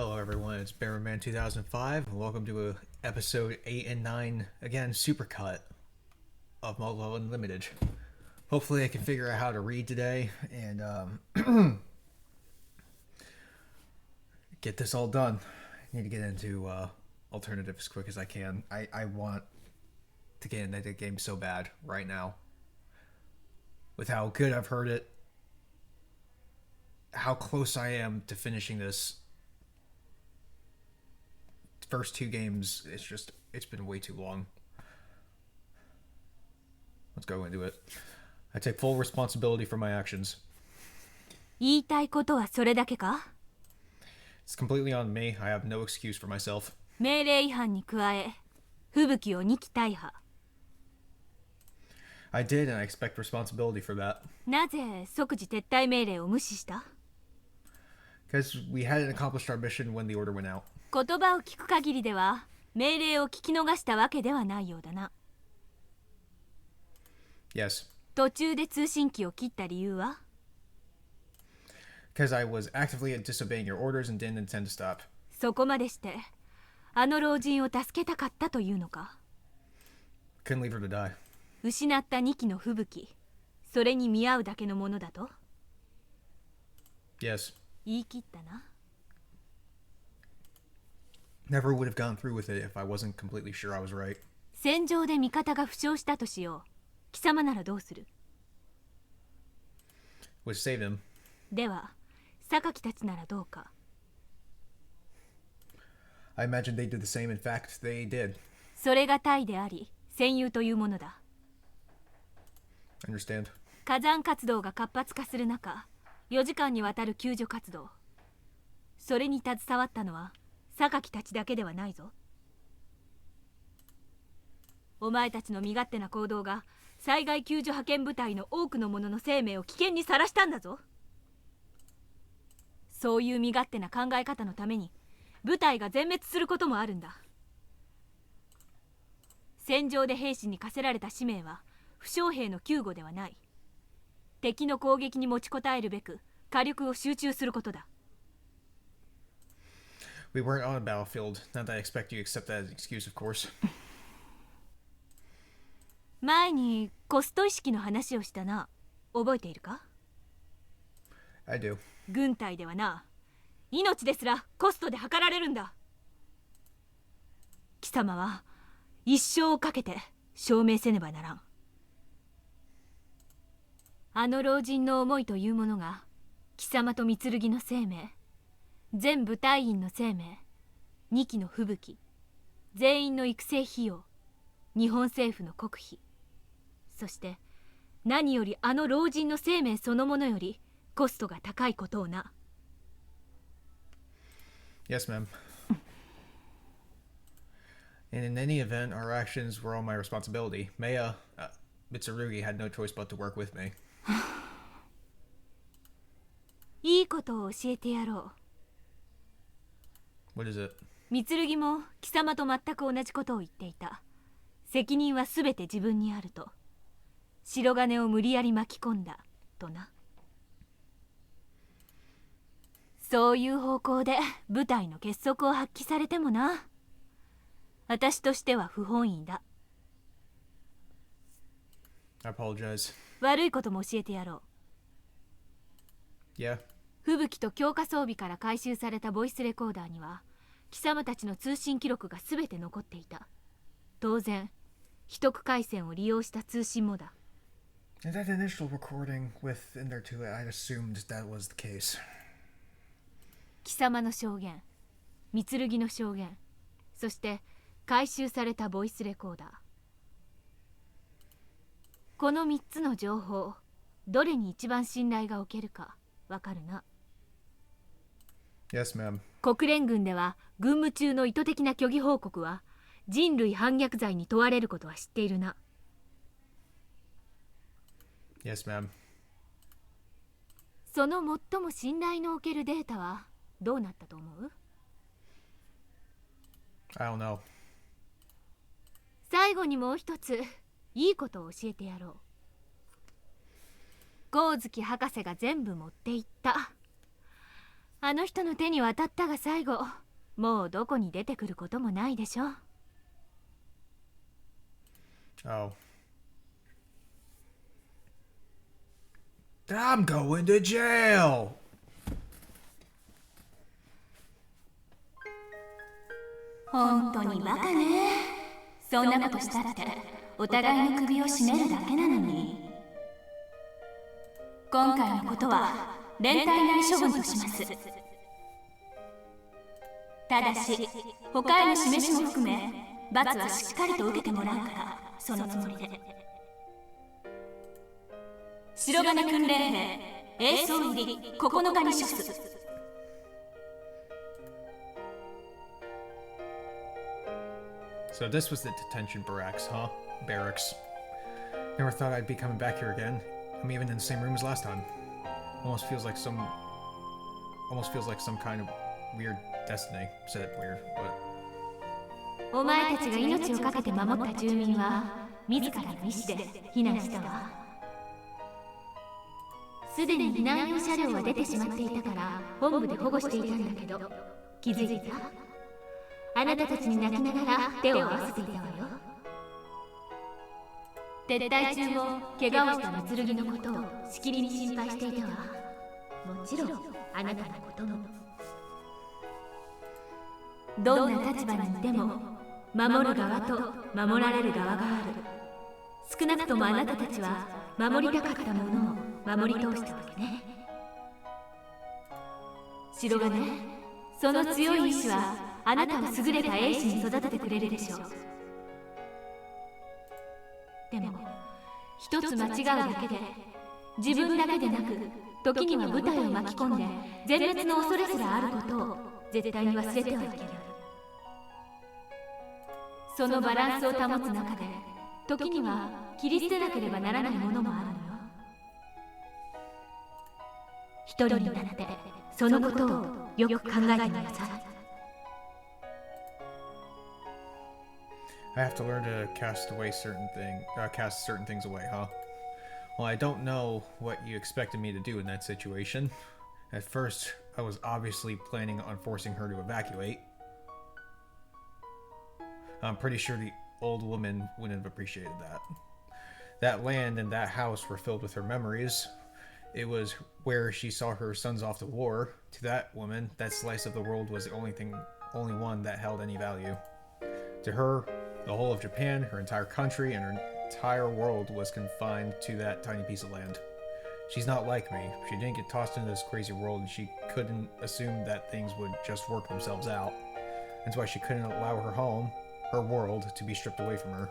Hello, everyone. It's Bearman 2005, and welcome to episode 8 and 9, again, Supercut of MuvLuv Unlimited. Hopefully, I can figure out how to read today and get this all done. I need to get into alternative as quick as I can. I want to get into the game so bad right now. With how good I've heard it, how close I am to finishing this. First two games, it's been way too long. Let's go into it. I take full responsibility for my actions. 言いたいことはそれだけか? It's completely on me. I have no excuse for myself. 命令違反に加え、吹雪を2期大破。I did, and I expect responsibility for that. なぜ即時撤退命令を無視した? Because we hadn't accomplished our mission when the order went out. 言葉を聞く限りでは、命令を聞き逃したわけではないようだな。Yes. 途中で通信機を切った理由は? Because I was actively disobeying your orders and didn't intend to stop. そこまでして、あの老人を助けたかったというのか? Couldn't leave her to die. 失った2機の吹雪、それに見合うだけのものだと? Yes. 言い切ったな。Never would have gone through with it if I wasn't completely sure I was right. 戦場で味方が負傷したとしよう。貴様ならどうする? Would save him. では、榊たちならどうか? I imagine they did the same. In fact, they did. それが大であり、戦友というものだ。Understand. 火山活動が活発化する中、4時間にわたる救助活動。それに携わったのは、榊たちだけではないぞ。お前たちの身勝手な行動が災害救助派遣部隊の多くの者の生命を危険にさらしたんだぞ。そういう身勝手な考え方のために部隊が全滅することもあるんだ。戦場で兵士に課せられた使命は負傷兵の救護ではない。敵の攻撃に持ちこたえるべく火力を集中することだ。We weren't on a battlefield. Not that I expect you to accept that as an excuse, of course. 前にコスト意識の話をしたな。覚えているか? I do. 軍隊ではな、命ですらコストで測られるんだ。貴様は一生をかけて証明せねばならん。あの老人の思いというものが貴様と御剣の生命、全部隊員の生命、2機の吹雪、全員の育成費用、日本政府の国費、そして何よりあの老人の生命そのものよりコストが高いことをな。Yes, ma'am. And in any event, our actions were all my responsibility. Mitsurugi had no choice but to work with me. いいことを教えてやろう。What is it? 御剣も貴様と全く同じことを言っていた。責任はすべて自分にあると。白金を無理やり巻き込んだとな。そういう方向で部隊の結束を発揮されてもな。私としては不本意だ。I apologize. 悪いことも教えてやろう。Yeah. 吹雪と強化装備から回収されたボイスレコーダーには貴様たちの通信記録がすべて残っていた。当然秘匿回線を利用した通信もだ。In that initial recording with in there too, I'd assumed that was the case. 貴様の証言、御剣の証言、そして回収されたボイスレコーダー。この3つの情報、どれに一番信頼がおけるかわかるな。Yes, ma'am. 国連軍では軍務中の意図的な虚偽報告は人類反逆罪に問われることは知っているな。Yes, ma'am. その最も信頼のおけるデータはどうなったと思う? I don't know. 最後にもう一ついいことを教えてやろう。光月博士が全部持っていった。あの人の手に渡ったが最後、もうどこに出てくることもないでしょ。Oh. I'm going to jail! 本当にバカね。そんなことしたってお互いの首を絞めるだけなのに。今回のことは連帯内処分とします。ただし他への示しも含め罰はしっかりと受けてもらうから、そのつもりで。白金訓練兵英装入り9日に処す。So this was the detention barracks, huh? Barracks. Never thought I'd be coming back here again. I'm even in the same room as last time. Almost feels like some kind of weird destiny. Said it weird, but お前たちが命を懸けて守った住民は自らの意思で避難したわ。すでに避難用車両は出てしまっていたから本部で保護していたんだけど、気づいた？あなたたちに泣きながら手を合わせていたわよ。撤退中も怪我をした剣のことをしきりに心配していたわ。もちろんあなたのことも。どんな立場にいても守る側と守られる側がある。少なくともあなたたちは守りたかったものを守り通したわけね。白金、その強い意志はあなたを優れた英士に育ててくれるでしょう。でも一つ間違うだけで自分だけでなく時には部隊を巻き込んで全滅の恐れすらあることを絶対に忘れてはいけない。そのバランスを保つ中で時には切り捨てなければならないものもあるのよ。一人になってそのことをよく考えてみなさい。I have to learn to cast certain things away, huh? Well, I don't know what you expected me to do in that situation. At first, I was obviously planning on forcing her to evacuate. I'm pretty sure the old woman wouldn't have appreciated that. That land and that house were filled with her memories. It was where she saw her sons off to war. To that woman, that slice of the world was the only one that held any value. To her, the whole of Japan, her entire country, and her entire world was confined to that tiny piece of land. She's not like me. She didn't get tossed into this crazy world, and she couldn't assume that things would just work themselves out. That's why she couldn't allow her home, her world, to be stripped away from her.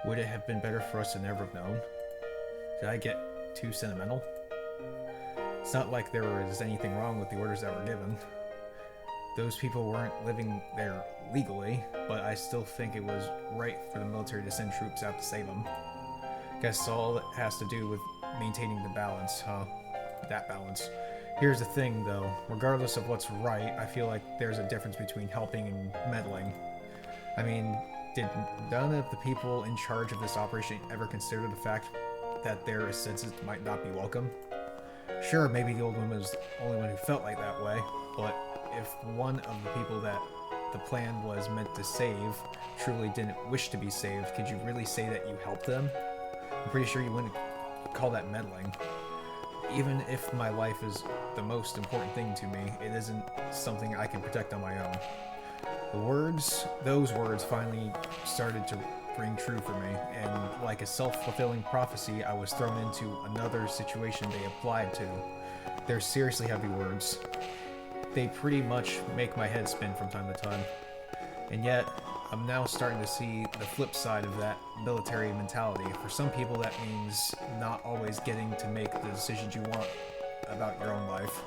Would it have been better for us to never have known? Did I get too sentimental? It's not like there was anything wrong with the orders that were given. Those people weren't living there legally, but I still think it was right for the military to send troops out to save them. Guess all it has to do with maintaining the balance, huh? That balance. Here's the thing, though. Regardless of what's right, I feel like there's a difference between helping and meddling. I mean, did none of the people in charge of this operation ever consider the fact that their assistance might not be welcome? Sure, maybe the old woman was the only one who felt like that way, but if one of the people that the plan was meant to save truly didn't wish to be saved, could you really say that you helped them? I'm pretty sure you wouldn't call that meddling. Even if my life is the most important thing to me, it isn't something I can protect on my own. Those words finally started to ring true for me, and like a self-fulfilling prophecy, I was thrown into another situation they applied to. They're seriously heavy words. They pretty much make my head spin from time to time. And yet, I'm now starting to see the flip side of that military mentality. For some people, that means not always getting to make the decisions you want about your own life.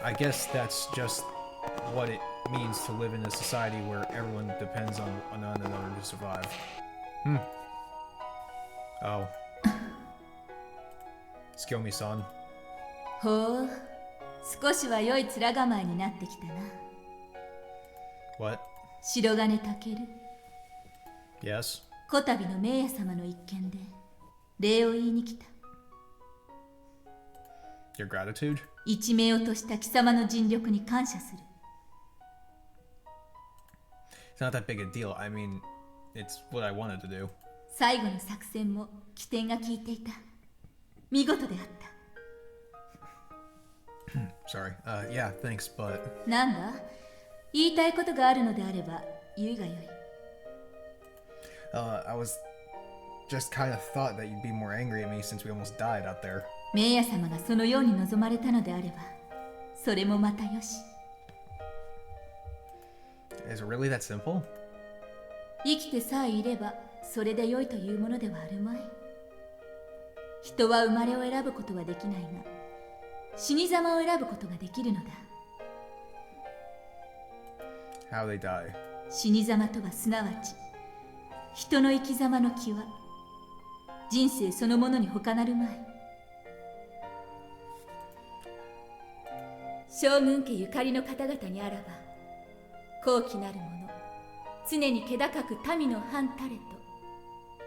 I guess that's just what it means to live in a society where everyone depends on one another to survive. Oh. Tsukiyomi-san. ほう、少しは良い面構えになってきたな。What? 白金健。Yes? こたびの名家様の一件で礼を言いに来た。Your gratitude? 一命を落とした貴様の尽力に感謝する。 It's not that big a deal. I mean, it's what I wanted to do. 最後の作戦も起点が効いていた。見事であった。Sorry. Yeah, thanks, but... なんだ？言いたいことがあるのであれば言うがよい。I was just kind of thought that you'd be more angry at me since we almost died out there. メイヤ様がそのように望まれたのであれば、それもまたよし。 Is it really that simple? 生きてさえいればそれで良いというものではあるまい。人は生まれを選ぶことはできないが、死に様を選ぶことができるのだ。 How they die. 死に様とはすなわち人の生き様の際、人生そのものに他なるまい。将軍家ゆかりの方々にあらば、高貴なる者、常に気高く民の藩たれと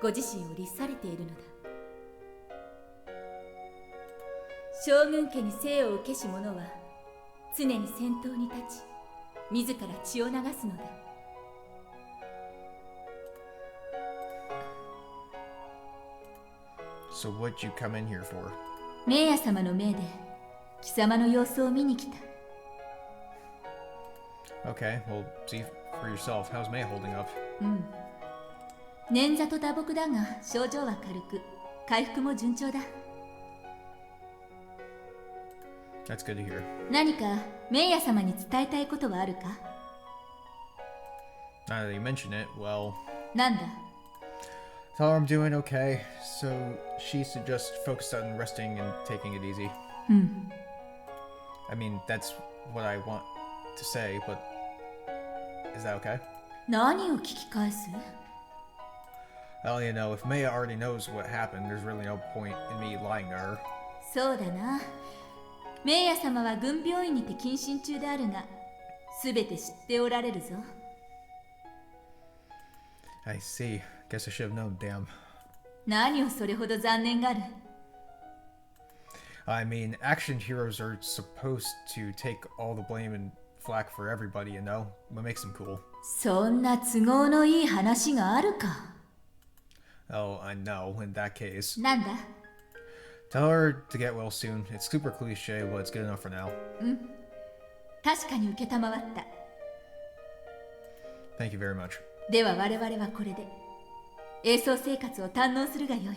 ご自身を律されているのだ。将軍家に生を受けし者は常に先頭に立ち、自ら血を流すのだ。 So what'd you come in here for? メイヤ様の命で貴様の様子を見に来た。 Okay, well, see for yourself. How's Mei holding up? 捻挫と打撲だが症状は軽く、回復も順調だ。 That's good to hear. 何かメイヤ様に伝えたいことはあるか？ Now that you mention it, well... なんだ？ Tell her I'm doing okay, so she should just focus on resting and taking it easy. I mean, that's what I want to say, but is that okay? 何を聞き返す？ Well, you know, if Maya already knows what happened, there's really no point in me lying to her. そうだな。メイヤ様は軍病院にて謹慎中であるが、すべて知っておられるぞ。 I see. Guess I should have known, damn. 何をそれほど残念がる？ I mean, action heroes are supposed to take all the blame and flack for everybody, you know? What makes them cool? そんな都合のいい話があるか？ Oh, I know, in that case. なんだ？ Tell her to get well soon. It's super cliche, but it's good enough for now. 確かに受けたまわった。 Thank you very much. では我々はこれで衛装生活を堪能するがよい。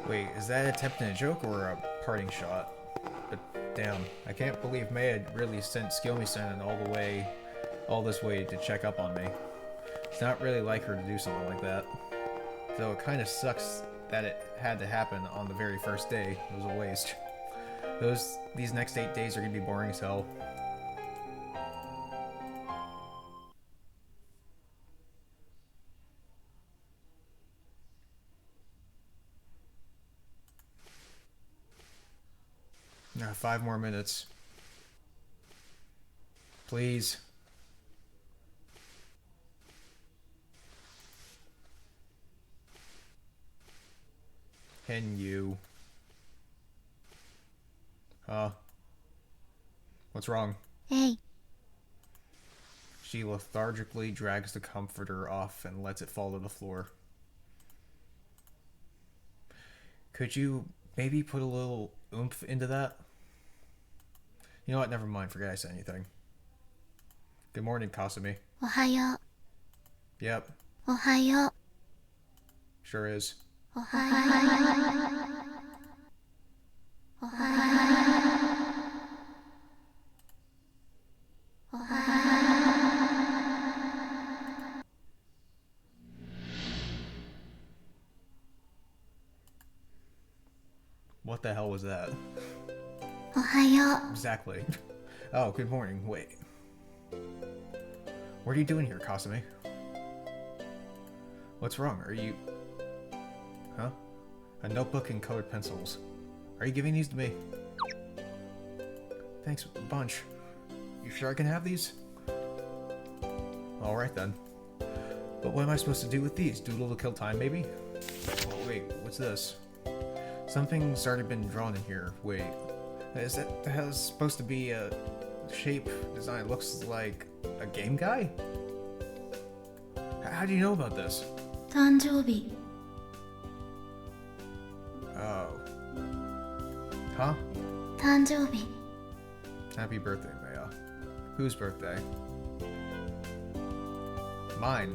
Wait, is that attempting a joke or a parting shot? But damn, I can't believe Maya really sent Skilmy-san all this way to check up on me. It's not really like her to do something like that. Though it kind of sucks that it had to happen on the very first day. It was a waste. These next 8 days are gonna be boring as hell. Now 5 more minutes. Please. Can you? What's wrong? Hey. She lethargically drags the comforter off and lets it fall to the floor. Could you maybe put a little oomph into that? You know what? Never mind. Forget I said anything. Good morning, Kasumi. おはよう。 Yep, おはよう。 sure is. おはよう。おはよう。おはよ What the hell was that? う。おはよう。 Exactly. Oh, good morning. Wait. What are you doing here, Kasumi? What's wrong? Are you... Huh? A notebook and colored pencils. Are you giving these to me? Thanks a bunch. You sure I can have these? Alright then. But what am I supposed to do with these? Doodle to kill time, maybe? Oh, wait, what's this? Something's already been drawn in here. Wait, is that has supposed to be a shape design? It looks like a game guy? How do you know about this? 誕生日 Oh. Huh? 誕生日 Happy birthday, Maya. Whose birthday? Mine.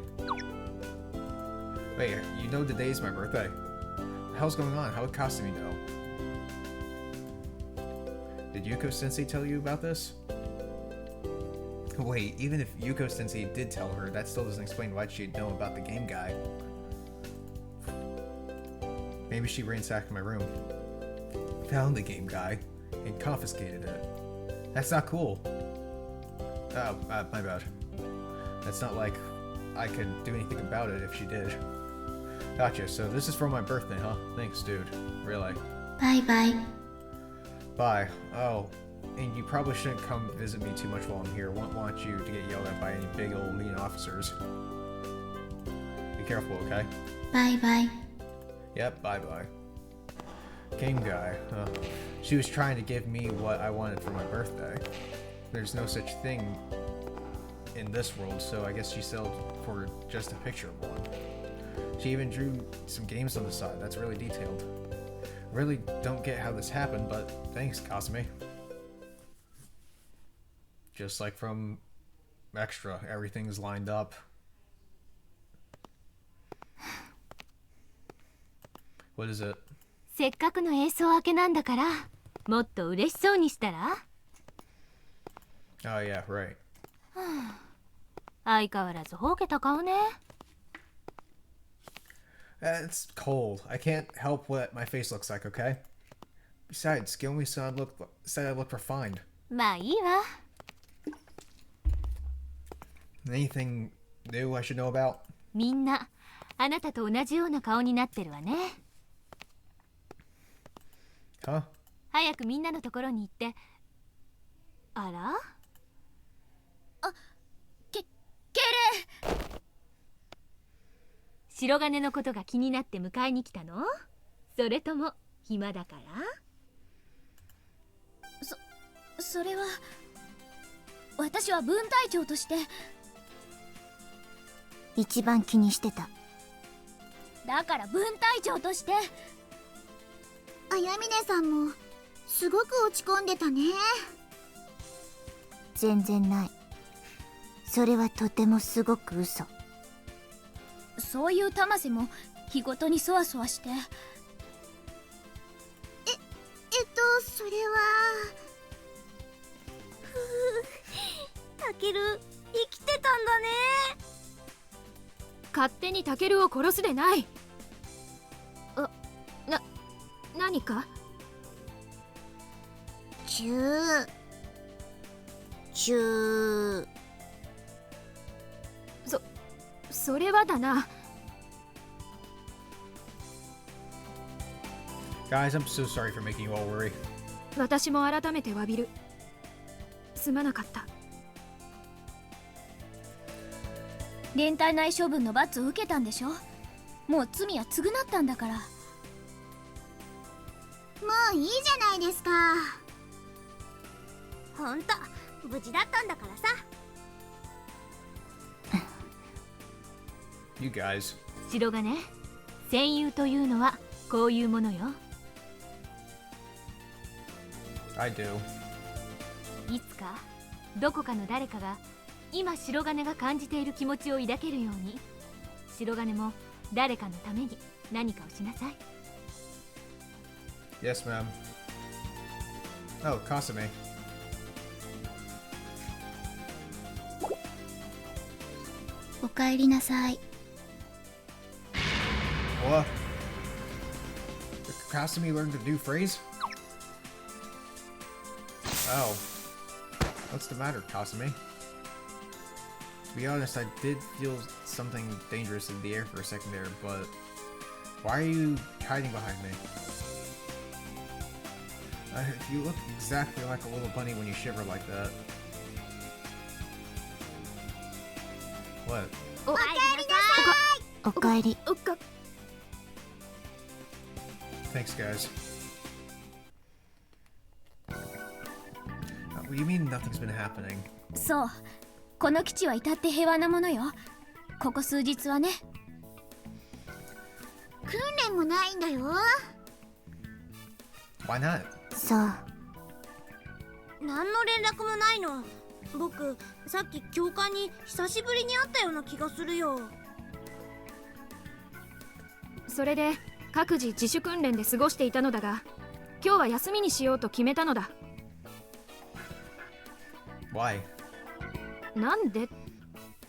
Wait, you know the day's my birthday? What the hell's going on? How would Kasumi know? Did Yuko-sensei tell you about this? Wait, even if Yuko-sensei did tell her, that still doesn't explain why she'd know about the game guy. Maybe she ransacked my room, found the game guy, and confiscated it. That's not cool. Oh, my bad. That's not like I could do anything about it if she did. Gotcha, so this is for my birthday, huh? Thanks, dude. Really. バイバイ Bye. Oh, and you probably shouldn't come visit me too much while I'm here. Won't want you to get yelled at by any big old mean officers. Be careful, okay? バイバイ Yep, bye-bye. Game guy. She was trying to give me what I wanted for my birthday. There's no such thing in this world, so I guess she settled for just a picture of one. She even drew some games on the side. That's really detailed. Really don't get how this happened, but thanks, Kasumi. Just like from Extra, everything's lined up. What is it? せっかくの演奏明けなんだからもっと嬉しそうにしたら Oh yeah, right. 相変わらずほうけた顔ね It's cold. I can't help what my face looks like, okay? Besides, Gilmy-san said I look refined. まあいいわ Anything new I should know about? みんなあなたと同じような顔になってるわね Huh? 早くみんなのところに行ってあら敬礼白金のことが気になって迎えに来たのそれとも暇だからそれは私は分隊長として一番気にしてただから分隊長としてあやみねさんもすごく落ち込んでたね全然ないそれはとてもすごく嘘そういう玉瀬も日ごとにそわそわしてそれはたける生きてたんだね勝手にタケルを殺すでない何かチューそれはだな Guys, I'm so sorry for making you all worry. 私も改めて詫びるすまなかった連帯内処分の罰を受けたんでしょもう罪は償ったんだからもういいじゃないですかほんと無事だったんだからさ You guys. 白金戦友というのはこういうものよ I do. いつかどこかの誰かが今白金が感じている気持ちを抱けるように白金も誰かのために何かをしなさい Yes, ma'am. Oh, Kasumi. おかえりなさい What? Did Kasumi learned a new phrase? Oh. What's the matter, Kasumi? To be honest, I did feel something dangerous in the air for a second there, but why are you hiding behind me? You look exactly like a little bunny when you shiver like that. What? おおかえりなさいおかえり Thanks, guys. What do you mean nothing's been happening? そう、この基地は至って平和なものよ。ここ数日はね。訓練もないんだよ。 Why not? そう。何の連絡もないの。僕さっき教官に久しぶりに会ったような気がするよ。それで各自自主訓練で過ごしていたのだが、今日は休みにしようと決めたのだ。Why? なんで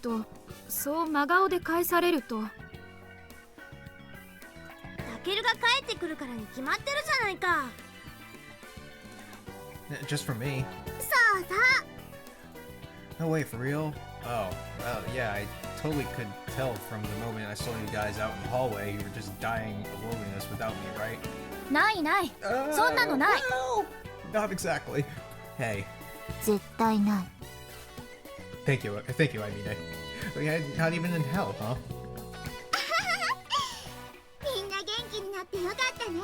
と、そう真顔で返されると、タケルが帰ってくるからに決まってるじゃないか。Just for me? そうそう。 No way, for real? Oh, yeah, I totally could tell from the moment I saw you guys out in the hallway, you were just dying of loneliness without me, right? ないない。そんなのない。No! Not exactly. Hey. 絶対ない。Thank you, I mean, not even in hell, huh? みんな元気になってよかったね。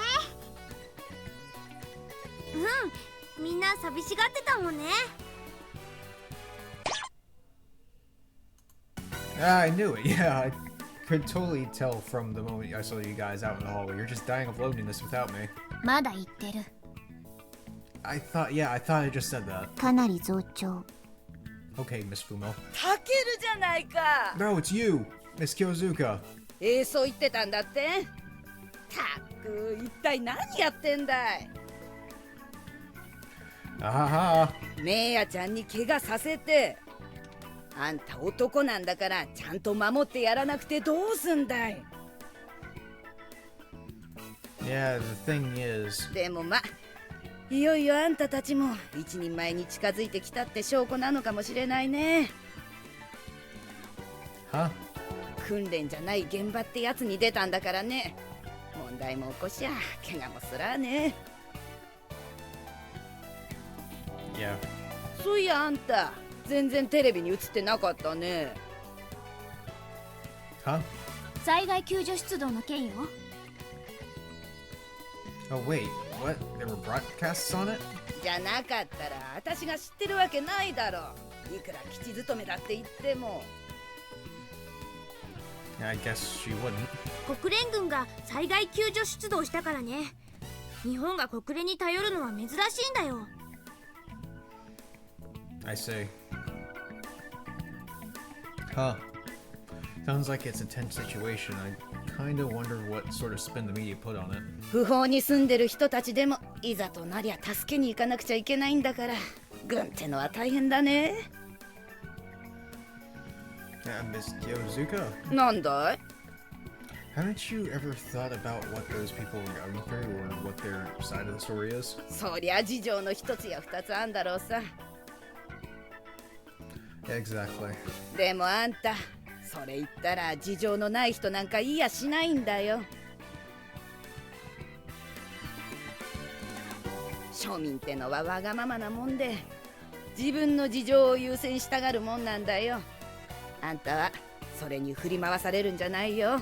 うん、みんな寂しがってたもんね。I knew it, yeah, I could totally tell from the moment I saw you guys out in the hallway, you're just dying of loneliness without me. まだ言ってる。I thought I just said that. かなり増長。Okay, Miss Fumo. タケルじゃないか。 No, it's you, Miss Kyozuka. そう言ってたんだって。たく、一体何やってんだい。Ahaha. メイヤちゃんに怪我させて。あんた男なんだからちゃんと守ってやらなくてどうすんだい。 Yeah, the thing is... でもいよいよあんたたちも一人前に近づいてきたって証拠なのかもしれないね。 Huh? 訓練じゃない現場ってやつに出たんだからね。問題も起こしゃ怪我もすらね。 Yeah. そういやあんた全然テレビに映ってなかったね。 Huh? 災害救助出動の件よ。Oh, wait, what? There were broadcasts on it? じゃなかったら私が知ってるわけないだろう。いくら基地勤めだって言っても。 I guess she wouldn't. 国連軍が災害救助出動したからね。日本が国連に頼るのは珍しいんだよ。I see. Huh. Sounds like it's a tense situation. I kinda wonder what sort of spin the media put on it. 不法に住んでる人たちでもいざとなりゃ助けに行かなくちゃいけないんだから、軍ってのは大変だね。Miss Kyozuka, なんだい。 haven't you ever thought about what those people are going through or what their side of the story is? そりゃ事情の一つや二つあんだろうさ。 Exactly. でもあんたそれ言ったら事情のない人なんかいやしないんだよ。庶民ってのはわがままなもんで自分の事情を優先したがるもんなんだよ。あんたはそれに振り回されるんじゃないよ。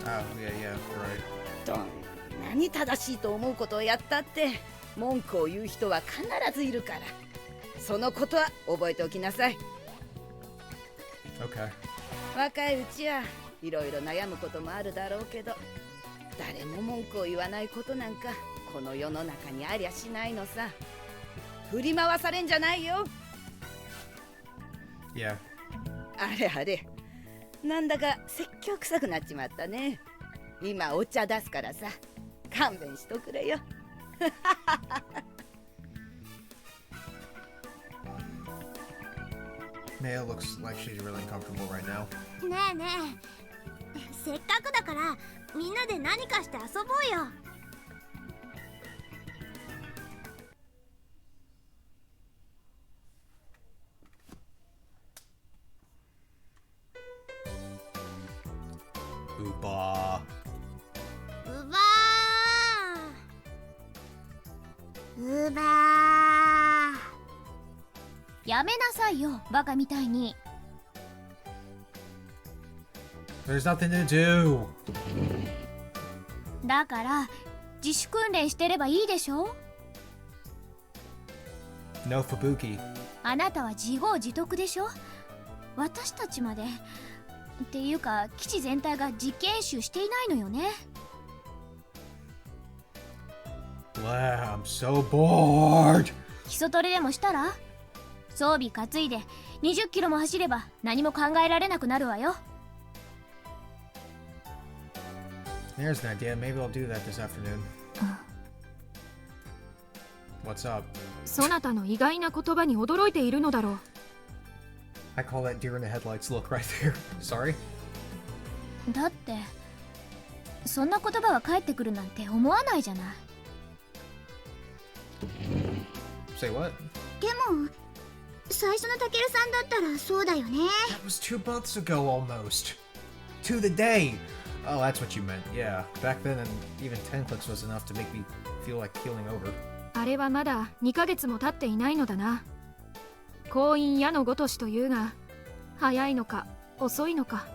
Oh, yeah, right. どんなに正しいと思うことをやったって文句を言う人は必ずいるから、そのことは覚えておきなさい。 Okay. 若いうちはいろいろ悩むこともあるだろうけど、誰も文句を言わないことなんかこの世の中にありゃしないのさ。振り回されんじゃないよ。 Yeah. あれあれ、なんだか説教臭くなっちまったね。今お茶出すからさ、勘弁しとくれよ。Maya looks like she's really uncomfortable right now. ねえねえ、せっかくだからみんなで何かして遊ぼうよ。Oopa. うばうばー。やめなさいよ、バカみたいに。 There's nothing to do. だから自主訓練してればいいでしょ。 No Fubuki. あなたは自業自得でしょ。私たちまでっていうか基地全体が実験演習していないのよね。Wow, I'm so bored. 基礎トレでもしたら？装備担いで20キロも走れば何も考えられなくなるわよ。 There's an idea. Maybe I'll do that this afternoon. What's up? そなたの意外な言葉に驚いているのだろう。I call that deer in the headlights look right there. Sorry? だってそんな言葉が返ってくるなんて思わないじゃない。 Say what? でも最初のタケルさんだったらそうだよね。 That was 2 months ago almost. To the day. Oh, that's what you meant. Yeah. Back then, and even 10 clicks was enough to make me feel like keeling over. あれはまだ2ヶ月も経っていないのだな。婚姻矢のごとしというが、早いのか遅いのか。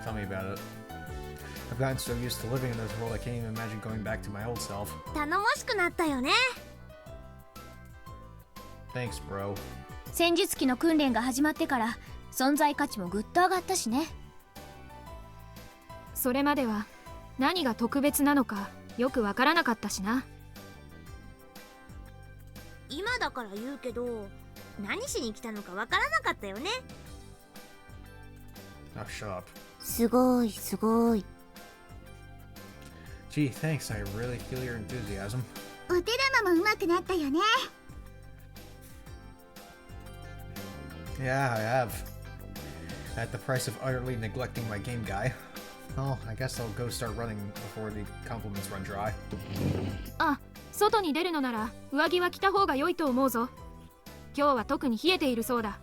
Tell me about it. I've gotten so used to living in this world I can't even imagine going back to my old self. 頼もしくなったよね。 Thanks, bro. 戦術機の訓練が始まってから存在価値もぐっと上がったしね。それまでは何が特別なのかよくわからなかったしな。今だから言うけど何しに来たのかわからなかったよね。 Now shut up. すごいすごい。 Gee, thanks. I really feel your enthusiasm. お手玉も上手くなったよね。 Yeah, I have. At the price of utterly neglecting my game guy. Well, I guess I'll go start running before the compliments run dry. あ、外に出るのなら上着は着た方が良いと思うぞ。今日は特に冷えているそうだ。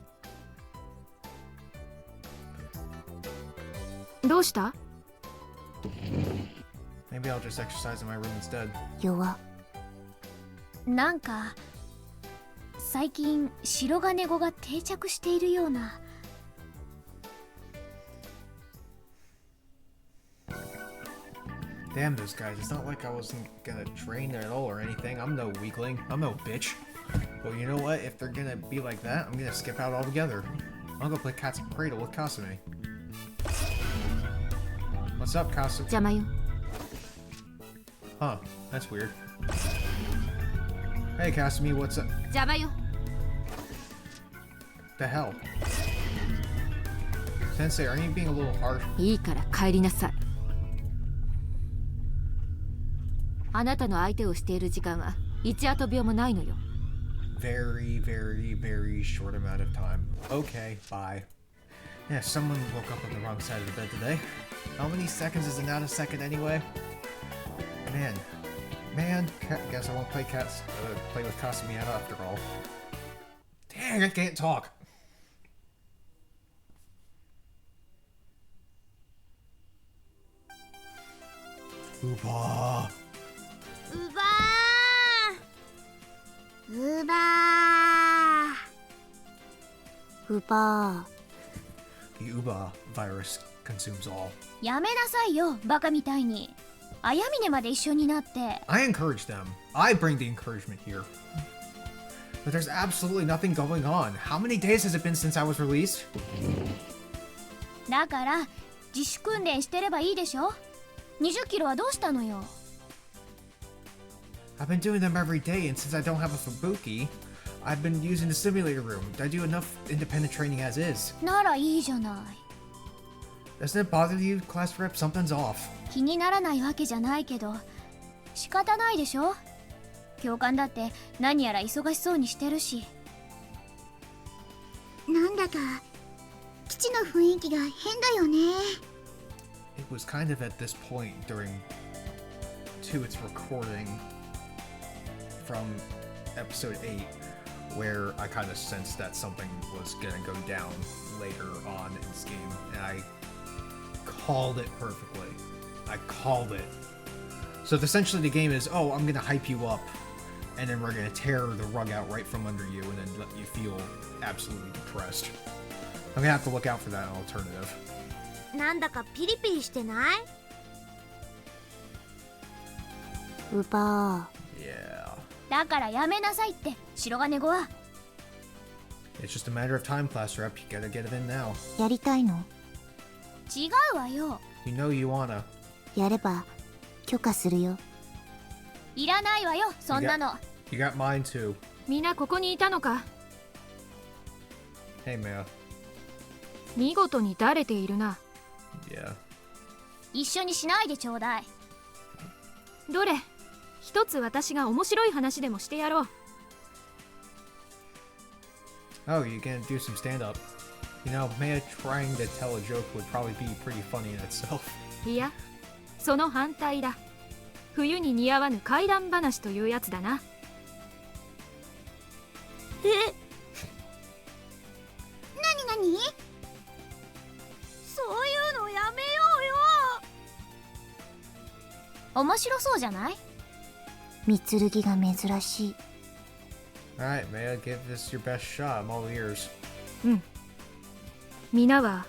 どうした？ Maybe I'll just exercise in my room instead. 弱。なんか最近白金語が定着しているような。 Damn those guys, it's not like I wasn't gonna train at all or anything. I'm no weakling. I'm no bitch. But you know what? If they're gonna be like that, I'm gonna skip out altogether. I'll go play Cat's Cradle with Kasumi. What's up, Kasumi? 邪魔よ。 Huh, that's weird. Hey, Kasumi, what's up? 邪魔よ。 The hell? Sensei, aren't you being a little harsh? いいから帰りなさい。あなたの相手をしている時間は一跡秒もないのよ。 Very, very, very short amount of time. Okay, bye. Yeah, someone woke up on the wrong side of the bed today. How many seconds is a nanosecond anyway? Man, guess I won't play play with Kasumi after all. Dang, I can't talk. Oopa. うばうばー。うば The Uba virus consumes all. やめなさいよバカみたいに。あやみねまで一緒になって。 I encourage them. I bring the encouragement here. But there's absolutely nothing going on. How many days has it been since I was released? だから自主訓練してればいいでしょ。20キロはどうしたのよ。 I've been doing them every day, and since I don't have a Fubuki, I've been using the simulator room. I do enough independent training as is. ならいいじゃない。 Doesn't it bother you, class rep? Something's off. 気にならないわけじゃないけど仕方ないでしょ。教官だって何やら忙しそうにしてるし。なんだか基地の雰囲気が変だよね。 It was kind of at this point during to its recording from episode 8 where I kind of sensed that something was gonna go down later on in this game, and I called it perfectly. I called it. So essentially the game is, oh, I'm gonna hype you up, and then we're gonna tear the rug out right from under you and then let you feel absolutely depressed. I'm gonna have to look out for that alternative. なんだかピリピリしてない？ウバ Yeah. だからやめなさいって白金子は。 It's just a matter of time, class rep. You gotta get it in now. ー、やりたいの？違うわよ。 You know you wanna. やれば許可するよ。いらないわよそんなの。 You got mine too. みんなここにいたのか。 Hey, Maya. 見事にだれているな。 Yeah. 一緒にしないでちょうだい。どれ一つ私が面白い話でもしてやろう。 Oh, you gonna do some stand-up? You know, Maya trying to tell a joke would probably be pretty funny in itself. いやその反対だ。冬に似合わぬ怪談話というやつだな。え、なになに？そういうのやめようよ。面白そうじゃない？三剣が珍しい。 Alright, Maya, give this your best shot. I'm all ears. 皆は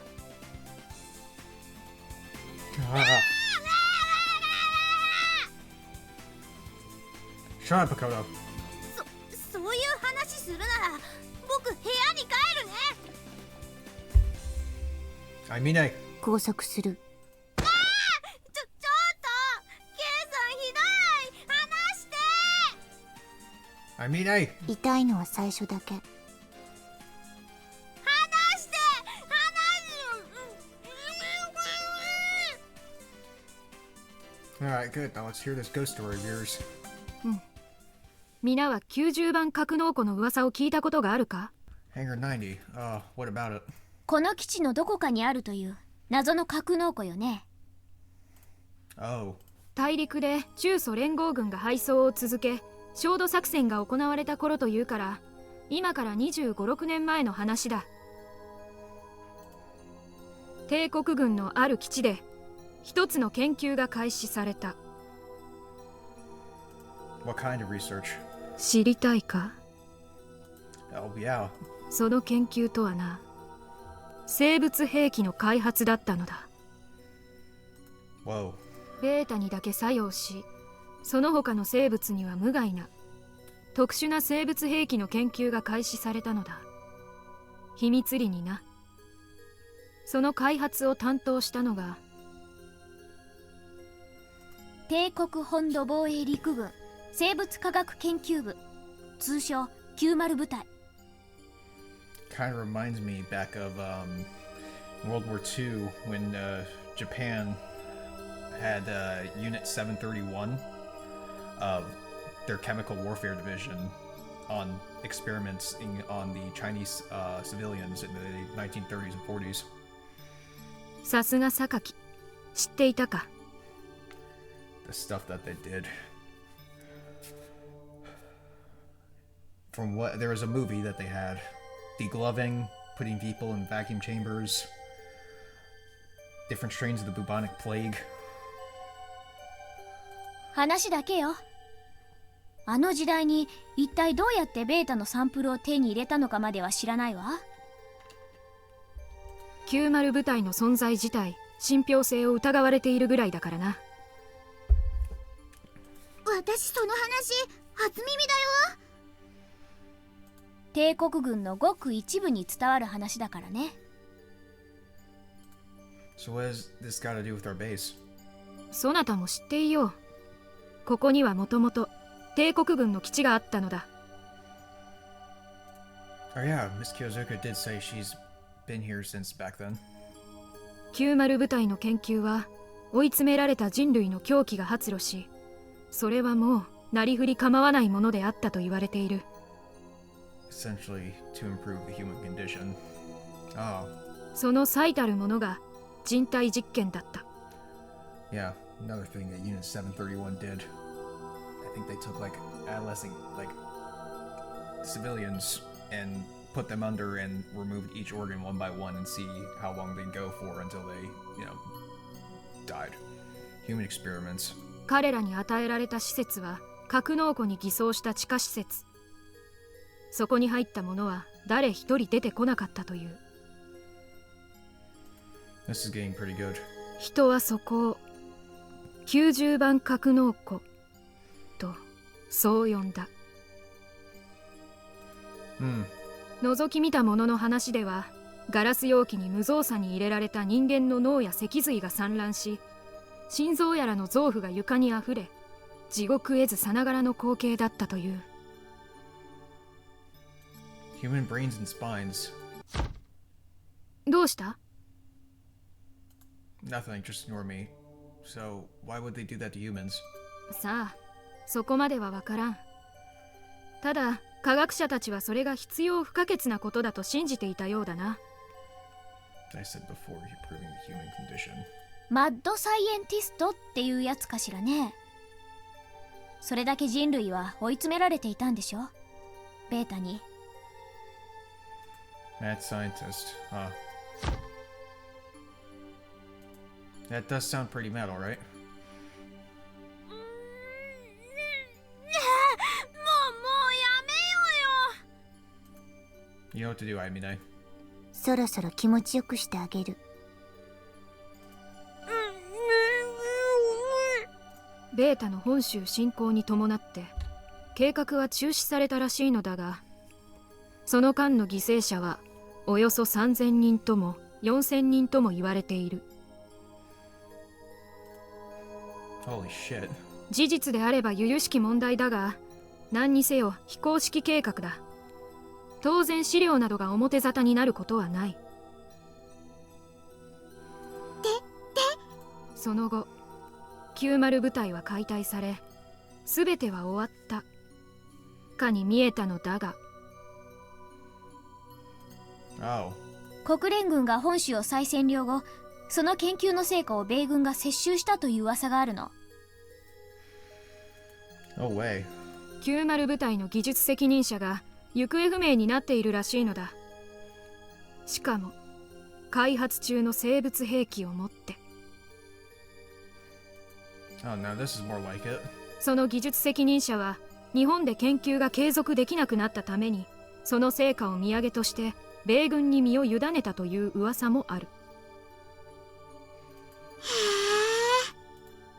Shut up, Hakoto. そういう話するなら僕部屋に帰るね。I mean, I. 拘束する。ちょっと K さんひどい。話して。 I mean, I. 痛いのは最初だけ。話して。Alright, good. Now let's hear this ghost story of yours. 皆は90番格納庫の噂を聞いたことがあるか？ Hangar 90. What about it? この基地のどこかにあるという謎の格納庫よね。 Oh. 大陸で中ソ連合軍が敗走を続け焦土作戦が行われた頃というから今から25、6年前の話だ。帝国軍のある基地で一つの研究が開始された。 What kind of research? 知りたいか？ Oh, yeah. その研究とはな、生物兵器の開発だったのだ。 Whoa. ベータにだけ作用し、その他の生物には無害な特殊な生物兵器の研究が開始されたのだ。秘密裏にな。その開発を担当したのが帝国本土防衛陸軍生物科学研究部、通称90部隊。 Kind of reminds me back of World War II when Japan had Unit 731 of their chemical warfare division on experiments on the Chinese civilians in the 1930s and 40s. さすが榊、知っていたか？ The stuff that they did. From what there was a movie that they had, degloving, putting people in vacuum chambers, different strains of the bubonic plague. 話だけよ。あの時代に一体どうやってベータのサンプルを手に入れたのかまでは知らないわ。90部隊の存在自体、信憑性を疑われているぐらいだからな。私その話初耳だよ。帝国軍のごく一部に伝わる話だからね。 So what has this got to do with our base? そなたも知っていよう。ここにはもともと帝国軍の基地があったのだ。 Oh yeah, Miss Kyozuka did say she's been here since back then. 90部隊の研究は追い詰められた人類の狂気が発露し、それはもうなりふり構わないものであったと言われている。 Essentially to improve the human condition. Oh. その最たるものが人体実験だった。 Yeah, another thing that Unit 731 did. I think they took like adolescent like civilians and put them under and removed each organ one by one and see how long they'd go for until they, died. Human experiments. 彼らに与えられた施設は格納庫に偽装した地下施設。そこに入った者は誰一人出てこなかったという。This is getting pretty good. 人はそこを90番格納庫とそう呼んだ。覗き見た者の話では、ガラス容器に無造作に入れられた人間の脳や脊髄が散乱し、心臓やらの臓腑が床にあふれ、地獄絵図さながらの光景だったという。Human brains and spines. どうした？ Nothing, just ignore me. So, why would they do that to humans? さあ、そこまではわからん。ただ、科学者たちはそれが必要不可欠なことだと信じていたようだな。I said before, you're proving the human condition. マッドサイエンティストっていうやつかしらね。それだけ人類は追い詰められていたんでしょ、ベータに。Mad scientist, huh? That does sound pretty metal, right? もうやめようよ。 You know what to do, Aimine. そろそろ気持ちよくしてあげる。ベータの本州侵攻に伴って計画は中止されたらしいのだが、その間の犠牲者はおよそ3000人とも4000人とも言われている。Holy shit. 事実であれば由々しき問題だが、何にせよ非公式計画だ。当然資料などが表沙汰になることはない。その後90部隊は解体され、全ては終わったかに見えたのだが。Oh. 国連軍が本州を再占領後、その研究の成果を米軍が接収したという噂があるの。 No way. 90部隊の技術責任者が行方不明になっているらしいのだ。しかも開発中の生物兵器を持って。Oh no, this is more like it. その技術責任者は日本で研究が継続できなくなったために、その成果を土産として米軍に身を委ねたという噂もある。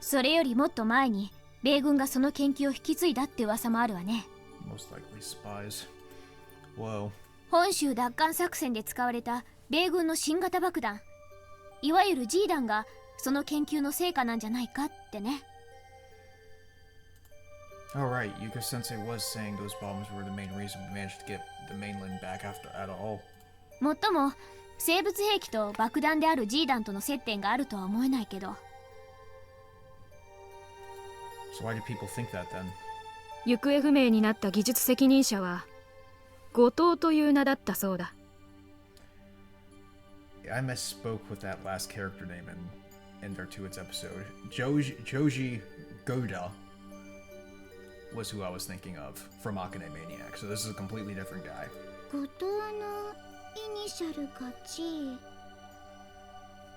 それよりもっと前に米軍がその研究を引き継いだって噂もあるわね。 Most likely spies. Whoa. 本州奪還作戦で使われた米軍の新型爆弾、いわゆる G 弾がその研究の成果なんじゃないかってね。 Alright, Yuka Sensei was saying those bombs were the main reason we managed to get the mainland back after at all. もっとも生物兵器と爆弾である G 弾との接点があるとは思えないけど。 So why do people think that then? 行方不明になった技術責任者は後藤という名だったそうだ。I misspoke with that last character name in their Two It's episode. Joji Goda was who I was thinking of from Akane Maniac, so this is a completely different guy. 後藤のイニシャルが G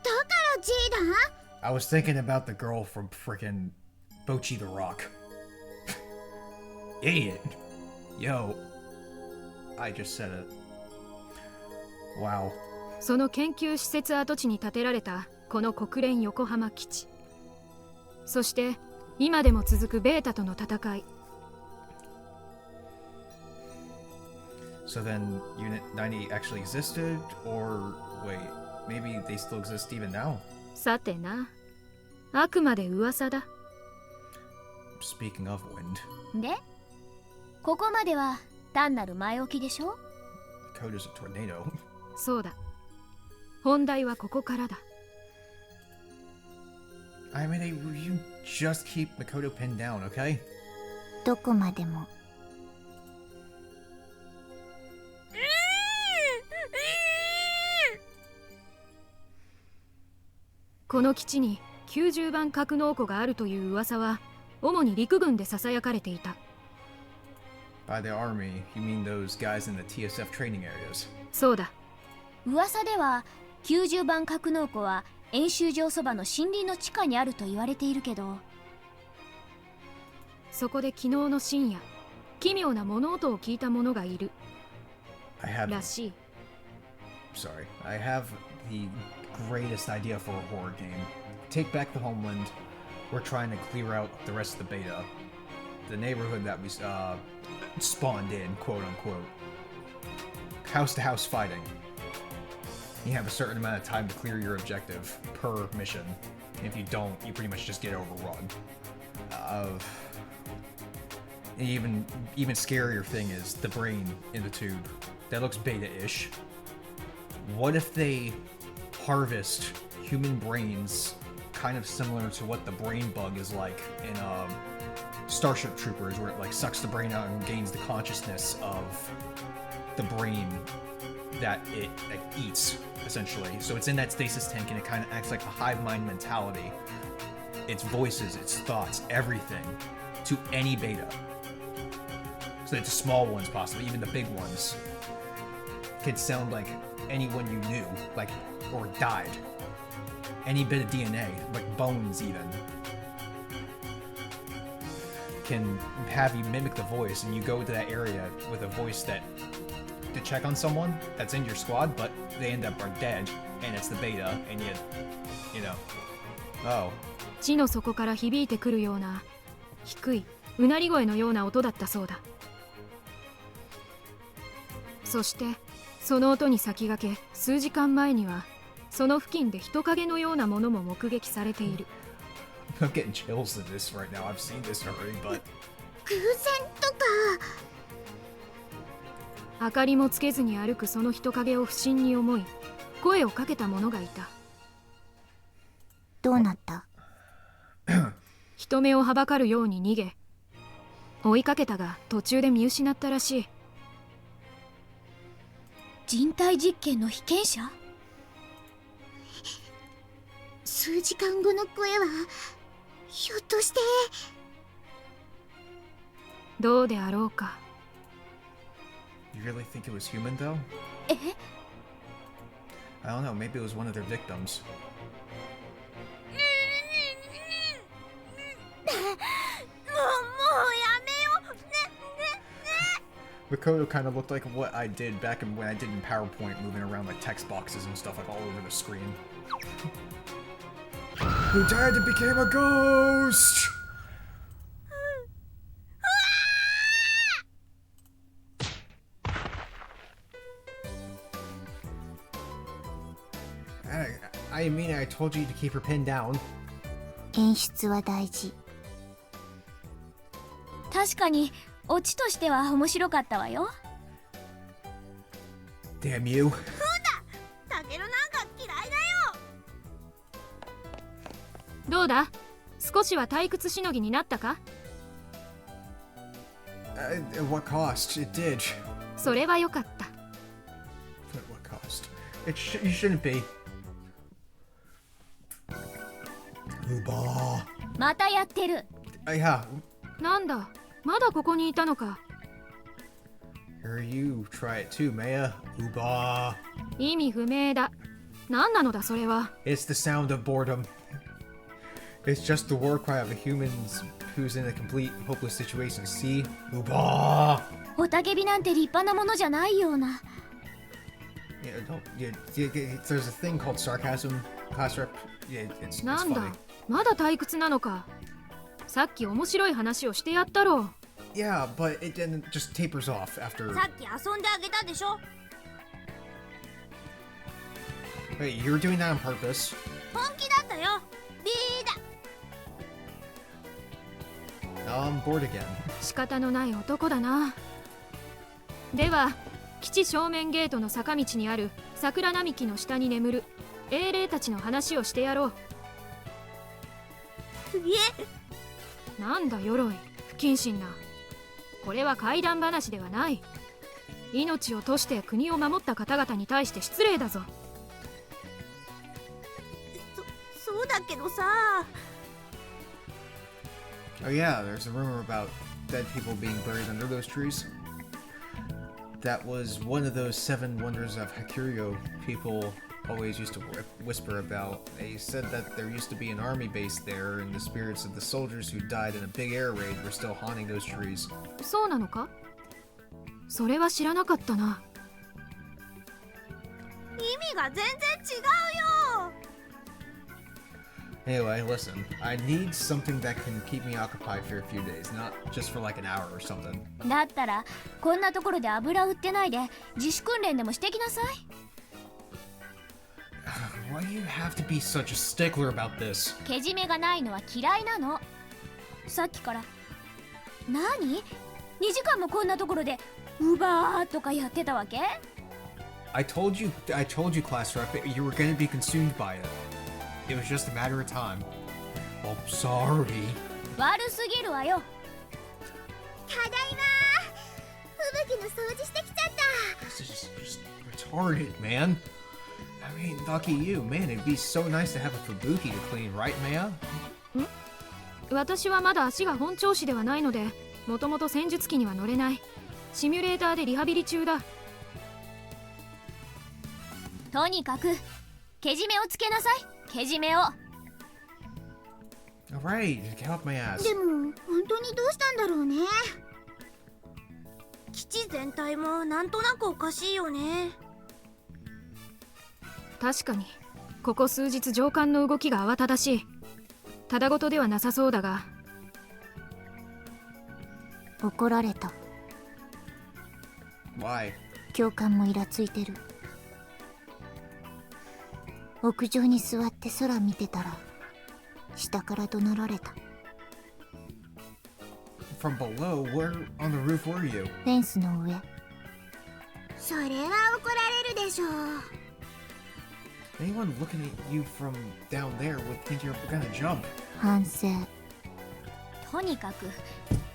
だから G だ。 I was thinking about the girl from frickin' Bochi the Rock. Idiot. Yo. I just said it. Wow. その研究施設跡地に建てられたこの国連横浜基地、そして今でも続くベータとの戦い。 So then Unit 90 actually existed? Or wait, maybe they still exist even now? さてな、あくまで噂だ。 Speaking of wind, でここまでは単なる前置きでしょ。 Coda's a tornado. そうだ、本題はここからだ。 I mean, you just keep Makoto pinned down, okay? どこまでも。この基地に90番格納庫があるという噂は主に陸軍でささやかれていた。 By the army, you mean those guys in the TSF training areas? そうだ、噂では90番格納庫は演習場そばの森林の地下にあると言われているけど。そこで昨日の深夜、奇妙な物音を聞いた者がいる I have... らしい。 Sorry. I have the greatest idea for a horror game. Take back the homeland. We're trying to clear out the rest of the beta. The neighborhood that we spawned in, quote unquote. House to house fighting. You have a certain amount of time to clear your objective per mission. If you don't, you pretty much just get overrun. Even scarier thing is the brain in the tube. That looks beta-ish. What if they harvest human brains kind of similar to what the brain bug is like in Starship Troopers, where it like sucks the brain out and gains the consciousness of the brain that it eats, essentially. So it's in that stasis tank and it kind of acts like a hive mind mentality. Its voices, its thoughts, everything to any beta. So that the small ones possibly, even the big ones, could sound like anyone you knew, like, or died. Any bit of DNA, like bones even, can have you mimic the voice, and you go to that area with a voice that to check on someone that's in your squad, but they end up are dead, and it's the beta, and you know, oh. 地の底から響いてくるような低いうなり声のような音だったそうだ。そしてその音に先駆け数時間前にはその付近で人影のようなものも目撃されている。I'm getting chills in this right now. I've seen this already, but 偶然とか。明かりもつけずに歩くその人影を不審に思い声をかけた者がいた。どうなった？人目をはばかるように逃げ追いかけたが途中で見失ったらしい。人体実験の被験者？数時間後の声はひょっとして。どうであろうか。You really think it was human though? え？ I don't know, maybe it was one of their victims. Makoto kind of looked like what I did back when I did in PowerPoint, moving around like text boxes and stuff like all over the screen. Who died and became a ghost? I mean, I told you to keep her pinned down. 演出は大事。確かにオチとしては面白かったわよ。Damn you. タケルなんか嫌いだよ。どうだ？少しは退屈しのぎになったか？ At what cost? It did. それはよかった。At what cost? You shouldn't be. Uba. またやってる。Yeah. なんだ、まだここにいたのか。Here you try it too, Maya. Uba. 意味不明だ。何なのだそれは。 It's the sound of boredom. It's just the war cry of a human who's in a complete hopeless situation. See? Uba. 雄たけびなんて立派なものじゃないような。There's a thing called sarcasm, class rep. Yeah, it's なんだ funny. まだ退屈なのか。さっき面白い話をしてやったろう。 Yeah, but it then just tapers off after. さっき遊んであげたでしょ。 Wait, you're doing that on purpose? 本気だったよ。ビーだ。 Now I'm bored again. 仕方のない男だな。では基地正面ゲートの坂道にある桜並木の下に眠る英霊たちの話をしてやろう。なんだ鎧、不謹慎な。これは怪談話ではない。命を賭して国を守った方々に対して失礼だぞ。そうだけどさ。 Oh yeah, there's a rumor about dead people being buried under those trees. That was one of those 7 wonders of Hakurio people always used to whisper about. They said that there used to be an army base there, and the spirits of the soldiers who died in a big air raid were still haunting those trees. そうなのか？それは知らなかったな。意味が全然違うよ。Anyway, listen, I need something that can keep me occupied for a few days, not just for like an hour or something. だったらこんなところで油売ってないで自主訓練でもしてきなさい。Why do you have to be such a stickler about this? けじめがないのは嫌いなの。さっきから何 ?2 時間もこんなところでウバーとかやってたわけ？ I told you, class rep, you were going to be consumed by it. It was just a matter of time. Oh, sorry. 悪すぎるわよ。ただいま吹雪の掃除してきちゃった。 This is just retarded, man. I mean, lucky you, man. It'd be so nice to have a Fubuki to clean, right, Maya? 私はまだ足が本調子ではないので、もともと戦術機には乗れない。シミュレーターでリハビリ中だ。とにかくけじめをつけなさい。けじめを。 Alright, get off my ass. でも本当にどうしたんだろうね。基地全体もなんとなくおかしいよね。確かにここ数日上官の動きが慌ただしい。ただごとではなさそうだが。怒られた。 Why? 教官もイラついてる。屋上に座って空見てたら下から怒鳴られた。 From below? Where on the roof were you? フェンスの上。それは怒られるでしょう。 Anyone looking at you from down there would think you're gonna jump. 反省。とにかく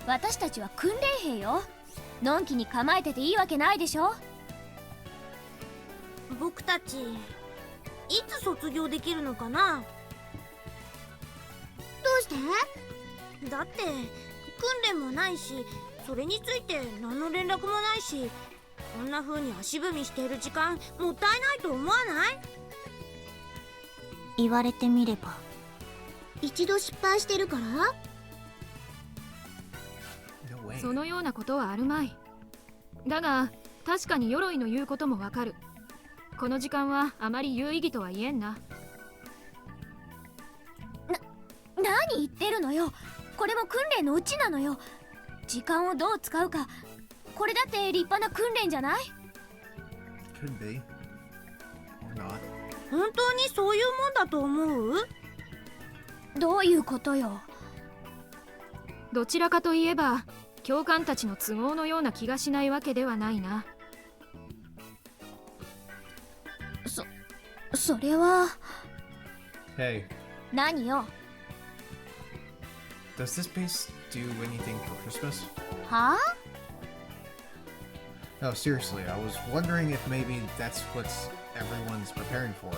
私たちは訓練兵よ。のんきに構えてていいわけないでしょ。僕たちいつ卒業できるのかな。どうして？だって訓練もないし、それについて何の連絡もないし、こんな風に足踏みしている時間もったいないと思わない？言われてみれば。一度失敗してるから？ No way. そのようなことはあるまい。だが確かに鎧の言うこともわかる。この時間はあまり有意義とは言えんな。何言ってるのよ。これも訓練のうちなのよ。時間をどう使うか、これだって立派な訓練じゃない？ Could be. Or not. 本当にそういうもんだと思う？どういうことよ。どちらかといえば教官たちの都合のような気がしないわけではないな。それは。 Hey, 何よ。 does this base do anything for Christmas? はあ？ No, seriously, I was wondering if maybe that's what everyone's preparing for.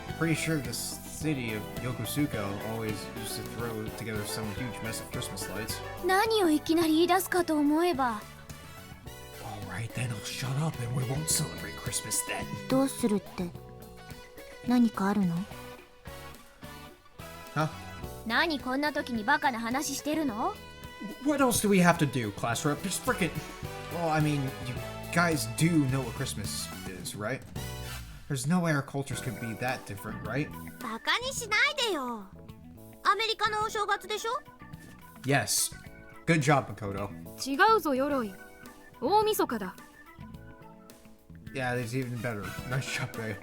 I'm pretty sure the city of Yokosuka always used to throw together some huge mess of Christmas lights. 何をいきなり言い出すかと思えば。 Alright, then I'll shut up and we won't celebrate Christmas then. どうするって何かあるの？ Huh? 何こんな時にバカな話してるの？ What else do we have to do, class rep? Just frickin'. Well, I mean, you guys do know what Christmas is, right? There's no way our cultures could be that different, right? バカにしないでよ。アメリカのお正月でしょ？ Yes. Good job, Makoto. 違うぞ鎧。大晦日だ。Yeah, that's even better. Nice job, babe.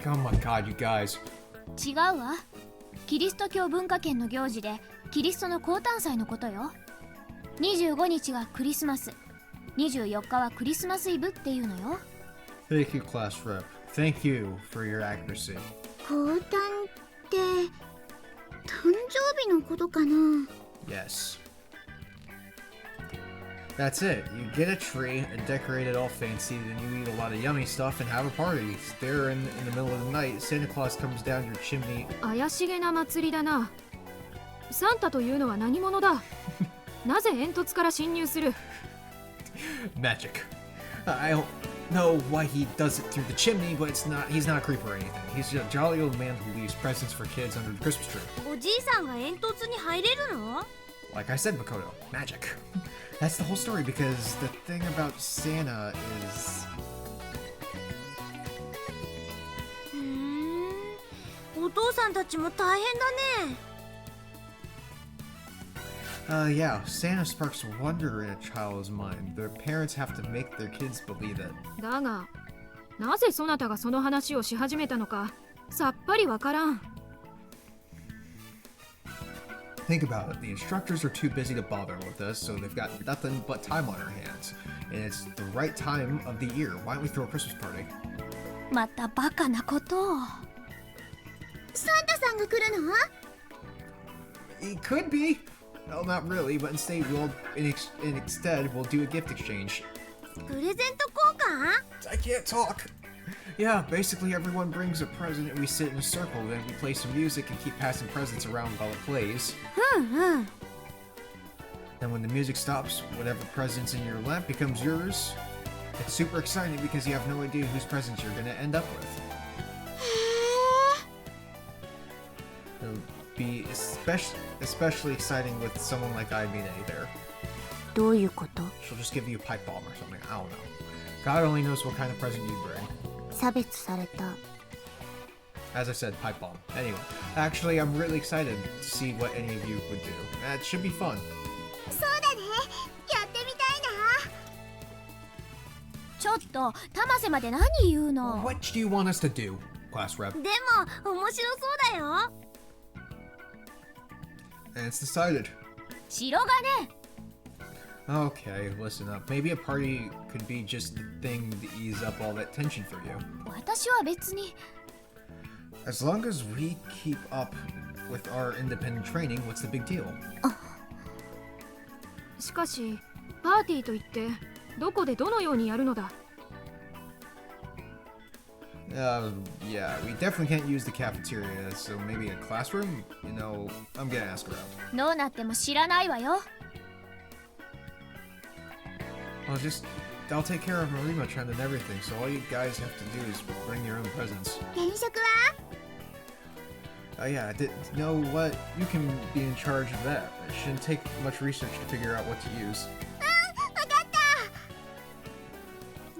Oh my god, you guys. 違うわ。キリスト教文化圏の行事でキリストの降誕祭のことよ。25日がクリスマス、24日はクリスマスイブっていうのよ。 Thank you, class rep. Thank you for your accuracy. 降誕って誕生日のことかな？ Yes. That's it. You get a tree and decorate it all fancy, then you eat a lot of yummy stuff and have a party. There in the middle of the night, Santa Claus comes down your chimney. 怪しげな祭りだな。サンタというのは何者だ？なぜ煙突から侵入する？ Magic. I don't know why he does it through the chimney, but he's not a creeper or anything. He's a jolly old man who leaves presents for kids under the Christmas tree. おじいさんが煙突に入れるの？ Like I said, Makoto, magic. That's the whole story because the thing about Santa is... お父さんたちも大変だね。Yeah, Santa sparks wonder in a child's mind. Their parents have to make their kids believe it. だが、なぜそなたがその話をし始めたのかさっぱりわからん。Think about it. The instructors are too busy to bother with us, so they've got nothing but time on their hands. And it's the right time of the year. Why don't we throw a Christmas party? またバカなことを。サンタさんが来るの？ It could be. Well, not really, but instead we'll do a gift exchange. プレゼント交換？ I can't talk. Yeah, basically everyone brings a present and we sit in a circle, then we play some music and keep passing presents around while it plays. うんうん。 Then when the music stops, whatever present's in your lap becomes yours. It's super exciting because you have no idea whose presents you're gonna end up with. へえ。 It'll be especially exciting with someone like Aimine there. どういうこと？ She'll just give you a pipe bomb or something. I don't know. God only knows what kind of present you bring. 差別された。 As I said, pipe bomb. Anyway, actually, I'm really excited to see what any of you would do. It should be fun. そうだね。やってみたいな。ちょっとタマセまで何言うの。 What do you want us to do, class rep? でも面白そうだよ。 And it's decided. 白金。 Okay, listen up. Maybe a party could be just the thing to ease up all that tension for you. 私は別に。 As long as we keep up with our independent training, what's the big deal? しかしパーティーといってどこでどのようにやるのだ？ Yeah, we definitely can't use the cafeteria, so maybe a classroom? You know, I'm gonna ask around. どうなっても知らないわよ。I'll take care of Marima Trend and everything, so all you guys have to do is bring your own presents. 転職は？ Yeah, I didn't know what. You can be in charge of that. It shouldn't take much research to figure out what to use. わかった。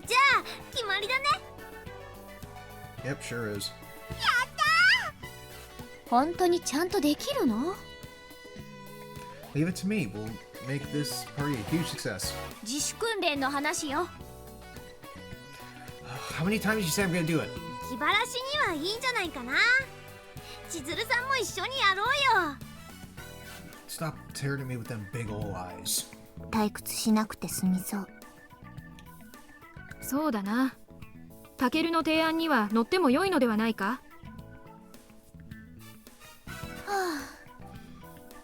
じゃあ決まりだね。 Yep, sure is. 本当にちゃんとできるの？ Leave it to me. We'll make this party a huge success. 自主訓練の話よ。 How many times did you say I'm gonna do it? 気晴らしにはいいんじゃないかな。千鶴さんも一緒にやろうよ。 Stop staring at me with them big ol' eyes. 退屈しなくて済みそう。そうだな。タケルの提案には乗っても良いのではないか？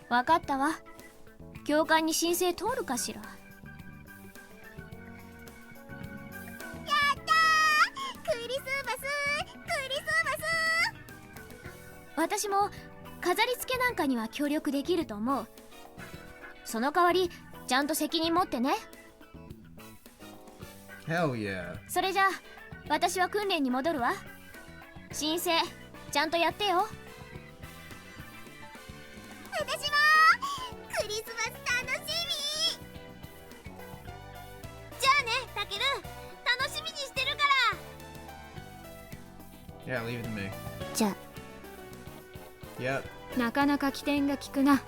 わかったわ。教官に申請通るかしら。やったー！クリスマス！クリスマス！私も飾り付けなんかには協力できると思う。その代わりちゃんと責任持ってね。 Hell yeah. それじゃあ私は訓練に戻るわ。申請ちゃんとやってよ。私もクリスマス楽しみ。じゃあねタケル、楽しみにしてるから。 Yeah, leave it to me. じゃあ Yep. なかなか起点が効くな。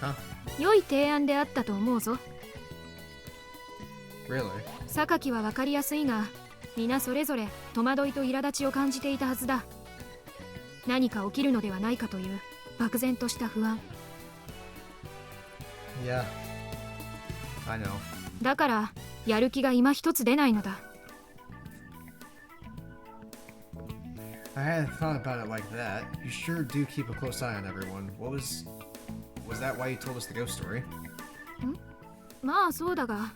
Huh? 良い提案であったと思うぞ。 Really? 榊は分かりやすいが、皆それぞれ戸惑いと苛立ちを感じていたはずだ。何か起きるのではないかという漠然とした不安。 Yeah. I know. だからやる気が今一つ出ないのだ。 I hadn't thought about it like that. You sure do keep a close eye on everyone. Was that why you told us the ghost story? まあそうだが、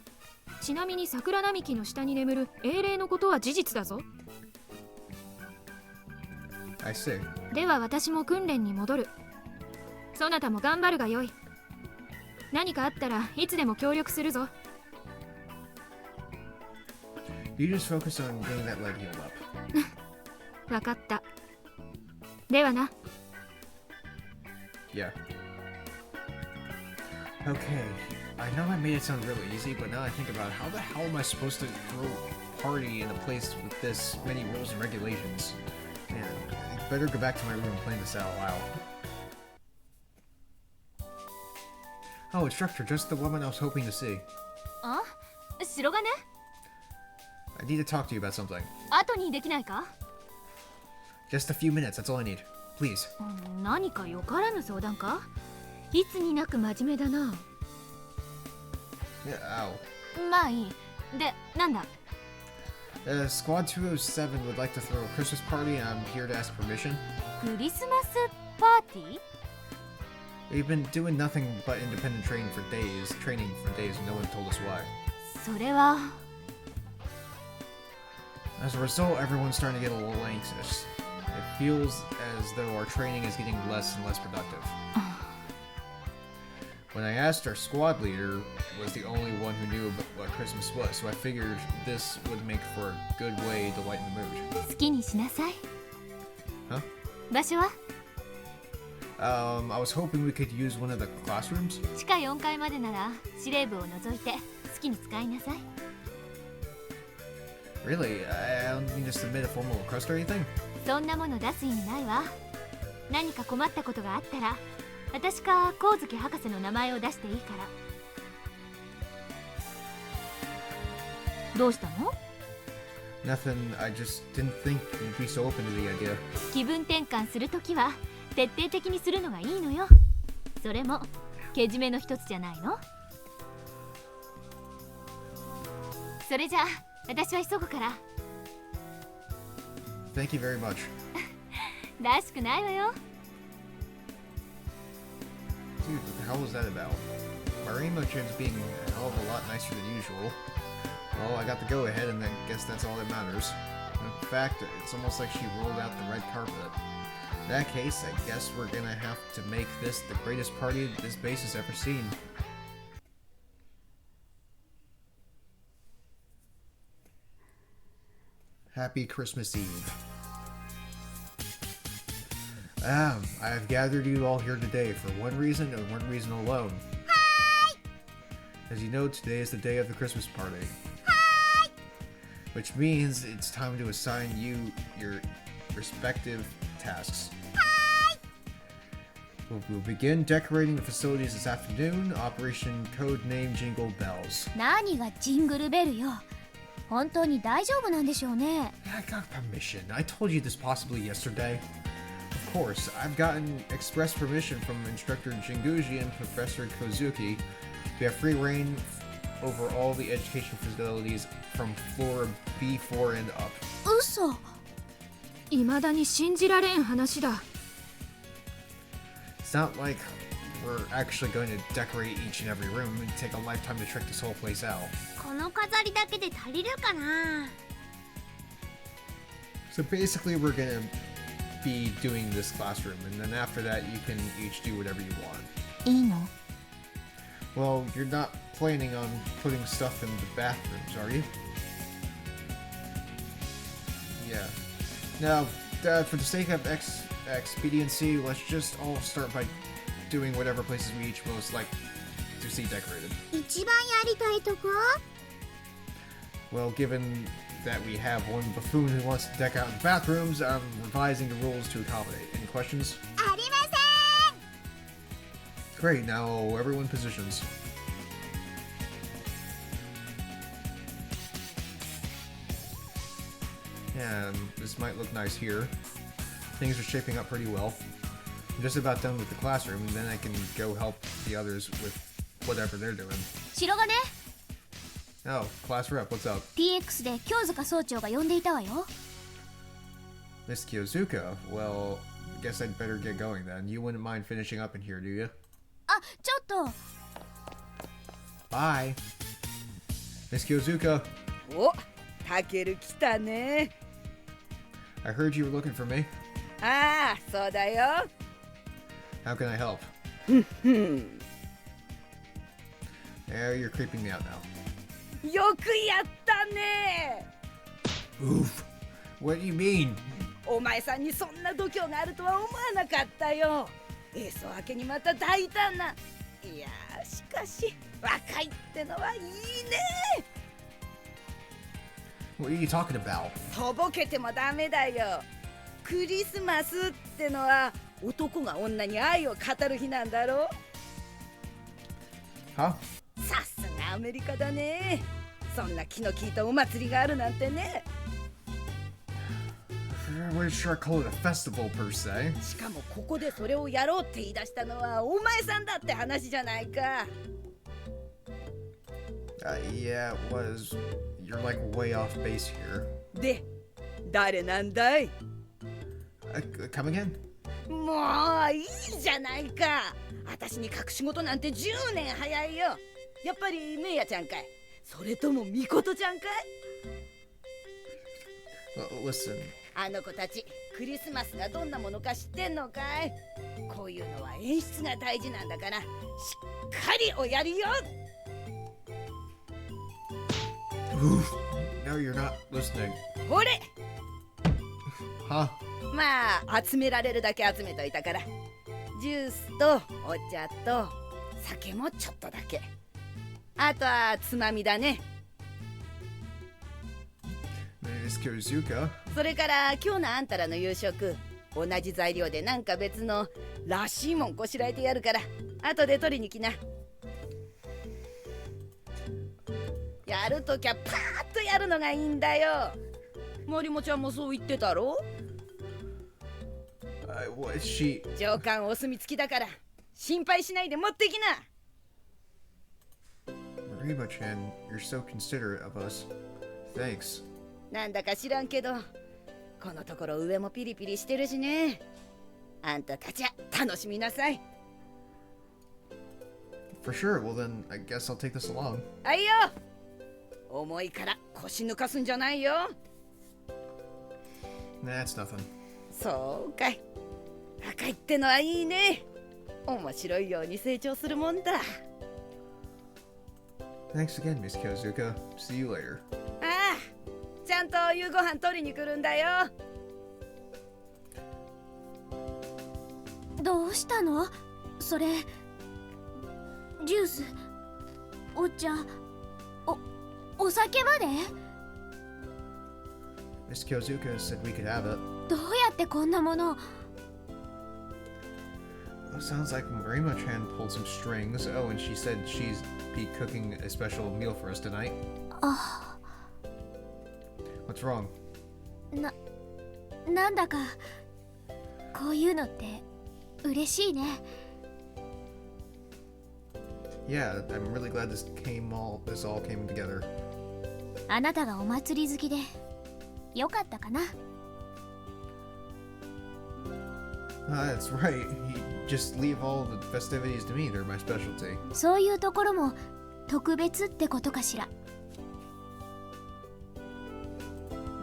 ちなみに桜並木の下に眠る英霊のことは事実だぞ。 I see. では私も訓練に戻る。そなたも頑張るがよい。何かあったらいつでも協力するぞ。 You just focus on getting that leg healed up. わかった。ではな。 Yeah. Okay. I know I made it sound really easy, but now I think about it, how the hell am I supposed to throw a party in a place with this many rules and regulations? Man, better go back to my room and plan this out loud. Oh, instructor, just the woman I was hoping to see. あ、白金 I need to talk to you about something. 後にできないか Just a few minutes, that's all I need. Please. 何かよからぬ相談かいつになく真面目だな。Yeah, ow. まあいい。で、なんだ Squad 207 would like to throw a Christmas party and I'm here to ask permission. クリスマスパーティー We've been doing nothing but independent training for days, and no one told us why. それは As a result, everyone's starting to get a little anxious. It feels as though our training is getting less and less productive. When I asked, our squad leader was the only one who knew what Christmas was, so I figured this would make for a good way to lighten the mood. 好きにしなさい。 Huh? 場所は I was hoping we could use one of the classrooms. 地下4階までなら司令部を除いて好きに使いなさい。 Really? I don't need to submit a formal request or anything? そんなもの出す意味ないわ。何か困ったことがあったら私か光月博士の名前を出していいから。どうしたの Nothing, I just didn't think you'd be so open to the idea. 気分転換するときは徹底的にするのがいいのよ。それもけじめの一つじゃないの。それじゃあ私は急ぐから。 Thank you very much. らしくないわよ。 Dude, what the hell was that about? My rainbow trim's being a hell of a lot nicer than usual. Well, I got the go-ahead, and I guess that's all that matters. In fact, it's almost like she rolled out the red carpet. In that case, I guess we're gonna have to make this the greatest party this base has ever seen. Happy Christmas Eve. I have gathered you all here today for one reason and one reason alone. Hi! As you know, today is the day of the Christmas party. Hi! Which means it's time to assign you your respective tasks. Hi! We'll begin decorating the facilities this afternoon. Operation Codename Jingle Bells. 何がジングルベルよ。本当に大丈夫なんでしょうね。 I got permission. I told you this possibly yesterday. Of course, I've gotten express permission from Instructor Jinguji and Professor Kozuki to have free reign over all the education facilities from floor B4 and up. 嘘。未だに信じられん話だ。 It's not like we're actually going to decorate each and every room and take a lifetime to trick this whole place out. この飾りだけで足りるかな。 So basically, we're gonna be doing this classroom, and then after that, you can each do whatever you want. いいの Well, you're not planning on putting stuff in the bathrooms, are you? Yeah. Now, for the sake of expediency, let's just all start by doing whatever places we each most like to see decorated. 一番やりたいとこ Well, given that we have one buffoon who wants to deck out the bathrooms, I'm revising the rules to accommodate. Any questions? ありま Great, now everyone positions. Yeah, this might look nice here. Things are shaping up pretty well. I'm just about done with the classroom, and then I can go help the others with whatever they're doing. 白金 Oh, class rep, what's up? TX で京塚総長が呼んでいたわよ。 Miss Kyozuka, well, I guess I'd better get going then. You wouldn't mind finishing up in here, do you? あ、ちょっと。 Bye. Miss Kyozuka, お、タケル来たね。 I heard you were looking for me. ああ、そうだよ。 How can I help? Yeah, you're creeping me out now. よくやったね。 Oof. What do you mean? お前さんにそんな度胸があるとは思わなかったよ。エース明けにまた大胆な。いやー、しかし若いってのはいいね。 What are you talking about? とぼけてもダメだよ。クリスマスってのは男が女に愛を語る日なんだろう。 Huh? さすがアメリカだね。そんな気の利いたお祭りがあるなんてね。 I'm not sure I call it a festival per se. しかもここでそれをやろうって言い出したのはお前さんだって話じゃないか。Yeah, it was. You're like way off base here. で、誰なんだい？ Come again? もういいじゃないか。私に隠し事なんて10年早いよ。やっぱりメイヤちゃんかい、それともミコトちゃんかい？ Listen. あの子たちクリスマスがどんなものか知ってんのかい？こういうのは演出が大事なんだから、しっかりおやりよ。 No, you're not listening. ほれ、 Huh? まあ集められるだけ集めといたから、ジュースとお茶と酒もちょっとだけ、あとはつまみだね。 Miss Kiyozuka. それから今日のあんたらの夕食、同じ材料でなんか別のらしいもんこしらえてやるから、後で取りに来な。やるときはパーッとやるのがいいんだよ。マリモちゃんもそう言ってたろ？ What she? 上官お墨付きだから心配しないで持ってきな。 Rima-chan, you're so considerate of us. Thanks. なんだか知らんけど、このところ上もピリピリしてるしね。あんたたちは楽しみなさい。 For sure. Well then, I guess I'll take this along. はいよ。重いから腰抜かすんじゃないよ。 That's nothing. そうかい。赤いってのはいいね。面白いように成長するもんだ。 Thanks again, Miss Kiyozuka. See you later. ああ、ちゃんと夕ご飯取りに来るんだよ。どうしたの？それジュース、お茶、お酒まで？ Miss Kiyozuka said we could have it. どうやってこんなもの？ Well, sounds like Rima-chan pulled some strings. Oh, and she said she's be cooking a special meal for us tonight. あ、 What's wrong? なんだかこういうのって嬉しいね。 Yeah, I'm really glad this all came together. あなたがお祭り好きでよかったかな。 That's right. You just leave all the festivities to me. They're my specialty. そういうところも特別ってことかしら。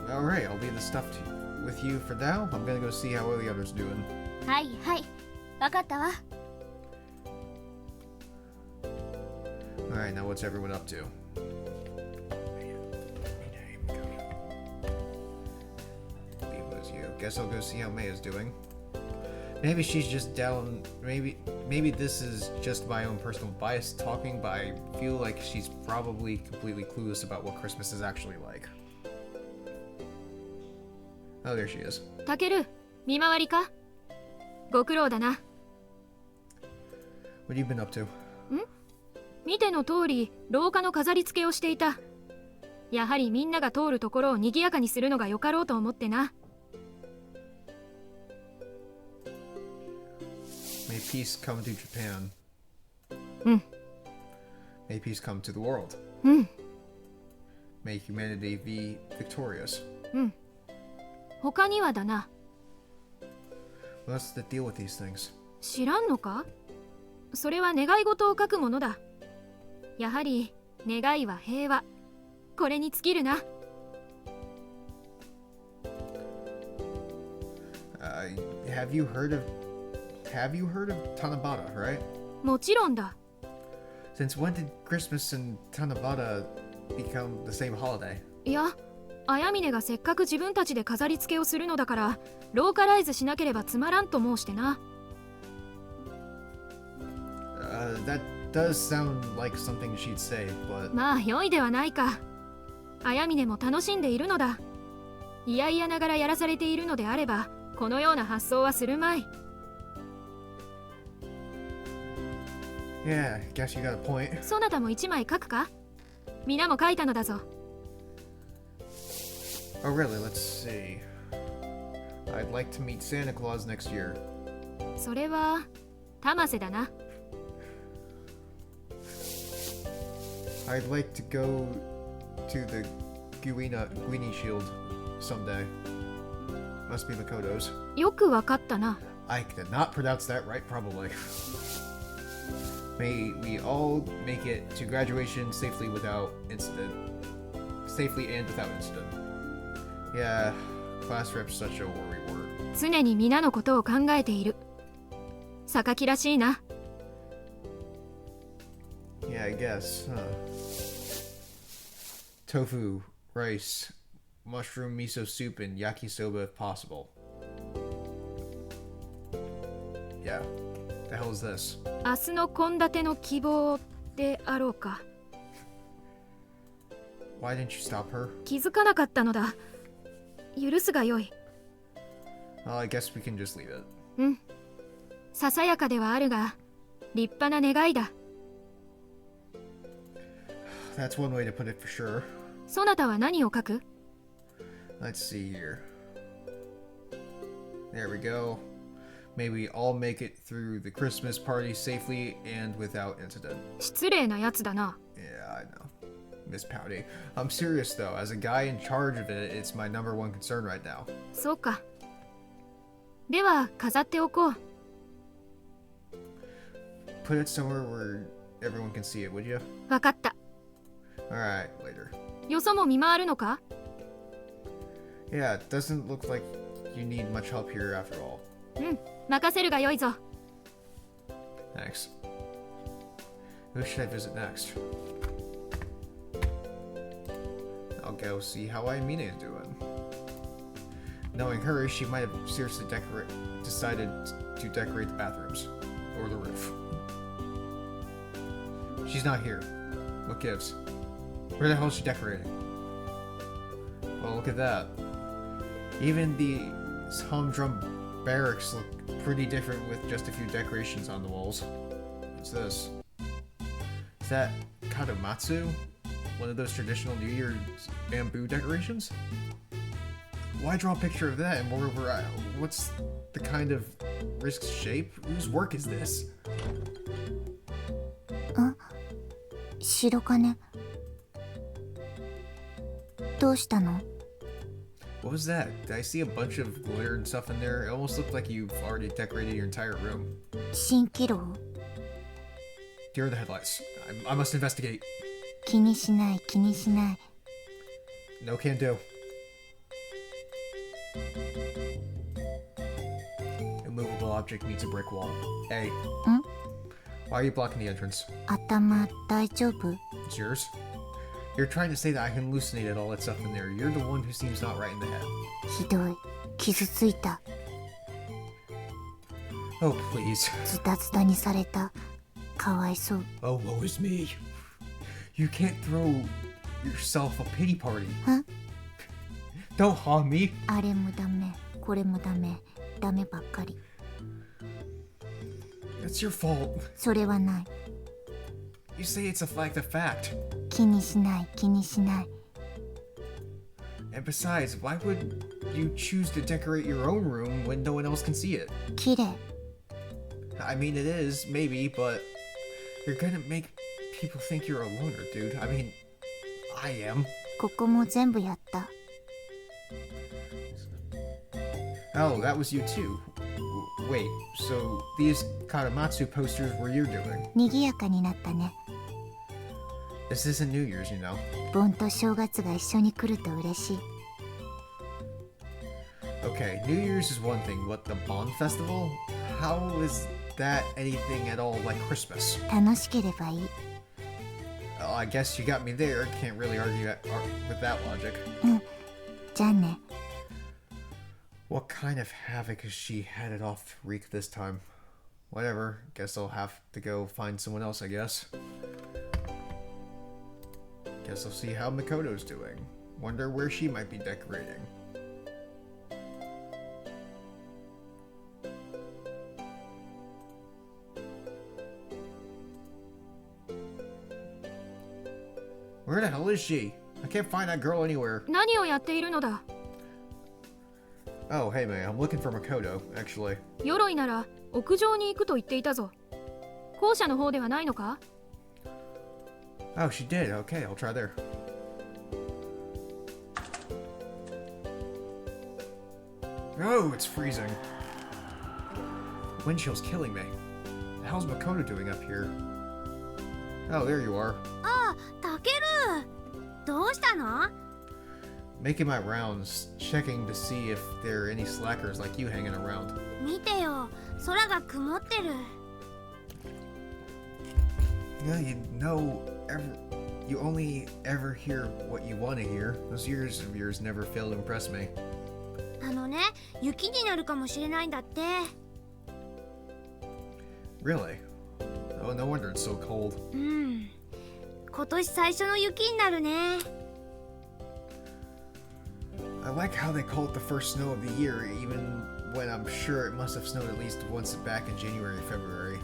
Alright, I'll leave the stuff with you for now. I'm gonna go see how the others doing. はいはい、わかったわ。 Alright, now what's everyone up to? Guess I'll go see how Maya's doing. Maybe she's just down. Maybe this is just my own personal bias talking, but I feel like she's probably completely clueless about what Christmas is actually like. Oh, there she is. タケル、見回りか？ご苦労だな。 What have you been up to? 見ての通り、廊下の飾り付けをしていた。やはりみんなが通るところを賑やかにするのがよかろうと思ってな。 May peace come to Japan. うん。 May peace come to the world. うん。 May humanity be victorious. うん。他にはだな。 What's the deal with these things? 知らんのか？それは願い事を書くものだ。やはり願いは平和。これに尽きるな。Have you heard of Tanabata, right? もちろんだ。 Since when did Christmas and Tanabata become the same holiday? いや、綾峰がせっかく自分たちで飾り付けをするのだから、ローカライズしなければつまらんと申してな。That does sound like something she'd say, but... まあ良いではないか。綾峰も楽しんでいるのだ。いやいやながらやらされているのであれば、このような発想はするまい。 Yeah, guess you got a point. そなたも一枚書くか？皆も書いたのだぞ。 Oh, really? Let's see. I'd like to meet Santa Claus next year. それは玉瀬だな。 I'd like to go to the Guini Shield someday. Must be Makoto's. よくわかったな。 I did not pronounce that right, probably. May we all make it to graduation safely without incident. Safely and without incident. Yeah, class rep's such a worry word. 常に皆のことを考えている。榊らしいな。 Yeah, I guess, huh? Tofu, rice, mushroom miso soup, and yakisoba if possible. Yeah. The hell is this? 明日の献立の希望であろうか。 Why didn't you stop her? 気づかなかったのだ。許すがよい。 Well, I guess we can just leave it. うん。ささやかではあるが、立派な願いだ。 That's one way to put it for sure. そなたは何を書く？ Let's see here. There we go. May we all make it through the Christmas party safely and without incident. 失礼なやつだな。 Yeah, I know. Miss Pouty. I'm serious though. As a guy in charge of it, it's my number one concern right now. そうか。では飾っておこう。 Put it somewhere where everyone can see it, would you? わかった。 Alright, later. よそも見回るのか？ Yeah, it doesn't look like you need much help here after all. うん、任せるがよいぞ。 Thanks. Who should I visit next? I'll go see how Ayamine is doing. Knowing her, she might have seriously decided to decorate the bathrooms. Or the roof. She's not here. What gives? Where the hell is she decorating? Well, look at that. Even the humdrum barracks look pretty different with just a few decorations on the walls. What's this? Is that Katamatsu? One of those traditional New Year's bamboo decorations? Why draw a picture of that? And moreover, what's the kind of wrist shape? Whose work is this? 白金。どうしたの？ What was that? Did I see a bunch of glitter and stuff in there? It almost looked like you've already decorated your entire room. 蜃気楼？ Dear the headlights. I must investigate. 気にしない気にしない。 No can do. Immovable object meets a brick wall. Hey. Why are you blocking the entrance? 頭大丈夫？ It's yours? You're trying to say that I hallucinated all that stuff in there. You're the one who seems not right in the head. ひどい。傷ついた。 Oh, please. ズタズタにされた。かわいそう。 Oh, woe is me. You can't throw yourself a pity party. Huh? Don't harm me. あれもダメ。これもダメ。ダメばっかり。 It's your fault. それはない。 You say it's a fact. 気にしない気にしない。 And besides, why would you choose to decorate your own room when no one else can see it? 綺麗。 I mean, it is, maybe, but you're gonna make people think you're a loner, dude. I mean, I am. ここも全部やった。 Oh, that was you too. Wait, so these Katamatsu posters were you doing? 賑やかになったね。 This isn't New Year's, you know. 盆と正月が一緒に来ると嬉しい。 Okay, New Year's is one thing, but the Bond Festival? How is that anything at all like Christmas? 楽しければいい。 Well, I guess you got me there. Can't really argue with that logic. じゃあね。 What kind of havoc is she headed off to wreak this time? Whatever, guess I'll have to go find someone else, I guess. Guess I'll see how Makoto's doing. Wonder where she might be decorating. Where the hell is she? I can't find that girl anywhere. 何をやっているのだ。 Oh, hey man, I'm looking for Makoto, actually. 鎧なら屋上に行くと言っていたぞ。校舎の方ではないのか？ Oh, she did. Okay, I'll try there. Oh, it's freezing. Wind chill's killing me. The hell's Makoto doing up here? Oh, there you are. ああ、タケル。どうしたの？ Making my rounds, checking to see if there are any slackers like you hanging around. 見てよ、空が曇ってる。 Yeah, you only ever hear what you want to hear. Those ears of yours never fail to impress me. あのね、雪になるかもしれないんだって。 Really? Oh, no wonder it's so cold. うん。今年最初の雪になるね。 I like how they call it the first snow of the year, even when I'm sure it must have snowed at least once back in January or February.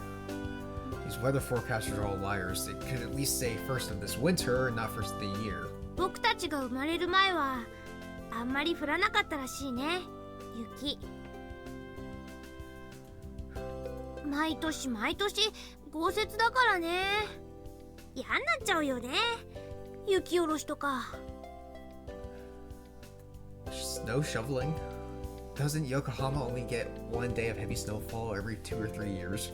These weather forecasters are all liars. They could at least say first of this winter, not first of the year. 僕たちが生まれる前はあんまり降らなかったらしいね、雪。毎年毎年豪雪だからね。嫌になっちゃうよね、雪下ろしとか。 Snow shoveling? Doesn't Yokohama only get one day of heavy snowfall every 2 or 3 years?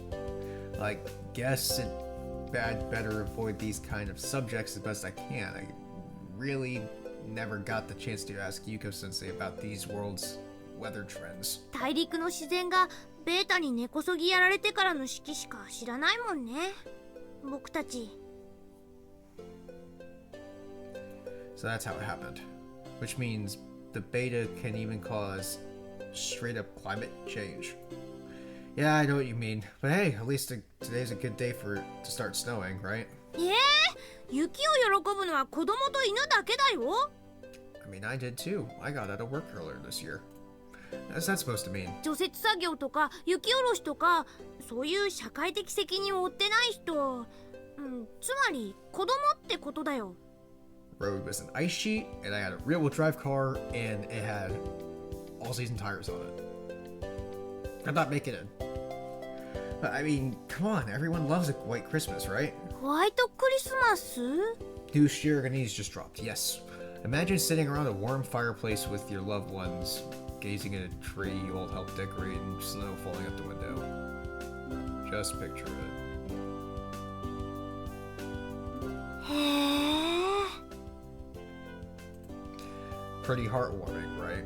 I guess better avoid these kind of subjects as best I can. I really never got the chance to ask Yuko-sensei about these world's weather trends. 大陸の自然がベータに根こそぎやられてからの四季しか知らないもんね、僕たち。 So that's how it happened. Which means the beta can even cause straight up climate change. Yeah, I know what you mean. But hey, at least today's a good day for it to start snowing, right? 雪を喜ぶのは子供と犬だけだよ。 I mean, I did too. I got out of work earlier this year. What's that supposed to mean? 除雪作業とか雪下ろしとか、そういう社会的責任を負ってない人、つまり子供ってことだよ。 Road was an ice sheet, and I had a rear-wheel drive car, and it had all-season tires on it. I'm not making it. But I mean, come on, everyone loves a white Christmas, right? ホワイトクリスマス？ New Shiragani's just dropped, yes. Imagine sitting around a warm fireplace with your loved ones, gazing at a tree you all helped decorate and snow falling out the window. Just picture it. へえ。 Pretty heartwarming, right?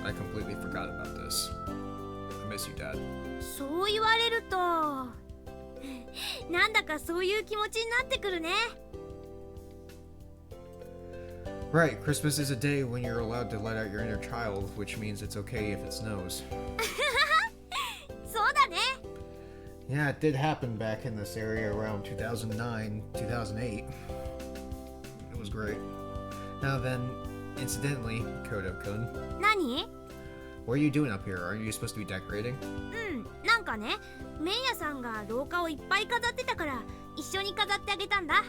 I completely forgot about this. I miss you, Dad. そう言われるとなんだかそういう気持ちになってくるね。 Right, Christmas is a day when you're allowed to let out your inner child, which means it's okay if it snows. そうだね。 Yeah, it did happen back in this area around 2009, 2008. It was great. Now then, incidentally, Kodo-kun, 何？ what are you doing up here? Aren't you supposed to be decorating? なんかね、メイヤさんが廊下をいっぱい飾ってたから一緒に飾ってあげたんだ。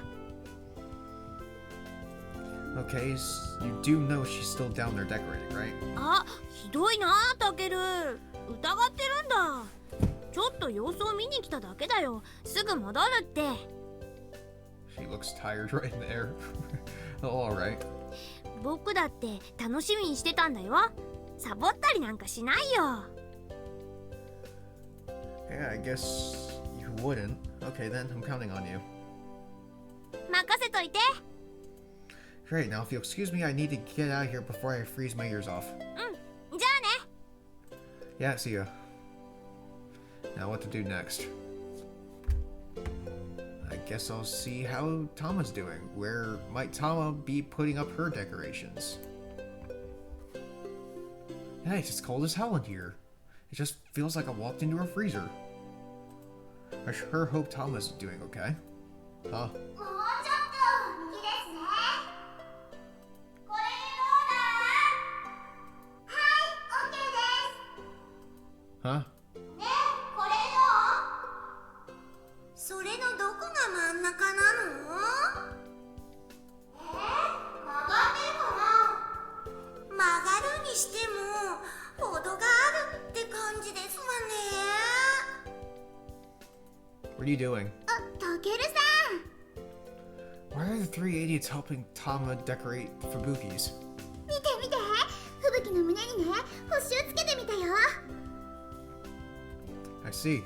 Okay, so you do know she's still down there decorating, right? あ、ひどいな、タケル。疑ってるんだ。ちょっと様子を見に来ただけだよ。すぐ戻るって。 She looks tired right in there. Oh, alright. 僕だって楽しみにしてたんだよ。サボったりなんかしないよ。 Yeah, I guess you wouldn't. Okay then, I'm counting on you. 任せといて。 Great, now if you'll excuse me, I need to get out of here before I freeze my ears off. じゃあね。 Yeah, see ya. Now what to do next? I guess I'll see how Tama's doing. Where might Tama be putting up her decorations? Hey, it's cold as hell in here. It just feels like I walked into a freezer. I sure hope Tama's doing okay. Huh? もうちょっと右ですね。これでどうだ？はい、オッケーです。 Huh? ね、これどう？それのどこが真ん中なの？ What are you doing? あ、たけるさ Why are the three idiots helping Tama decorate the Fubukis? ん、見て見て、吹雪の胸にね、星をつけてみたよ。 I see.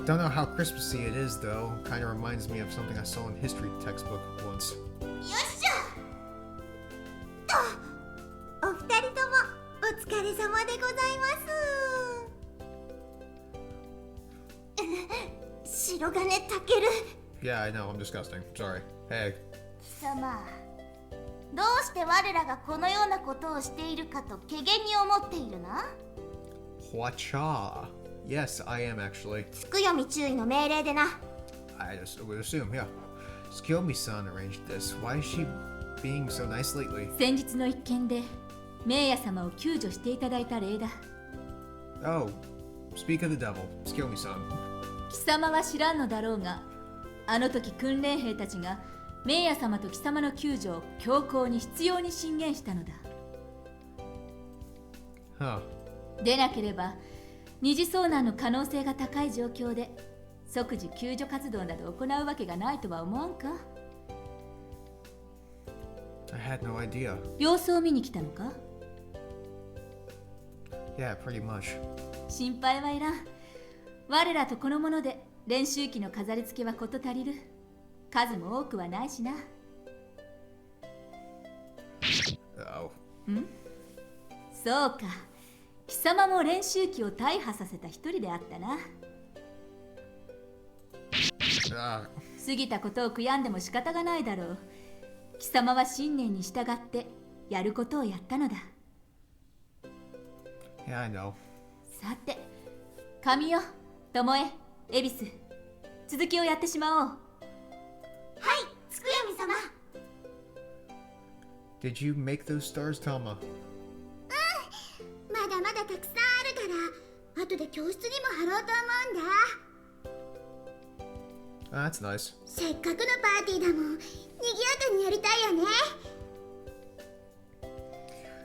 Don't know how Christmassy it is though. Kinda reminds me of something I saw in history textbook once. よっしゃと、お二人ともお疲れ様でございます。白金たける Yeah, I know, I'm disgusting. Sorry. Hey. 貴様、どうして我らがこのようなことをしているかと怪げに思っているな。 Hwacha. Yes, I am actually. つくよみ注意の命令でな。 I just would assume, yeah. Skyomi-san arranged this. Why is she being so nice lately? 先日の一件で名ヤ様を救助していただいた礼だ。 Oh, speak of the devil. Skyomi-san. 貴様は知らんのだろうが、あの時訓練兵たちが名ヤ様と貴様の救助を強行に必要に進言したのだ。 Huh. でなければ二次遭難の可能性が高い状況で即時救助活動など行うわけがないとは思わんか。 I had no idea. 様子を見に来たのか。 Yeah, pretty much. 心配はいらん。我らとこのもので練習機の飾り付けは事足りる。数も多くはないしな。 Oh. そうか。貴様も練習機を大破させた一人であったな。 Ah. 過ぎたことを悔やんでも仕方がないだろう。貴様は信念に従ってやることをやったのだ。 Yeah, I know. さて、神代、巴、恵比寿、続きをやってしまおう。はい、つくよみ様。 Did you make those stars, Tama? まだまだたくさんあるから後で教室にも貼ろうと思うんだ。 That's nice. せっかくのパーティーだもん、賑やかにやりたいよね。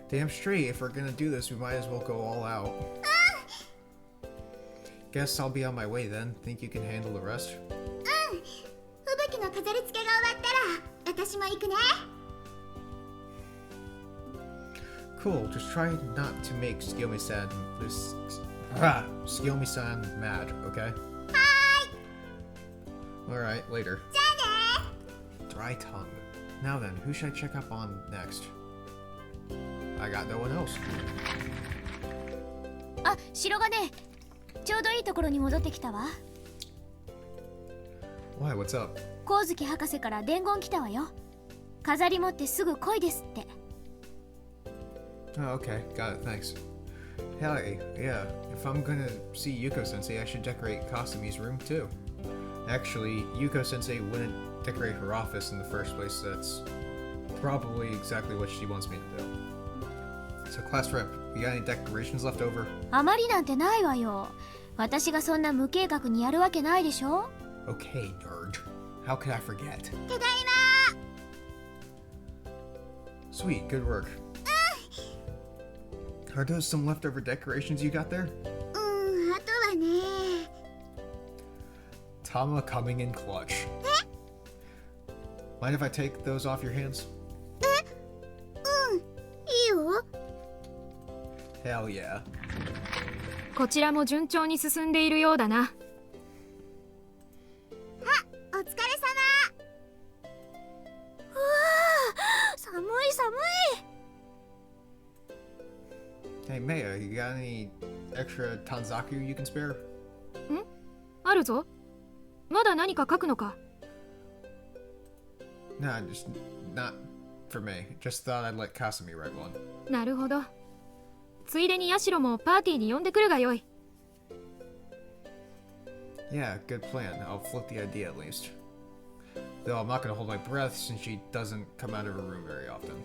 Damn straight, if we're gonna do this, we might as well go all out. Guess I'll be on my way then. Think you can handle the rest? 吹雪の飾り付けが終わったら私も行くね。 Cool, just try not to make Skyomi-san Skyomi-san mad, okay? Alright, later. じゃあね。 Dry tongue. Now then, who should I check up on next? I got no one else. あ、白金、ちょうどいいところに戻ってきたわ。 Why, what's up? 光月博士から伝言来たわよ。飾り持ってすぐ来いですって。 Oh, okay, got it, thanks. Hey, yeah, if I'm gonna see Yuko-sensei, I should decorate Kasumi's room too. Actually, Yuko-sensei wouldn't decorate her office in the first place. That's probably exactly what she wants me to do. So, class rep, you got any decorations left over? あまりなんてないわよ。私がそんな無計画にやるわけないでしょ。 Okay, nerd. How could I forget? ただい Sweet, good work. Are those some leftover decorations you got there? ま。あとはね。 Tama coming in clutch. Mind if I take those off your hands? いいよ。 Hell yeah. こちらも順調に進んでいるようだな。お疲れ様。寒い寒い。 Hey, Maya, you got any extra Tanzaku you can spare? あるぞ。まだ何か書くのか。 Nah, just not for me. Just thought I'd let Kasumi write one. なるほど。ついでにヤシロもパーティーに呼んでくるがよい。 Yeah, good plan. I'll float the idea at least. Though I'm not gonna hold my breath since she doesn't come out of her room very often.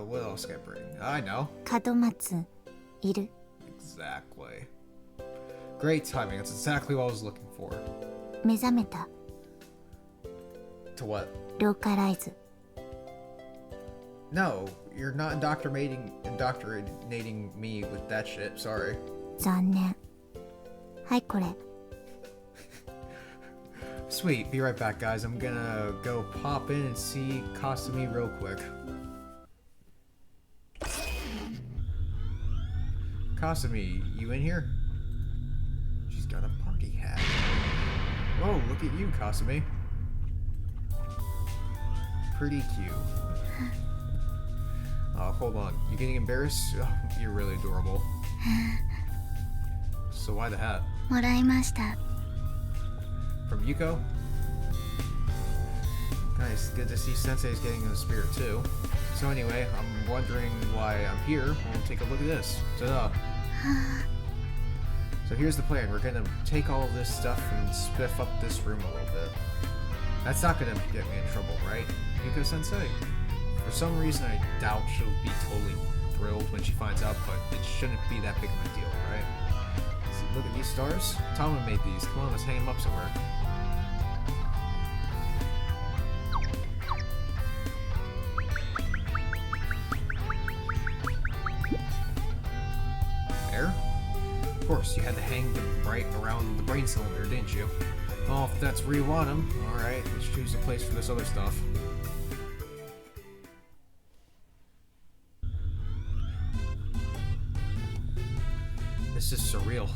What else can I bring? I know. 門松いる。 Exactly. Great timing. That's exactly what I was looking for. 目覚めた。 To what? ローカライズ。 No, you're not indoctrinating me with that shit. Sorry. 残念。はいこれ。Sweet, be right back, guys. I'm gonna go pop in and see Kasumi real quick. Kasumi, you in here? She's got a party hat. Whoa, look at you, Kasumi. Pretty cute. Oh, hold on. You getting embarrassed? Oh, you're really adorable. So why the hat? もらいました。 From Yuko? Nice, good to see Sensei's getting in the spirit too. So anyway, I'm wondering why I'm here. We'll take a look at this. Ta-da! So here's the plan. We're gonna take all of this stuff and spiff up this room a little bit. That's not gonna get me in trouble, right, Yuko Sensei? For some reason, I doubt she'll be totally thrilled when she finds out, but it shouldn't be that big of a deal, right? See, look at these stars. Tama made these. Come on, let's hang them up somewhere. There? Of course, you had to hang them right around the brain cylinder, didn't you? Well, if that's where you want them, alright, let's choose a place for this other stuff. This is surreal.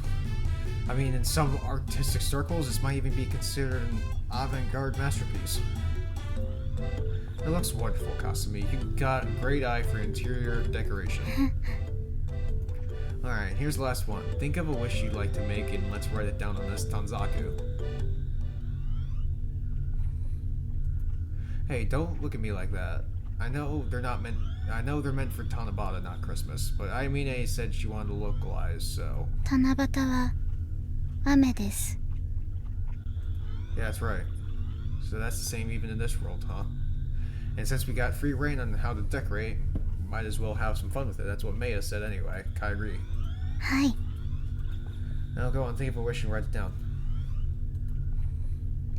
I mean, in some artistic circles, this might even be considered an avant-garde masterpiece. It looks wonderful, Kasumi. You've got a great eye for interior decoration. Alright, here's the last one. Think of a wish you'd like to make and let's write it down on this Tanzaku. Hey, don't look at me like that. I know they're meant for Tanabata, not Christmas, but Ayamine said she wanted to localize, so... 七夕は雨です。 Yeah, that's right. So that's the same even in this world, huh? And since we got free reign on how to decorate, might as well have some fun with it. That's what Maya said anyway. I agree. はい。 Now go on, think of a wish and write it down.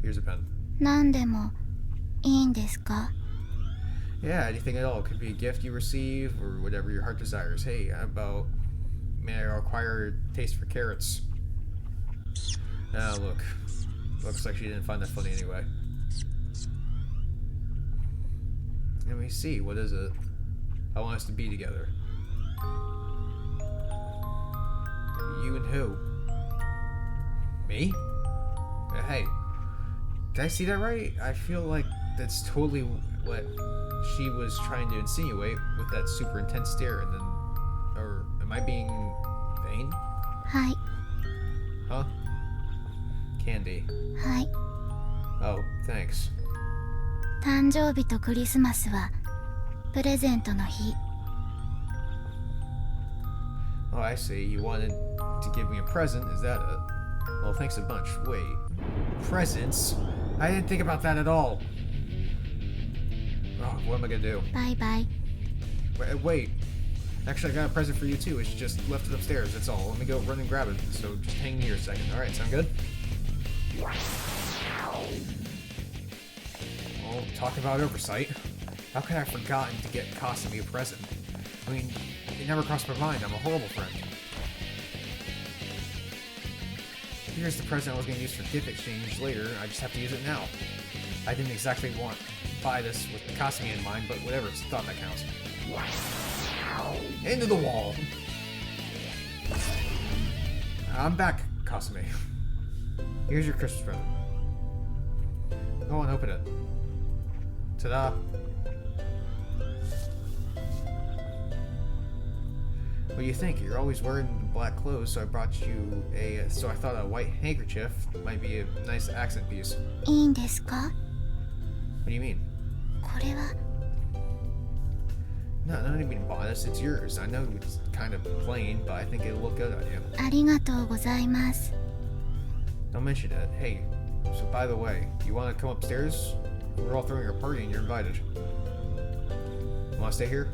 Here's a pen. 何でもいいんですか? Yeah, anything at all. It could be a gift you receive or whatever your heart desires. Hey, how about... May I acquire a taste for carrots? Ah, look. Looks like she didn't find that funny anyway. Let me see, what is it? I want us to be together. You and who? Me? Hey, did I see that right? I feel like that's totally what she was trying to insinuate with that super intense stare and then... Or am I being vain? はい。 Huh? Candy. はい。 Oh, thanks. 誕生日とクリスマスはプレゼントの日。 Oh, I see. You wanted to give me a present, is that it? Well, thanks a bunch. Wait. Presents? I didn't think about that at all. Oh, what am I gonna do? バイバイ。 Wait. Actually, I got a present for you too. It's just left it upstairs, that's all. Let me go run and grab it. So just hang near a second. Alright, sound good? Oh, talk about oversight. How could I have forgotten to get Kasumi a present? I mean, it never crossed my mind. I'm a horrible friend. Here's the present I was going to use for gift exchange later. I just have to use it now. I didn't exactly want to buy this with Kasumi in mind, but whatever. It's thought that counts. Into the wall. I'm back, Kasumi. Here's your Christmas present. Go on, open it. Ta-da. What do you think? You're always wearing black clothes, so I brought you a... So I thought a white handkerchief might be a nice accent piece. いいんですか? What do you mean? これは No, I don't even mean modest. It's yours. I know it's kind of plain, but I think it'll look good on you. ありがとうございます。 Don't mention it. Hey, so by the way, you want to come upstairs? We're all throwing a party and you're invited. Want to stay here?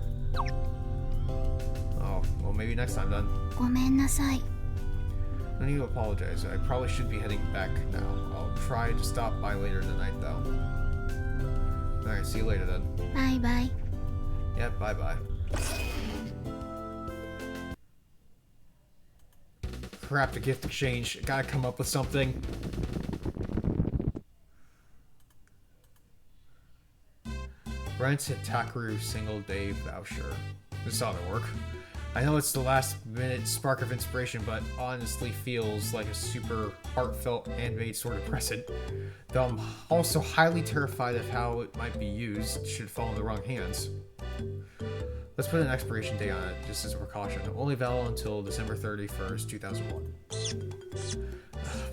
Oh, well maybe next time then. ごめんなさい。 No need to apologize. I probably should be heading back now. I'll try to stop by later tonight though. Alright, see you later then. バイバイ。 Yeah, bye-bye. Crap, the gift exchange. Gotta come up with something. Rent a Takaru single day voucher. This ought to work. I know it's the last minute spark of inspiration, but honestly feels like a super heartfelt handmade sort of present. Though I'm also highly terrified of how it might be used should it fall in the wrong hands. Let's put an expiration date on it, just as a precaution. Only valid until December 31st, 2001.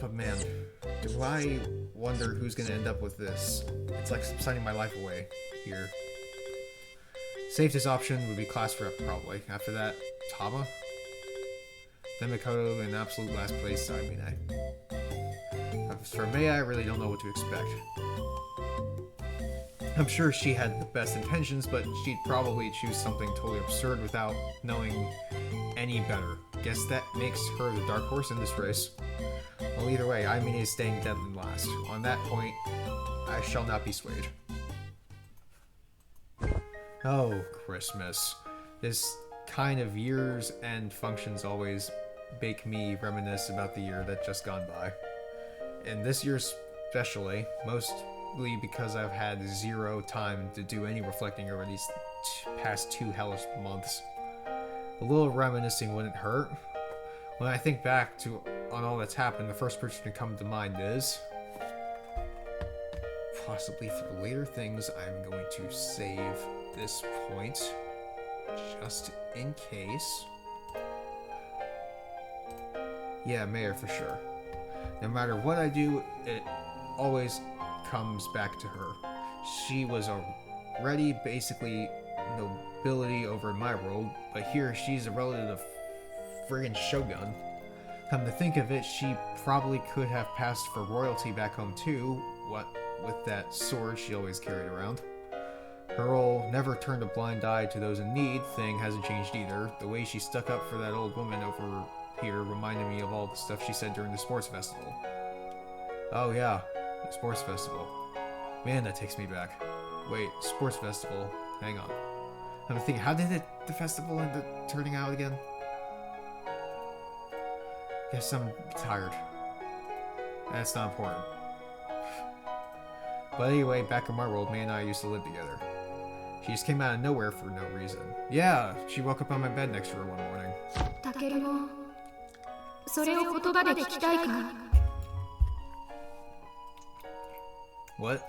But man, do I wonder who's gonna end up with this? It's like signing my life away here. Safest option would be class rep, probably. After that, Tama? Then Mikoto in absolute last place, Saimine. As for Mei, I really don't know what to expect. I'm sure she had the best intentions, but she'd probably choose something totally absurd without knowing any better. Guess that makes her the dark horse in this race. Well, either way, Aimine is staying dead in last. On that point, I shall not be swayed. Oh, Christmas. This kind of year's end functions always make me reminisce about the year that just gone by. And this year especially, mostly because I've had zero time to do any reflecting over these past 2 hellish months. A little reminiscing wouldn't hurt. When I think back on all that's happened, the first person to come to mind is... Possibly for later things, I'm going to save this point, just in case. Yeah, Mayor for sure. No matter what I do, it always comes back to her. She was already basically nobility over in my world, but here she's a relative of friggin' shogun. Come to think of it, she probably could have passed for royalty back home too, what with that sword she always carried around. Her old never turned a blind eye to those in need thing hasn't changed either. The way she stuck up for that old woman over here reminded me of all the stuff she said during the sports festival. Oh yeah, the sports festival. Man, that takes me back. Wait, sports festival. Hang on. I'm thinking, how did the festival end up turning out again? Guess I'm tired. That's not important. But anyway, back in my world, May and I used to live together. She just came out of nowhere for no reason. Yeah, she woke up on my bed next to her one morning. タケルもそれを言葉で聞きたいか What?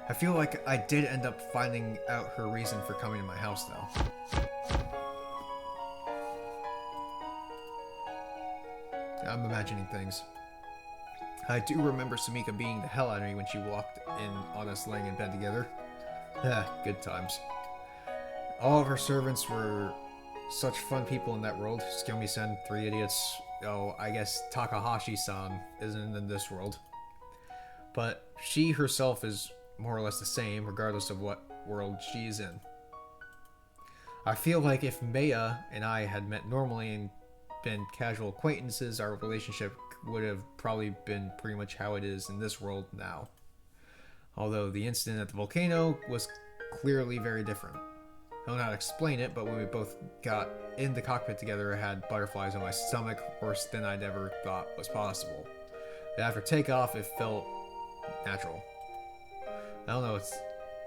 I feel like I did end up finding out her reason for coming to my house, though. I'm imagining things. I do remember Samika beating the hell out of me when she walked in on us laying in bed together. Good times. All of her servants were such fun people in that world. Tsukiyomi-san, 3 idiots. Oh, I guess Takahashi-san isn't in this world. But she herself is more or less the same, regardless of what world she's in. I feel like if Maya and I had met normally and been casual acquaintances, our relationship would have probably been pretty much how it is in this world now. Although the incident at the volcano was clearly very different. I don't know how to explain it, but when we both got in the cockpit together, I had butterflies on my stomach, worse than I'd ever thought was possible. But after takeoff, it felt natural. I don't know, it's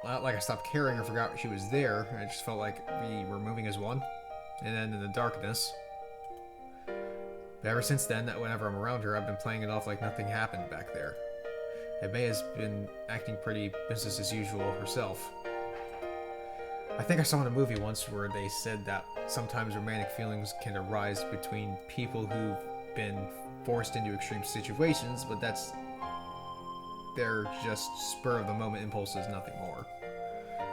not like I stopped caring or forgot she was there. I just felt like we were moving as one. And then in the darkness. But ever since then, whenever I'm around her, I've been playing it off like nothing happened back there. And May has been acting pretty business as usual herself. I think I saw in a movie once where they said that sometimes romantic feelings can arise between people who've been forced into extreme situations, but they're just spur-of-the-moment impulses, nothing more.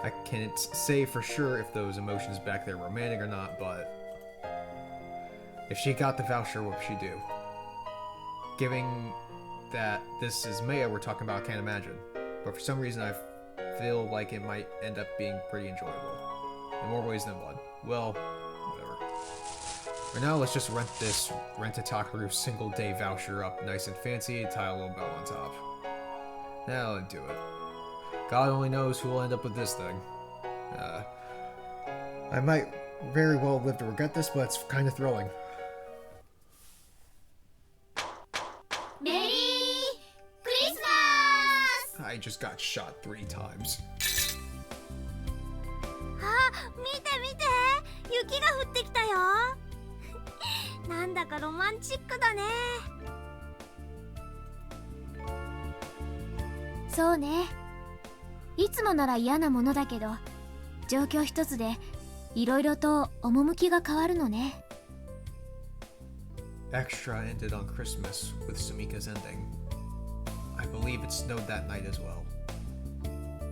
I can't say for sure if those emotions back there were romantic or not, but if she got the voucher, what would she do? Given that this is Maya we're talking about, I can't imagine. But for some reason I feel like it might end up being pretty enjoyable. In more ways than one. Well, whatever. Right now, let's just rent a Takaru single day voucher up nice and fancy and tie a little bow on top. Now let's do it. God only knows who will end up with this thing. I might very well live to regret this, but it's kind of thrilling. Merry Christmas! I just got shot 3 times. て見て、雪が降ってきたよ。なんだかロマンチックだね。そうね。いつもなら嫌なものだけど、状況一つでいろいろと趣が変わるのね。Extra ended on Christmas with Sumika's ending. I believe it snowed that night as well.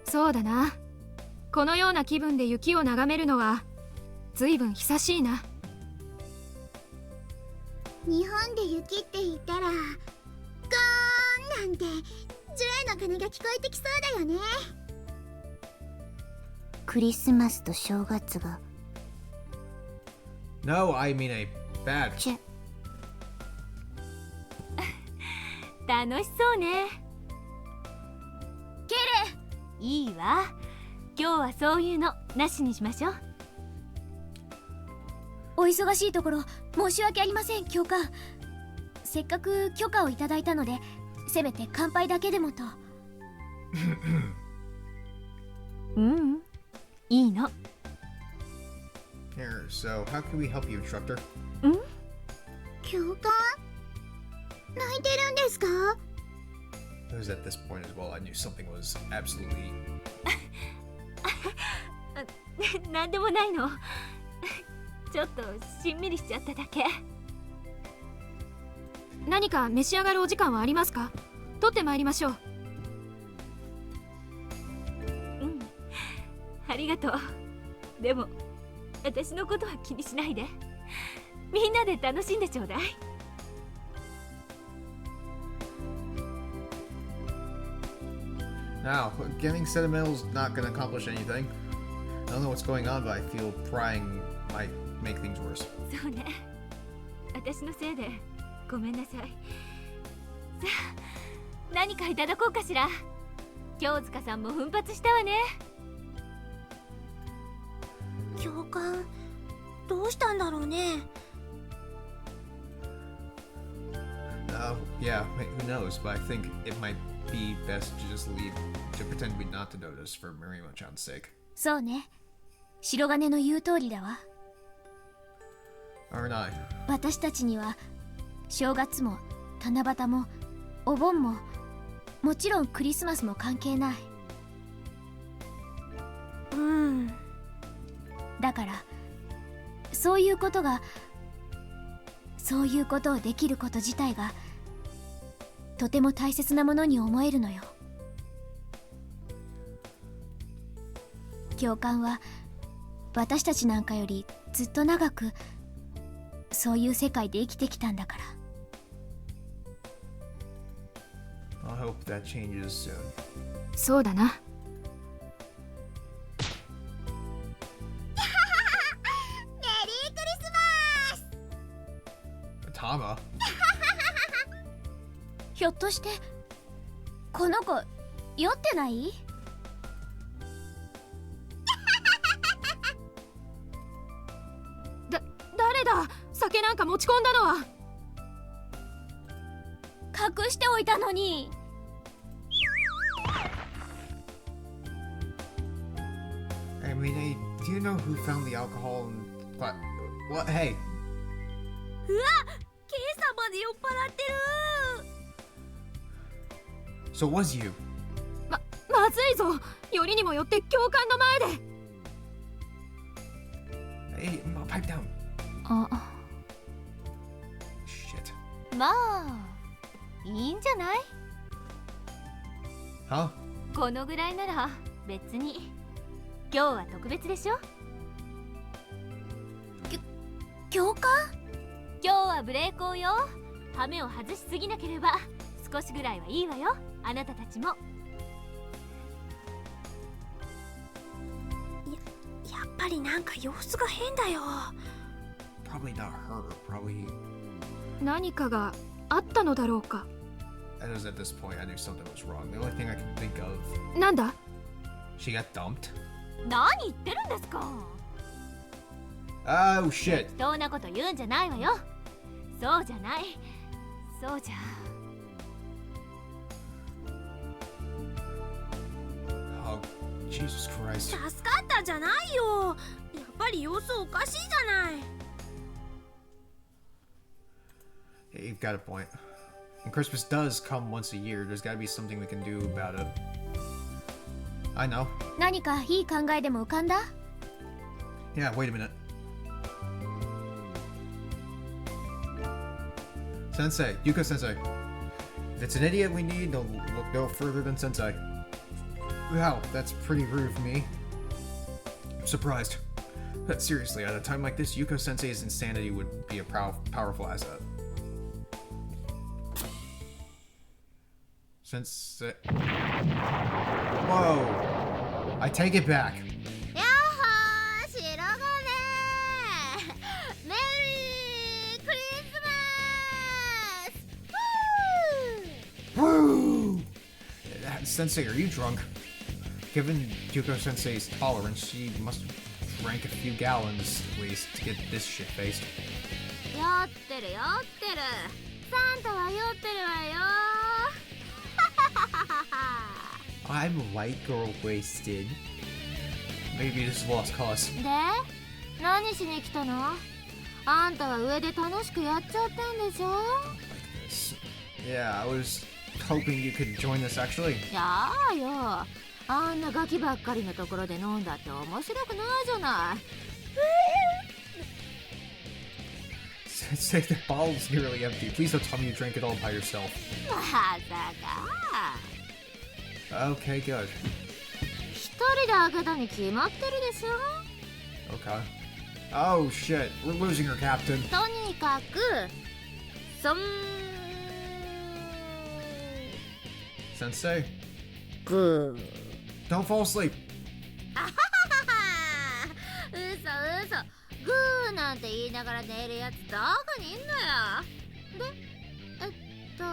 そうだな。このような気分で雪を眺めるのは随分久しいな。日本で雪って言ったらゴーンなんてジュエの鐘が聞こえてきそうだよね。クリスマスと正月が No, I mean a bad. チェ楽しそうね。ケレ、いいわ。今日はそういうのなしにしましょう。お忙しいところ申し訳ありません、教官。せっかく許可をいただいたので、せめて乾杯だけでもと。いいの。Here, so how can we help you, instructor? 教官泣いてるんですか？ It was at this point as well I knew something was absolutely... なんでもないの。ちょっとしんみりしちゃっただけ。何か召し上がるお時間はありますか？取ってまいりましょう。ありがとう。でも私のことは気にしないで。みんなで楽しんでちょうだい。Now, getting sentimental is not going to accomplish anything. I don't know what's going on, but I feel prying might make things worse. そうね。私のせいでごめんなさい。さあ、何かいただこうかしら。京塚さんも奮発したわね。教官、どうしたんだろうね。Yeah, who knows, but I think it might be best to just leave, to pretend we not to notice for Marima-chan's sake. そうね。白金の言う通りだわ。Aren't I? 私たちには正月も七夕もお盆ももちろんクリスマスも関係ない。だからそういうことをできること自体がとても大切なものに思えるのよ。教官は私たちなんかよりずっと長くそういう世界で生きてきたんだから。 I hope that changes soon. そうだな。Tama? ひょっとしてこの子酔ってない？誰だ？酒なんか持ち込んだのは。隠しておいたのに。I mean, hey, do you know who found the alcohol and what? Hey. うわ、ケイさんまで酔っ払ってる。 So it was you. まずいぞ。よりにもよって教官の前で。Hey, pipe down. あ、 Shit. まあいいんじゃない？ Huh? このぐらいなら別に。今日は特別でしょ。教官？今日はブレーコーよ。ハメを外しすぎなければ少しぐらいはいいわよ、あなたたちも。やっぱりなんか様子が変だよ。 Probably not her. Probably. 何かがあったのだろうか。 It was at this point I knew something was wrong. The only thing I can think of. なんだ？ She got dumped. 何言ってるんですか。 Oh shit. 適当なこと言うんじゃないわよ。そうじゃない。そうじゃ。Oh, Jesus Christ. 助かったじゃないよ。ぱり様子おかしいじゃない。 Hey, you've got a point. And Christmas does come once a year. There's gotta be something we can do about it. I know. 何かいい考えでも浮かんだ？ Yeah, wait a minute. Sensei, Yuko Sensei. If it's an idiot we need, they'll look no further than Sensei. Wow, that's pretty rude of me. I'm surprised. But seriously, at a time like this, Yuko Sensei's insanity would be a powerful asset. Sensei. Whoa! I take it back. やっほー、白金メリークリスマス。 Woo! Sensei, are you drunk? Given Yuko Sensei's tolerance, she must have drank a few gallons at least to get this shit faced. 酔ってる酔ってる。サンタは酔ってるわよ。 I'm white girl wasted. Maybe this is lost cause. で、何しに来たの？あんたは上で楽しくやっちゃってんでしょ？ Like this. Yeah, I was hoping you could join us actually. やーよ。あんなガキばっかりのところで飲んだって面白くないじゃない。 Sensei, the bottle's nearly empty. Please don't tell me you drank it all by yourself. まさか。 Okay, good. 一人で開けたに決まってるでしょ。 Okay. Oh shit, we're losing her captain. とにかく、Sensei, グー。 don't fall asleep. あはははは。嘘嘘。グーなんて言いながら寝るやつどこにいんのよ。で、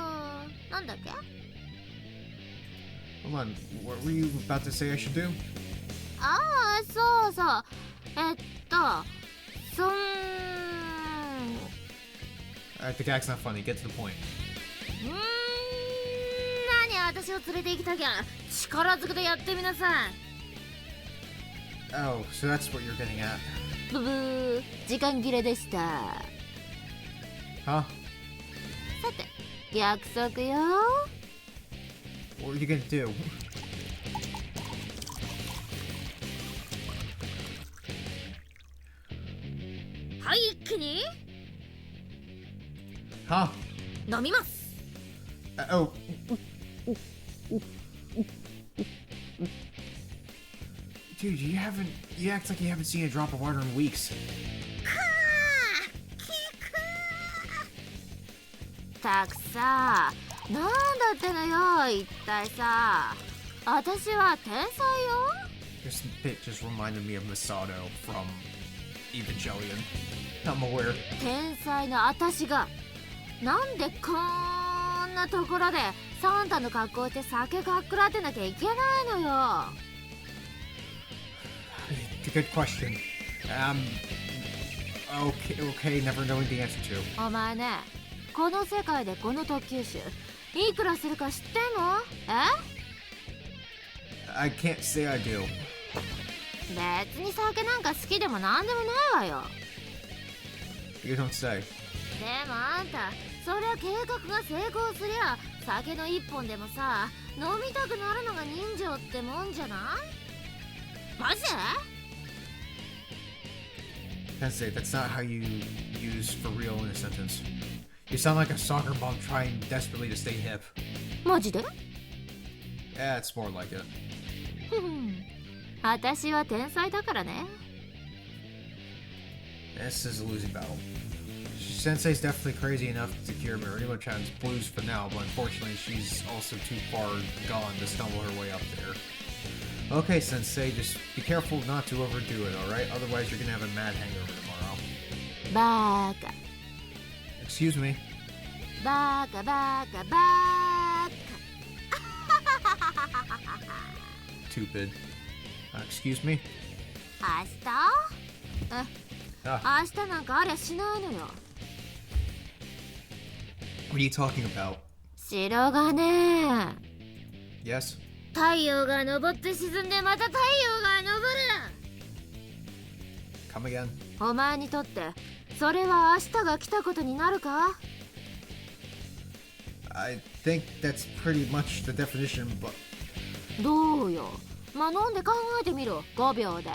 なんだっけ？ Hold on, what were you about to say I should do? ああ、そうそう。Alright, the gag's not funny. Get to the point. 何私を連れて行きたきゃ力ずくでやってみなさい。 Oh, so that's what you're getting at. ブブー、時間切れでした。 Huh? さて、約束よ。 What are you gonna do? はい、一気に Huh? 飲みます。 Oh. Dude, you act like you haven't seen a drop of water in weeks. たくさ、なんだってのよ、一体さ。私は天才よ。 This bit just reminded me of Masato from Evangelion. I'm aware. 天才の私が、なんでこんなところでサンタの格好して酒かっくらってなきゃいけないのよ。 Good question. Okay, never knowing the answer to. お前ね、この世界でこの特急手いくらするか知ってんの？ I can't say I do. 別に酒なんか好きでもなんでもないわよ。 You don't say. でもあんた、そりゃ計画が成功すりゃ酒の一本でもさ、飲みたくなるのが人情ってもんじゃない？マジで？ Sensei, that's not how you use for real in a sentence. You sound like a soccer mom trying desperately to stay hip. マジで？ Yeah, it's more like it. ふふん、私は天才だからね。 This is a losing battle. Sensei's definitely crazy enough to cure Marima-chan's blues for now, but unfortunately she's also too far gone to stumble her way up there. Okay, Sensei, just be careful not to overdo it, alright? Otherwise you're gonna have a mad hangover tomorrow. バーカ、 Excuse me. バーカバーカバー Stupid. Excuse me? カ。明日？ Ah, 明日なんかありゃしないのよ。 what are you talking about? 白がね、 Yes? 太陽が昇って沈んでまた太陽が昇る。Come again? お前にとってそれは明日が来たことになるか？ I think that's pretty much the definition, but どうよ。まあ飲んで考えてみろ。5秒で。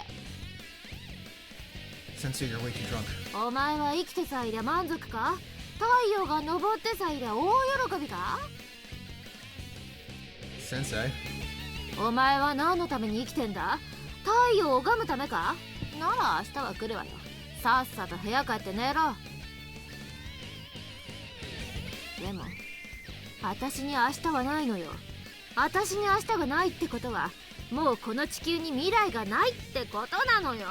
Sensei, you're way too drunk. お前は生きてさえいりゃ満足か？太陽が昇ってさえいりゃ大喜びか？ Sensei? お前は何のために生きてんだ？太陽を拝むためか？なら明日は来るわよ。さっさと部屋帰って寝ろ。でも私に明日はないのよ。私に明日がないってことはもうこの地球に未来がないってことなのよ。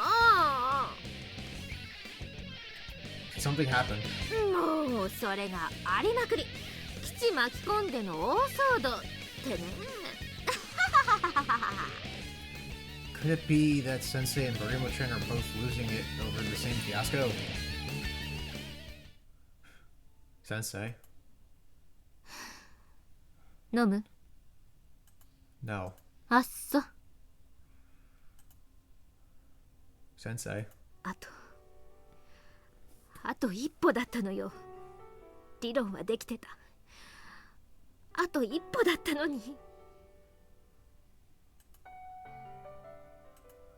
Something happened. もうそれがありまくり。基地巻き込んでの大騒動ってね。Could it be that Sensei and Barimo-chan are both losing it over the same fiasco? Sensei? 飲む？ No. あっそ。 Sensei? あと一歩だったのよ。理論はできてた。あと一歩だったのに。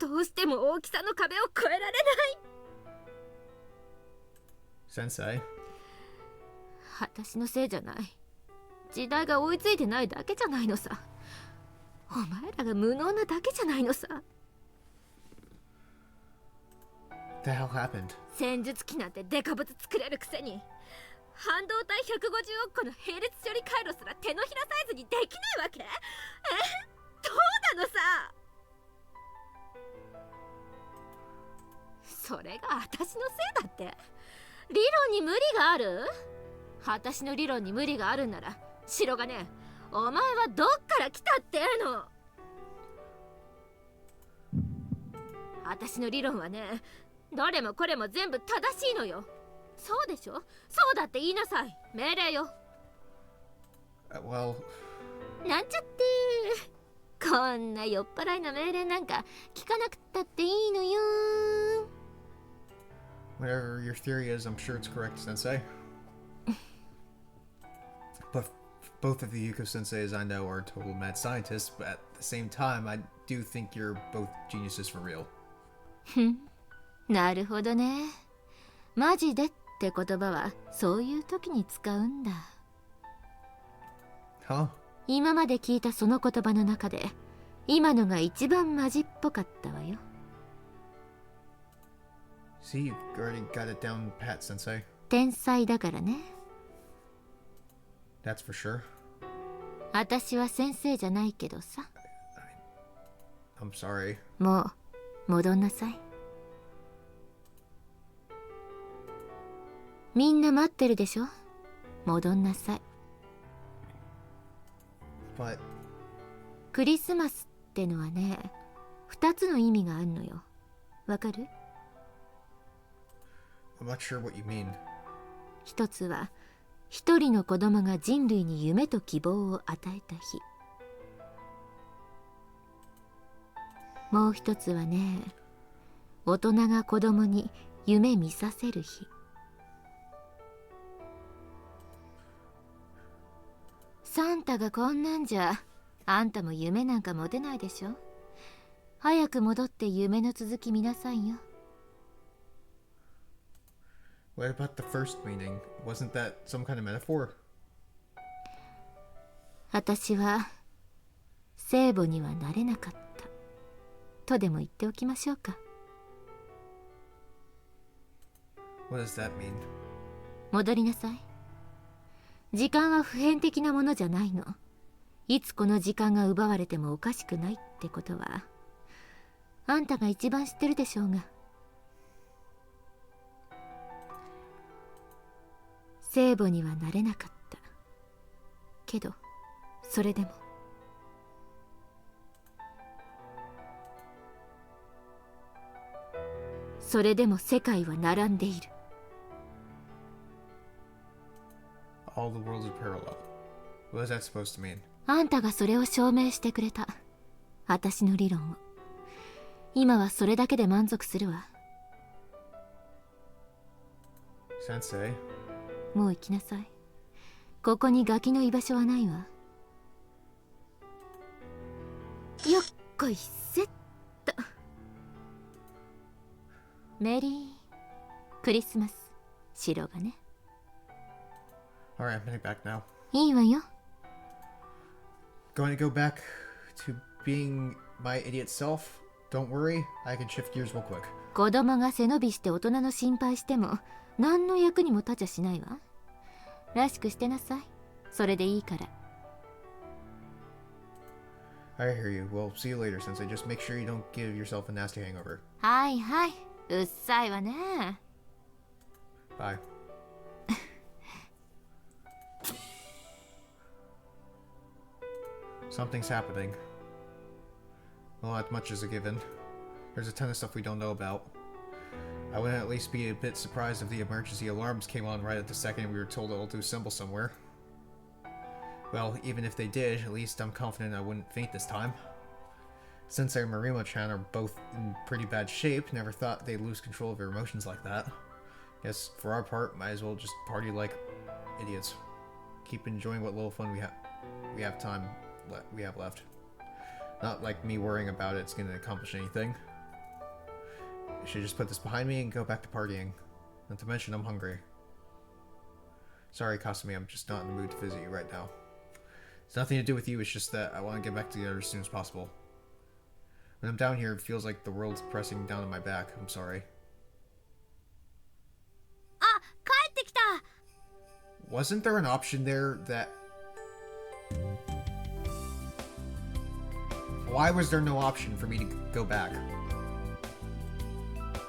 どうしても大きさの壁を越えられない。 Sensei? 私のせいじゃない。時代が追いついてないだけじゃないのさ。お前らが無能なだけじゃないのさ。 The hell happened? 戦術機なんてデカブツ作れるくせに半導体150億個の並列処理回路すら手のひらサイズにできないわけ？どうなのさ。それが私のせいだって？理論に無理がある？私の理論に無理があるんなら白金、お前はどっから来たっての？私の理論はね、どれもこれも全部正しいのよ。そうでしょ？そうだって言いなさい。命令よ。Well... なんちゃって。こんな酔っ払いの命令なんか聞かなくったっていいのよ。 Whatever your theory is, I'm sure it's correct, Sensei. But both of the Yuko Senseis I know are total mad scientists, but at the same time, I do think you're both geniuses for real. なるほどね。マジでって言葉はそういう時に使うんだ。Huh? 今まで聞いたその言葉の中で今のが一番マジっぽかったわよ。 See, you've already got it down pat, Sensei. 天才だからね。 That's for sure. 私は先生じゃないけどさ。 I'm sorry. もう戻んなさい。みんな待ってるでしょ。戻んなさい。 But... クリスマスってのはね、2つの意味があるのよ。わかる？ I'm not sure what you mean. 一つは一人の子供が人類に夢と希望を与えた日。もう一つはね、大人が子供に夢見させる日。サンタがこんなんじゃあんたも夢なんか持てないでしょ。早く戻って夢の続き見なさいよ。 What about the first meaning? Wasn't that some kind of metaphor? 私は聖母にはなれなかったとでも言っておきましょうか。 What does that mean? 戻りなさい。時間は普遍的なものじゃないの。いつこの時間が奪われてもおかしくないってことはあんたが一番知ってるでしょうが。聖母にはなれなかったけど、それでも世界は並んでいる。 All the worlds are parallel. What is that supposed to mean? あんたがそれを証明してくれた。私の理論を。今はそれだけで満足するわ。Sensei. もう行きなさい。ここにガキの居場所はないわ。よっこいせっと。メリークリスマス。白がね。Alright, I'm heading back now. いいわよ。Going to go back to being my idiot self? Don't worry, I can shift gears real quick. 子供が背伸びして大人の心配しても何の役にも立ちゃしないわ。らしくしてなさい。それでいいから。I hear you. Well, see you later, Sensei. Just make sure you don't give yourself a nasty hangover. はいはい。うっさいわね。Bye. Something's happening. Well, that much is a given. There's a ton of stuff we don't know about. I wouldn't at least be a bit surprised if the emergency alarms came on right at the second we were told all to assemble somewhere. Well, even if they did, at least I'm confident I wouldn't faint this time. Sensei and Marimo-chan are both in pretty bad shape, never thought they'd lose control of their emotions like that. Guess for our part, might as well just party like idiots. Keep enjoying what little fun we have left. Not like me worrying about it's gonna accomplish anything. I should just put this behind me and go back to partying. Not to mention I'm hungry. Sorry, Kasumi, I'm just not in the mood to visit you right now. It's nothing to do with you, it's just that I want to get back together as soon as possible. When I'm down here, it feels like the world's pressing down on my back. I'm sorry. あ、帰ってきた。 Wasn't there an option there that... Why was there no option for me to go back?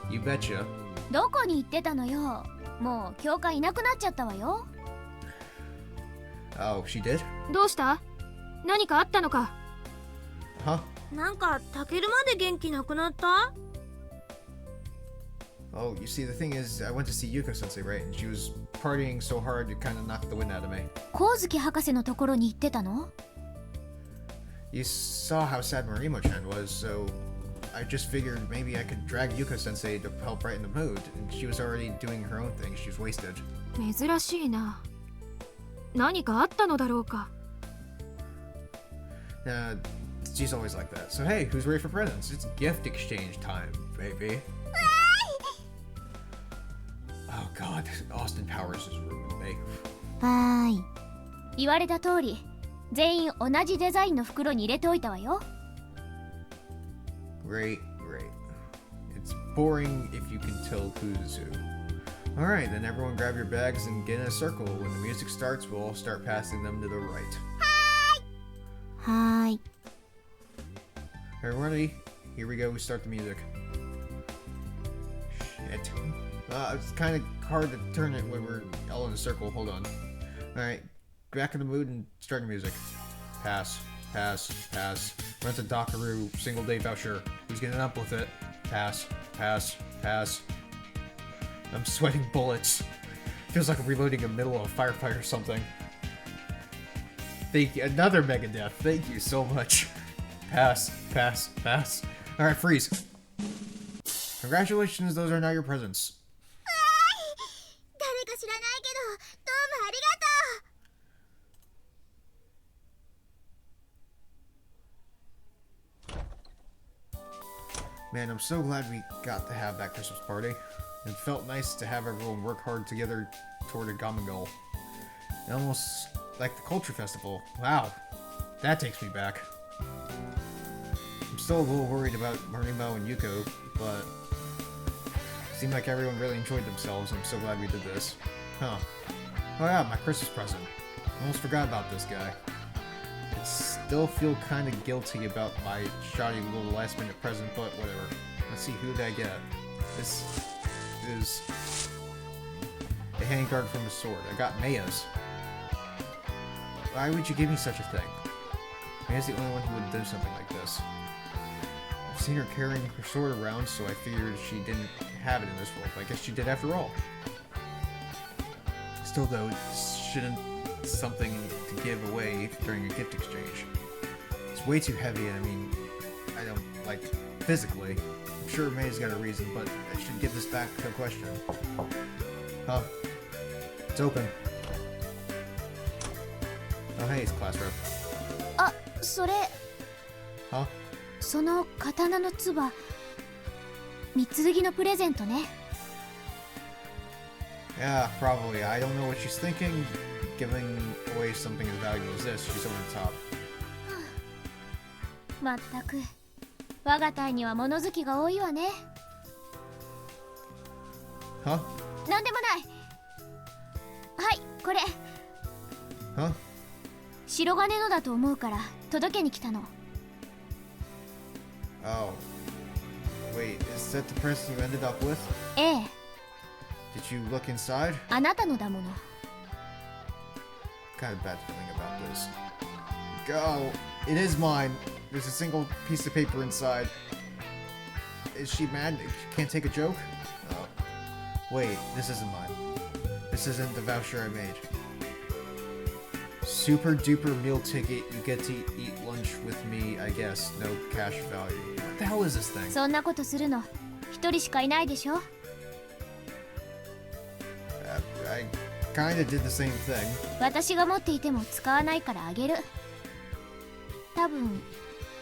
You betcha. どこに行ってたのよ。もう教官いなくなっちゃったわよ。Oh, she did? どうした？何かあったのか？ Huh? なんかタケルまで元気なくなった？ Oh, you see, the thing is, I went to see Yuko-sensei, right? And she was partying so hard it kind of knocked the wind out of me. 光月博士のところに行ってたの？ You saw how sad Marimo-chan was, so I just figured maybe I could drag Yuko-sensei to help brighten the mood. And she was already doing her own thing. She was wasted. 珍しいな。何かあったのだろうか。She's always like that. So hey, who's ready for presents? It's gift exchange time, baby. Oh god, Austin Powers is ruined me. はーい。言われた通り、全員同じデザインの袋に入れておいたわよ。Great, great. It's boring if you can tell who's who. Alright, then everyone grab your bags and get in a circle. When the music starts, we'll all start passing them to the right. はーい。 Everyone ready? Here we go, we start the music. Shit. It's kind of hard to turn it when we're all in a circle. Hold on. Alright, back in the mood and start your music. Pass, pass, pass. Rent a Dockaroo single day voucher. Who's getting up with it? Pass, pass, pass. I'm sweating bullets. Feels like I'm reloading in the middle of a firefight or something. Thank you. Another Megadeth. Thank you so much. Pass, pass, pass. Alright, freeze. Congratulations, those are now your presents. 誰か知らないけどどうもありがとう。 Man, I'm so glad we got to have that Christmas party. It felt nice to have everyone work hard together toward a common goal. Almost like the Culture Festival. Wow, that takes me back. I'm still a little worried about Marimo and Yuko, but it seemed like everyone really enjoyed themselves. I'm so glad we did this. Huh. Oh yeah, my Christmas present. Almost forgot about this guy. I still feel kind of guilty about my shoddy little last minute present, but whatever. Let's see, who did I get? This is a handguard from a sword. I got Maya's. Why would you give me such a thing? Maya's the only one who would do something like this. I've seen her carrying her sword around, so I figured she didn't have it in this world. I guess she did after all. Still though, it shouldn't be something to give away during a gift exchange. It's way too heavy, and I mean, I don't like physically. I'm sure May's got a reason, but I should give this back, no question. Huh. It's open. Oh, hey, it's class rep. あ、それ Huh? その刀のつば三剣のプレゼントね。 Yeah, probably. I don't know what she's thinking. Giving away something as valuable as this, she's over the top. まったく我が隊には物好きが多いわね。 Huh? なんでもない。はい、これ Huh? 白金のだと思うから届けに来たの。 Oh. Wait, is that the present you ended up with? ええ、 Did you look inside? あなたのだもの。 Kind of bad feeling about this. Go! It is mine! There's a single piece of paper inside. Is she mad? She can't take a joke? Oh. Wait, this isn't mine. This isn't the voucher I made. Super duper meal ticket. You get to eat lunch with me, I guess. No cash value. What the hell is this thing? そんなことするの一人しかいないでしょ。 I kinda did the same thing. 私が持っていても使わないからあげる。多分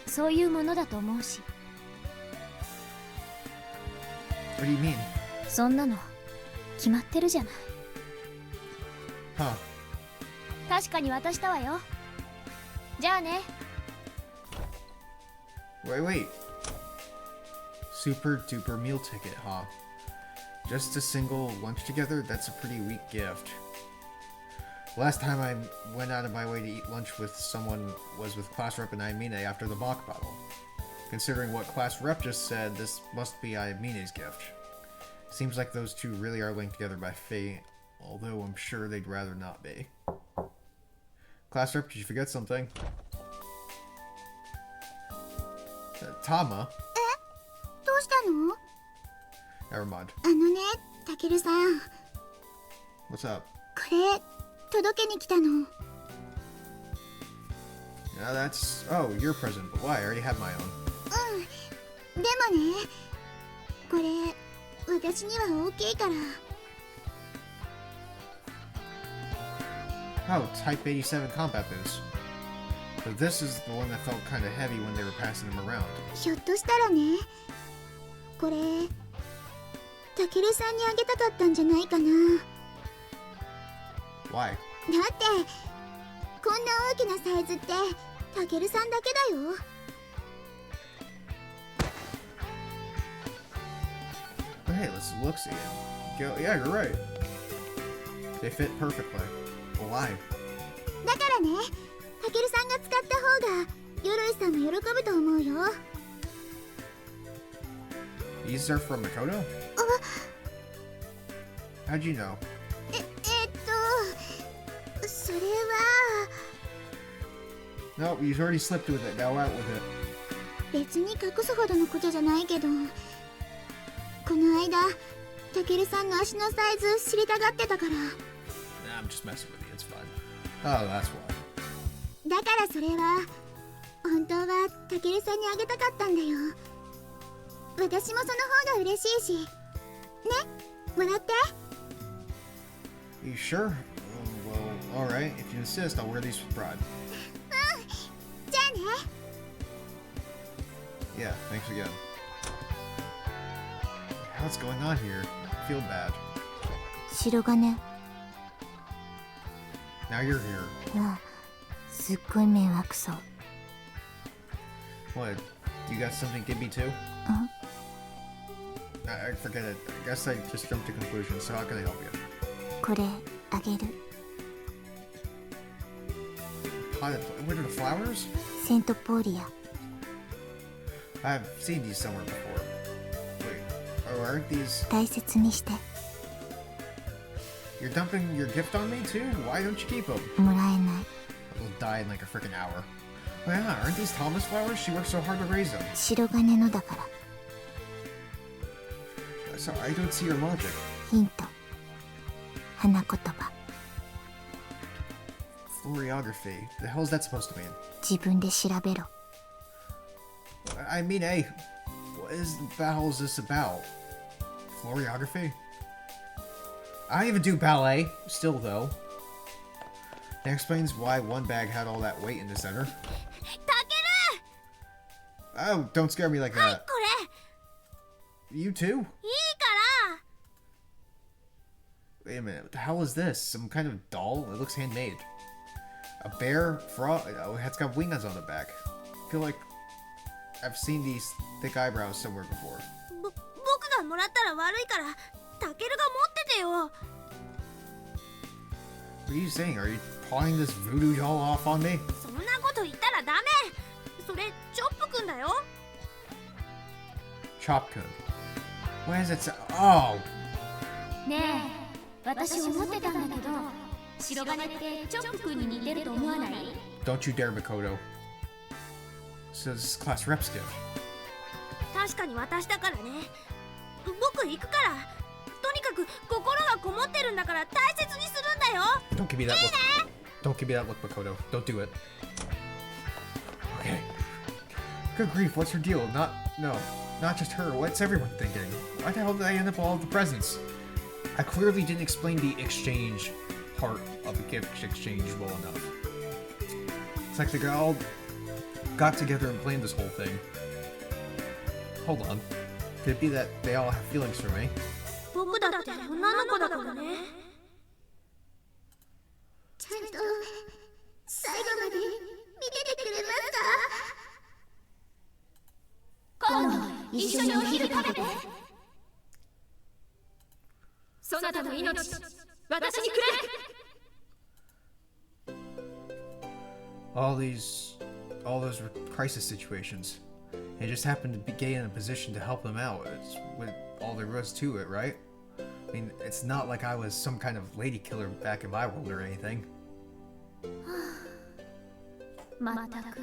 そういうものだと思うし。 What do you mean? そんなの決まってるじゃない。 Huh. 確かに渡したわよ。じゃあね。 Wait. Super duper meal ticket, huh? Just a single lunch together? That's a pretty weak gift. Last time I went out of my way to eat lunch with someone was with class rep and Aimine after the Bach battle. Considering what class rep just said, this must be Aimene's gift. Seems like those two really are linked together by fate, although I'm sure they'd rather not be. Class rep, did you forget something? Tama? どうしたの？ Never mind. あのね、たけるさん、 What's up? これ届けに来たの。 Yeah, that's... Oh, your present. But why? I already have my own. うん。でもね、これ私には大きいから。 Oh, Type 87 combat boots. So this is the one that felt kind of heavy when they were passing them around. ひょっとしたらね、これたけるさんにあげたかったんじゃないかな。 Why? だってこんな大きなサイズってたけるさんだけだよ。 But hey, let's look see it. Yeah, you're right. They fit perfectly. But why? だからね、たけるさんが使った方がヨロイさんも喜ぶと思うよ。 These are from Makoto? あ、 How'd you know? それは No, you've already slipped with it. Now out with it. 別に隠すほどのことじゃないけど、この間たけるさんの足のサイズ知りたがってたから。 Nah, I'm just messing with you. It's fine. Oh, that's why. だからそれは本当はたけるさんにあげたかったんだよ。私もその方が嬉しいしね、もらって。 You sure? Well, alright. If you insist, I'll wear these with pride. じゃあね。 Yeah, thanks again. What's going on here? I feel bad. 白金。 Now you're here. あ、すっごい迷惑そう。 What? You got something to give me too? I forget it. I guess I just jumped to conclusions, so how can I help you? これあげる。 What are the flowers? セントポーリア。 I've seen these somewhere before. Wait, oh, aren't these... 大切にして。 You're dumping your gift on me too? Why don't you keep them? もらえない。 They'll die in like a freaking hour. Oh yeah, aren't these Thomas flowers? She worked so hard to raise them. 白金のだから。 Sorry, I don't see your logic. ヒント。花言葉。 Floriography. The hell is that supposed to mean? 自分で調べろ。 I mean, hey, what is the hell is this about? Floriography? I even do ballet, still though. That explains why one bag had all that weight in the center. タケ Oh, don't scare me like ル、はい、 that. これ You too? いいから。 Wait a minute, what the hell is this? Some kind of doll? It looks handmade. A bear frog? Oh, it's got wings on the back. I feel like I've seen these thick eyebrows somewhere before. 僕がもらったら悪いからタケルが持っててよ。 What are you saying? Are you pawing this voodoo doll off on me? そんなこと言ったらダメ。それチョップくんだよ。 Chop-kun. Why is it so... Oh! ねえ、私思ってたんだけど、白金ってチョップ君に似てると思わない？ Don't you dare, Makoto. So this is class rep's gift. 確かに私だからね。僕行くから。とにかく心がこもってるんだから大切にするんだよ。 Don't give me that look. Don't give me that look, Makoto. Don't do it. Okay. Good grief, what's her deal? Not just her. What's everyone thinking? Why the hell did I end up with all the presents? I clearly didn't explain the exchange part of the gift exchange well enough. It's like they all got together and planned this whole thing. Hold on. Could it be that they all have feelings for me? 僕だって女の子だからね。ちゃんと最後まで見ててくれますか？今度一緒にお昼食べて。そなたの命、私にくれ。 All those crisis situations. It just happened to be gay in a position to help them out. It's with all there was to it, right? I mean, it's not like I was some kind of lady killer back in my world or anything. まったく、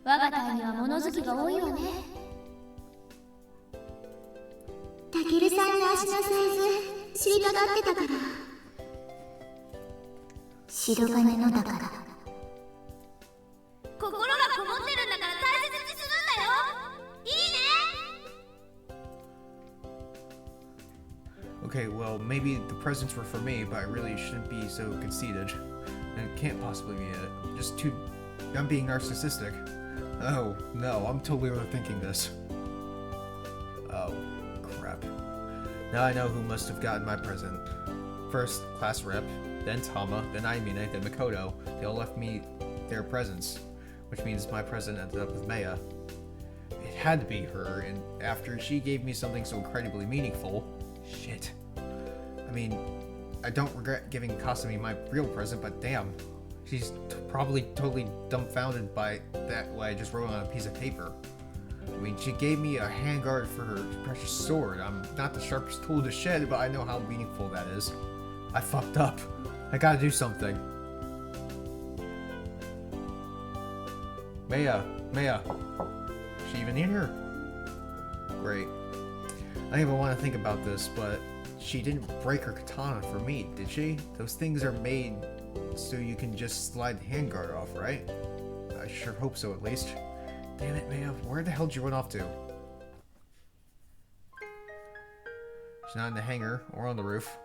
我が隊には物好きが多いわね。タケルさんの足のサイズ知りたがってたから。白金のだから。心がこもってるんだから大切にするんだよ。いいね。 Okay, well, maybe the presents were for me, but I really shouldn't be so conceited. And it can't possibly be it. I'm being narcissistic. Oh, no, I'm totally overthinking this. Oh, crap. Now I know who must have gotten my present. First, class rep, then Tama, then Aimine, then Makoto. They all left me their presents, which means my present ended up with Maya. It had to be her, and after she gave me something so incredibly meaningful... Shit. I mean, I don't regret giving Kasumi my real present, but damn. She's probably totally dumbfounded by that what I just wrote on a piece of paper. I mean, she gave me a handguard for her precious sword. I'm not the sharpest tool to shed, but I know how meaningful that is. I fucked up. I gotta do something. Maya. Is she even in here? Great. I don't even want to think about this, but she didn't break her katana for me, did she? Those things are made so you can just slide the handguard off, right? I sure hope so, at least. Damn it, Maya, where the hell did you run off to? She's not in the hangar or on the roof.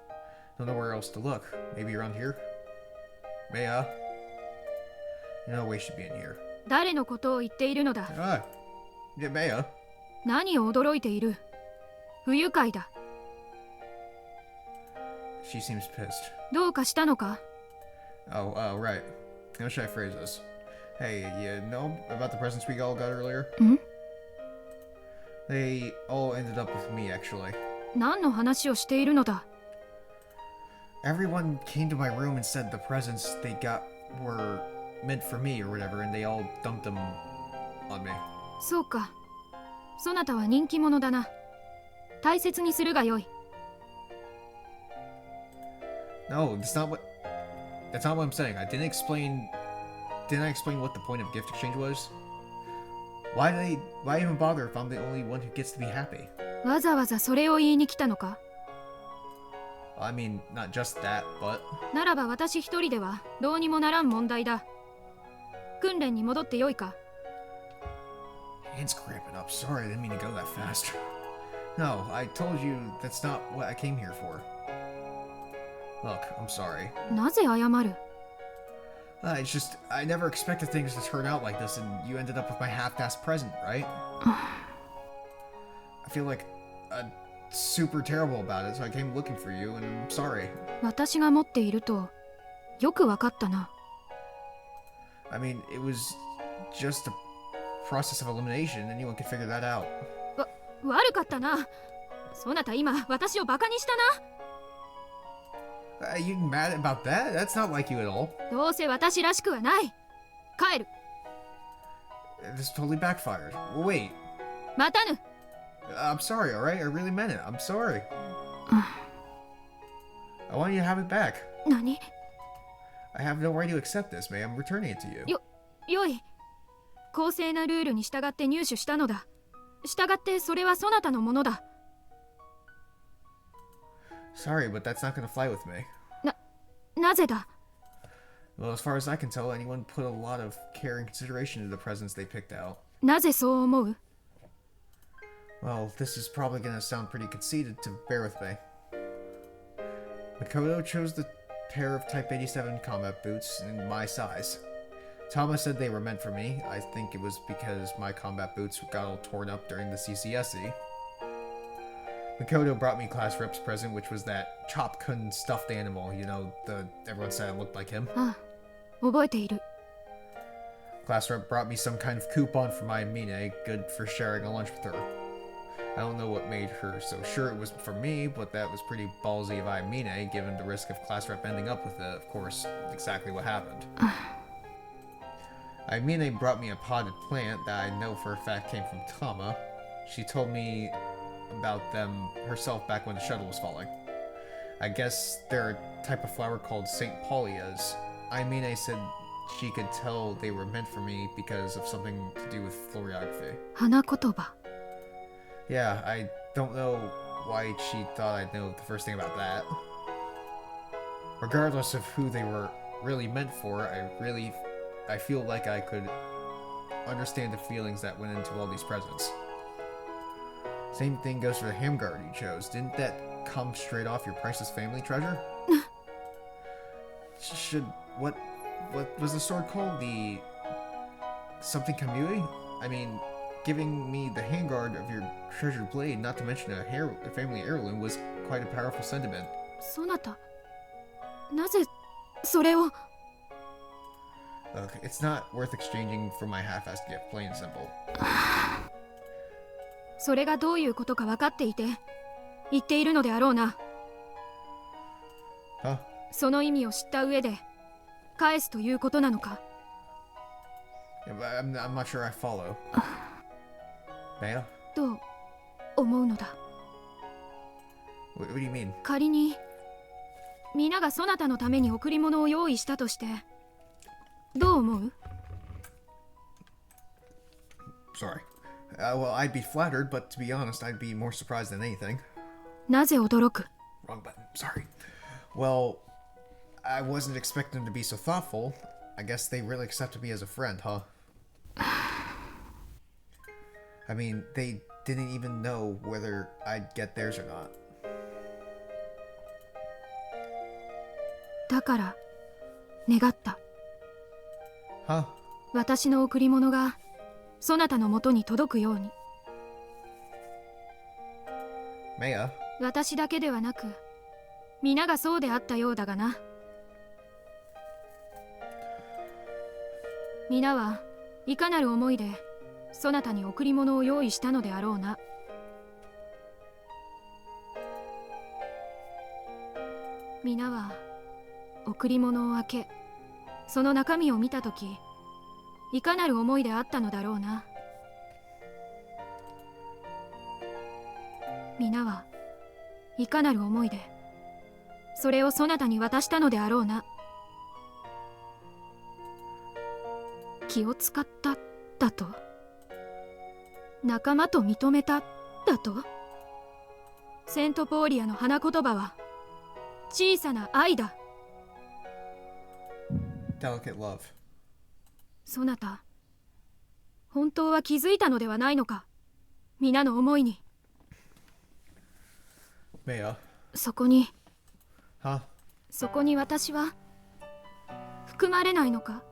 Don't know where else to look. Maybe around here? Maya? No way she'd be in here. 誰のことを言っているのだ。 Ah, yeah, Maya. 何を驚いている。不愉快だ。 She seems pissed. どうかしたのか。 Oh, right. How should I phrase this? Hey, you know about the presents we all got earlier? They all ended up with me, actually. 何の話をしているのだ。 Everyone came to my room and said the presents they got were meant for me or whatever, and they all dumped them on me. そうか。そなたは人気者だな。大切にするがよい。 No, that's not what I'm saying. Didn't I explain what the point of gift exchange was? Why even bother if I'm the only one who gets to be happy? わざわざそれを言いに来たのか。 I mean, not just that, but... ならば私一人ではどうにもならん問題だ。訓練に戻ってよいか。 Hands cramping up. Sorry, I didn't mean to go that fast. No, I told you that's not what I came here for. Look, I'm sorry. なぜ謝る？ It's just, I never expected things to turn out like this, and you ended up with my half-assed present, right? I feel like super terrible about it, so I came looking for you, and I'm sorry. 私が持っているとよくわかったな。I mean, it was just a process of elimination. Anyone could figure that out. 悪かったな。そなた今私をバカにしたな。You mad about that? That's not like you at all. どうせ私らしくはない。帰る。This totally backfired. Wait. またぬ。I'm sorry, alright? I really meant it. I'm sorry. I want you to have it back. 何？ I have no right to accept this, man. I'm returning it to you. よい。公正なルールに従って入手したのだ。従ってそれはそなたのものだ。Sorry, but that's not gonna fly with me. なぜだ？ Well, as far as I can tell, anyone put a lot of care and consideration into the presents they picked out. なぜそう思う？ Well, this is probably gonna sound pretty conceited, to bear with me. Makoto chose the pair of Type 87 combat boots in my size. Tama said they were meant for me. I think it was because my combat boots got all torn up during the CCSE. Makoto brought me Class Rep's present, which was that Chop-kun stuffed animal, you know, everyone said I looked like him. ああ、覚えている。 Class Rep brought me some kind of coupon for my Mine, good for sharing a lunch with her. I don't know what made her so sure it was for me, but that was pretty ballsy of Mine, given the risk of Class Rep ending up with it, of course, exactly what happened. Mine brought me a potted plant that I know for a fact came from Tama. She told me about them herself back when the shuttle was falling. I guess they're a type of flower called St. Paulias. Mine said she could tell they were meant for me because of something to do with florography. 花言葉。 Yeah, I don't know why she thought I'd know the first thing about that. Regardless of who they were really meant for, I feel like I could understand the feelings that went into all these presents. Same thing goes for the handguard you chose. Didn't that come straight off your priceless family treasure? What was the sword called? The something Kamui? I mean, giving me the handguard of your treasured blade, not to mention a family heirloom, was quite a powerful sentiment. そなた、なぜそれを？ Look, it's not worth exchanging for my half-assed gift, plain and simple. それがどういうことか分かっていて言っているのであろうな。 Huh? その意味を知った上で返すということなのか？ Yeah, but I'm not sure I follow. Maya? どう思うのだ？ What do you mean? 仮に皆がそなたのために贈り物を用意したとしてどう思う？ Sorry. Well, I'd be flattered, but to be honest, I'd be more surprised than anything. なぜ驚く？ Wrong button. Sorry. Well, I wasn't expecting them to be so thoughtful. I guess they really accepted me as a friend, huh? I mean, they didn't even know whether I'd get theirs or not. だから願った。 Huh? 私の贈り物がそなたのもとに届くように。 Maya? 私だけではなく皆がそうであったようだがな。皆はいかなる思いでそなたに贈り物を用意したのであろうな。皆は贈り物を開けその中身を見たときいかなる思いであったのだろうな。皆はいかなる思いでそれをそなたに渡したのであろうな。気を使っただと、仲間と認めただと。セントポーリアの花言葉は小さな愛だ。 Delicate love. そなた本当は気づいたのではないのか、皆の思いに。 Maya? そこに Huh? そこに私は含まれないのか。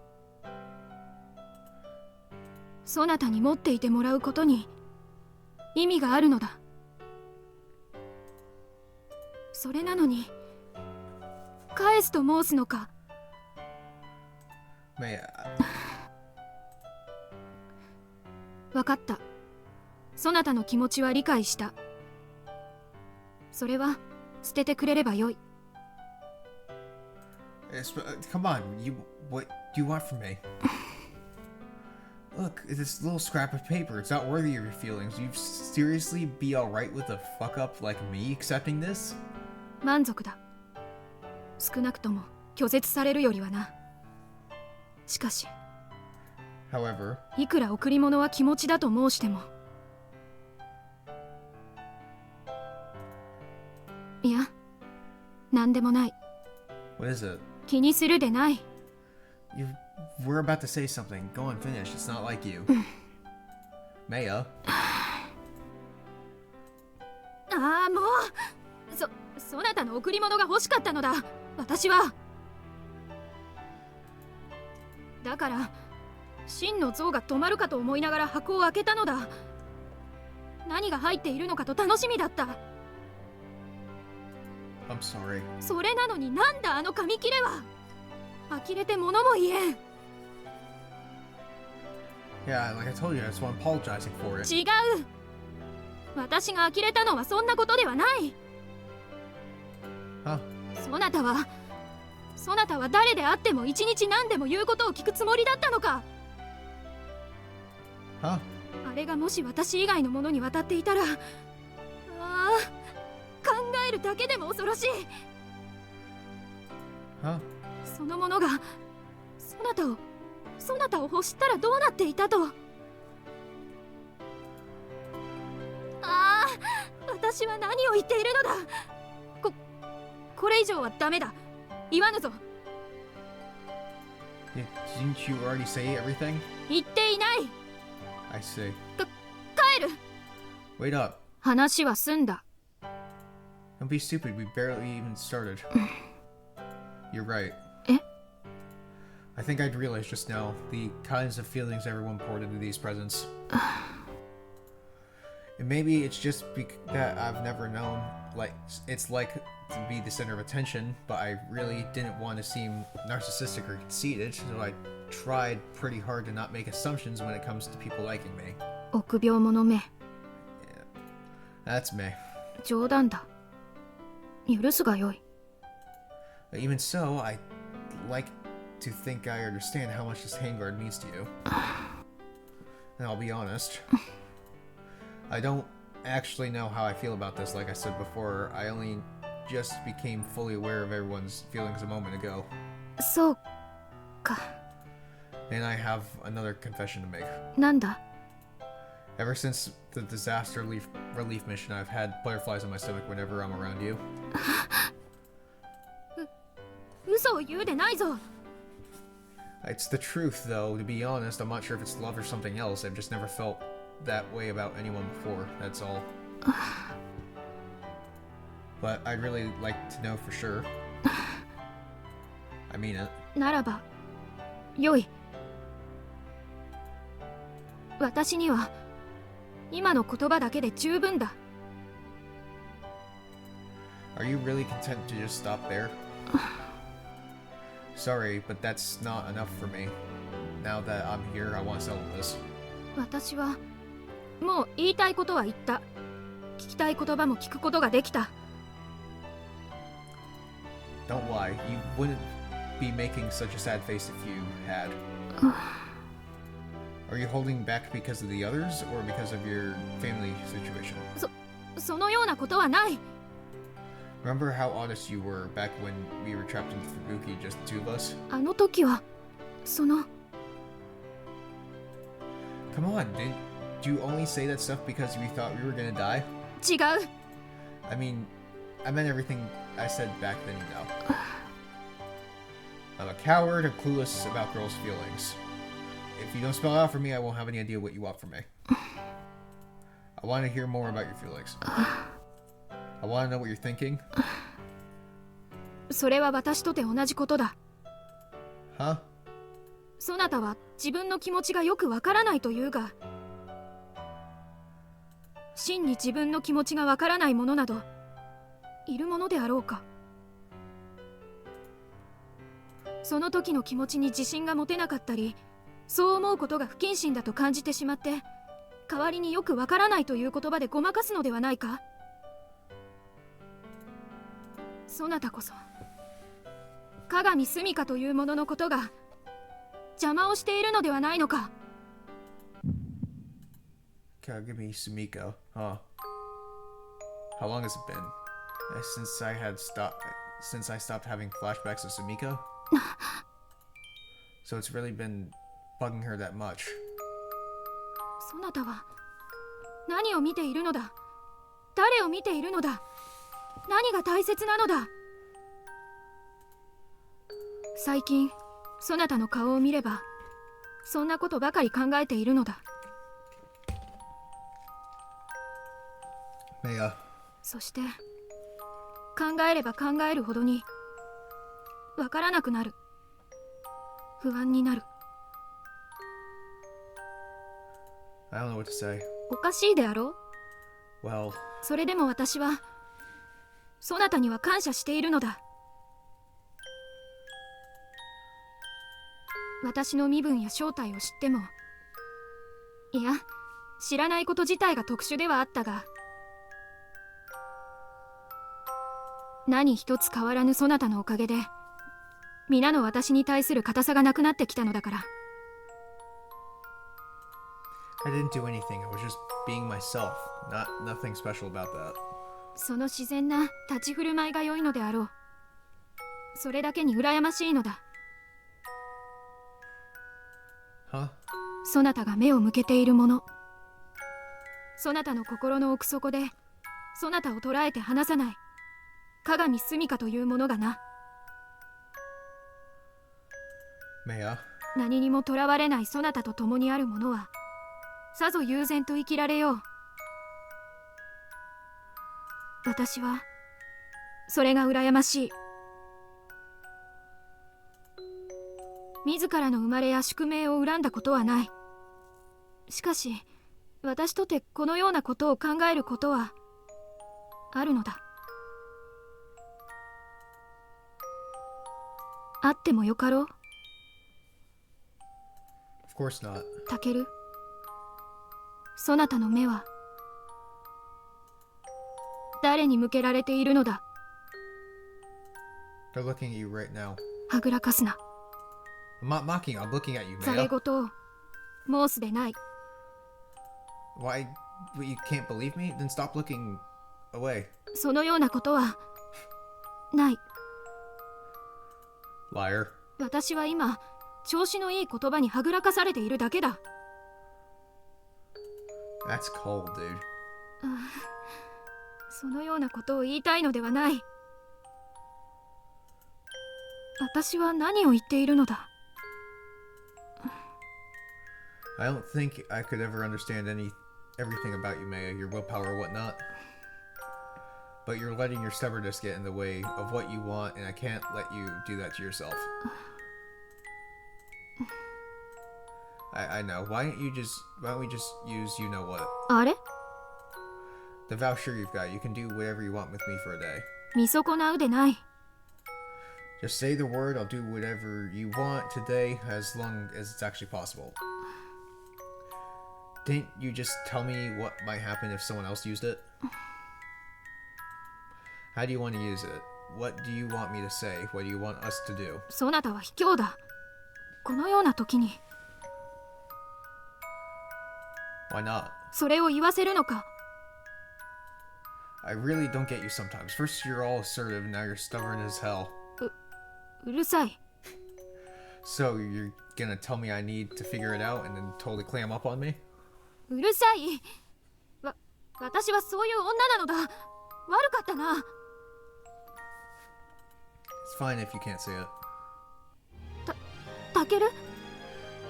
そなたに持っていてもらうことに意味があるのだ。それなのに返すと申すのか。分かった。そなたの気持ちは理解した。それは捨ててくれればよい。Come on, what do you want from me? Look, this little scrap of paper. It's not worthy of your feelings. You'd seriously be alright with a fuck up like me accepting this? 満足だ。少なくとも拒絶されるよりはな。しかし However, いくら贈り物は気持ちだと申しても、いや、なんでもない。 what is it? 気にするでない。 We're about to say something. Go on, finish. It's not like you. Maya. ああ、もうそなたの贈り物が欲しかったのだ、私は。だから真の像が止まるかと思いながら箱を開けたのだ。何が入っているのかと楽しみだった。 I'm sorry. それなのになんだあの紙切れは。呆れて物も言えん。 Yeah, like I told you, I just want apologizing for it. 違う。私が呆れたのはそんなことではない。Huh? そなたは誰であっても一日何でも言うことを聞くつもりだったのか。 Huh? あれがもし私以外のものに渡っていたら、ああ、考えるだけでも恐ろしい。 Huh? そのものがそなたを欲したらどうなっていたと。ああ、私は何を言っているのだ。これ以上はダメだ。言わぬぞ。 Didn't you already say everything? 言っていない。 I see. 帰る。 Wait up. 話は済んだ。 Don't be stupid. We barely even started. You're right. え？ I think I'd realized just now the kinds of feelings everyone poured into these presents. And maybe it's just that I've never known, like, it's like to be the center of attention, but I really didn't want to seem narcissistic or conceited, so I tried pretty hard to not make assumptions when it comes to people liking me. 臆病者め。 That's me. 冗談だ。許すがよい。 Even so, I like to think I understand how much this handguard means to you. And I'll be honest, I don't actually know how I feel about this. Like I said before, I only just became fully aware of everyone's feelings a moment ago. そうか。 And I have another confession to make. なんだ。 Ever since the disaster relief mission, I've had butterflies in my stomach whenever I'm around you. 嘘を言うでないぞ。 It's the truth, though. To be honest, I'm not sure if it's love or something else. I've just never felt that way about anyone before, that's all. But I'd really like to know for sure. I mean it. ならばよい。私には今の言葉だけで十分だ。 Are you really content to just stop there? Sorry, but that's not enough for me. Now that I'm here, I want to settle this. 私はもう言いたいことは言った。聞きたい言葉も聞くことができた。 Don't lie, you wouldn't be making such a sad face if you had. Are you holding back because of the others, or because of your family situation? そのようなことはない。 Remember how honest you were back when we were trapped in Fubuki, just the two of us? あの時はその Come on, didn't you only say that stuff because we thought we were gonna die? 違う。 I mean, I meant everything I said back then, you know. I'm a coward and clueless about girls' feelings. If you don't spell it out for me, I won't have any idea what you want from me. I want to hear more about your feelings. I want to know what you're thinking. それは私とて同じことだ。 Huh? そなたは自分の気持ちがよくわからないというが、真に自分の気持ちがわからないものなどいるものであろうか。その時の気持ちに自信が持てなかったり、そう思うことが不謹慎だと感じてしまって、代わりによくわからないという言葉でごまかすのではないか。そなたこそ鏡住処というもののことが邪魔をしているのではないのか。 Kagami Sumiko. Huh. How long has it been? Since I stopped having flashbacks of Sumiko? So it's really been bugging her that much. そなたは何を見ているのだ。誰を見ているのだ。何が大切なのだ。最近そなたの顔を見ればそんなことばかり考えているのだ。Maya. そして考えれば考えるほどにわからなくなる。不安になる。 I don't know what to say. おかしいであろう。 Well, それでも私はそなたには感謝しているのだ。私の身分や正体を知っても、いや知らないこと自体が特殊ではあったが、何一つ変わらぬそなたのおかげで皆の私に対する固さがなくなってきたのだから。 I didn't do anything. I was just being myself. Nothing special about that. その自然な立ち振る舞いが良いのであろう。それだけに羨ましいのだ。 Huh? そなたが目を向けているもの、そなたの心の奥底でそなたを捉えて離さない鏡住処というものがな。 Maya. 何にもとらわれないそなたと共にあるものはさぞ悠然と生きられよう。私はそれが羨ましい。自らの生まれや宿命を恨んだことはない。しかし私とてこのようなことを考えることはあるのだ。あってもよかろう。 Of course not. タケル、そなたの目は誰に向けられているのだ。 They're looking at you right now. はぐらかすな。 I'm not mocking you. I'm looking at you, ざれ Maya. 言を申すでない。 Why? You can't believe me? Then stop looking away. そのようなことはない。 Liar. 私は今調子のいい言葉にはぐらかされているだけだ。 That's cold, dude. そのようなことを言いたいのではない。私は何を言っているのだ。 I don't think I could ever understand everything about you, Maya, your willpower or whatnot. But you're letting your stubbornness get in the way of what you want, and I can't let you do that to yourself. I know. Why don't we just use you know what? あれ、 The voucher you've got. You can do whatever you want with me for a day. 見損なうでない。 Just say the word. I'll do whatever you want today, as long as it's actually possible. Didn't you just tell me what might happen if someone else used it? How do you want to use it? What do you want me to say? What do you want us to do? そなたは卑怯だ。このような時に Why not? それを言わせるのか。 I really don't get you sometimes. First you're all assertive, now you're stubborn as hell. うるさい。 So you're gonna tell me I need to figure it out and then totally clam up on me? うるさい。私はそういう女なのだ。悪かったな。 It's fine if you can't say it. タケル、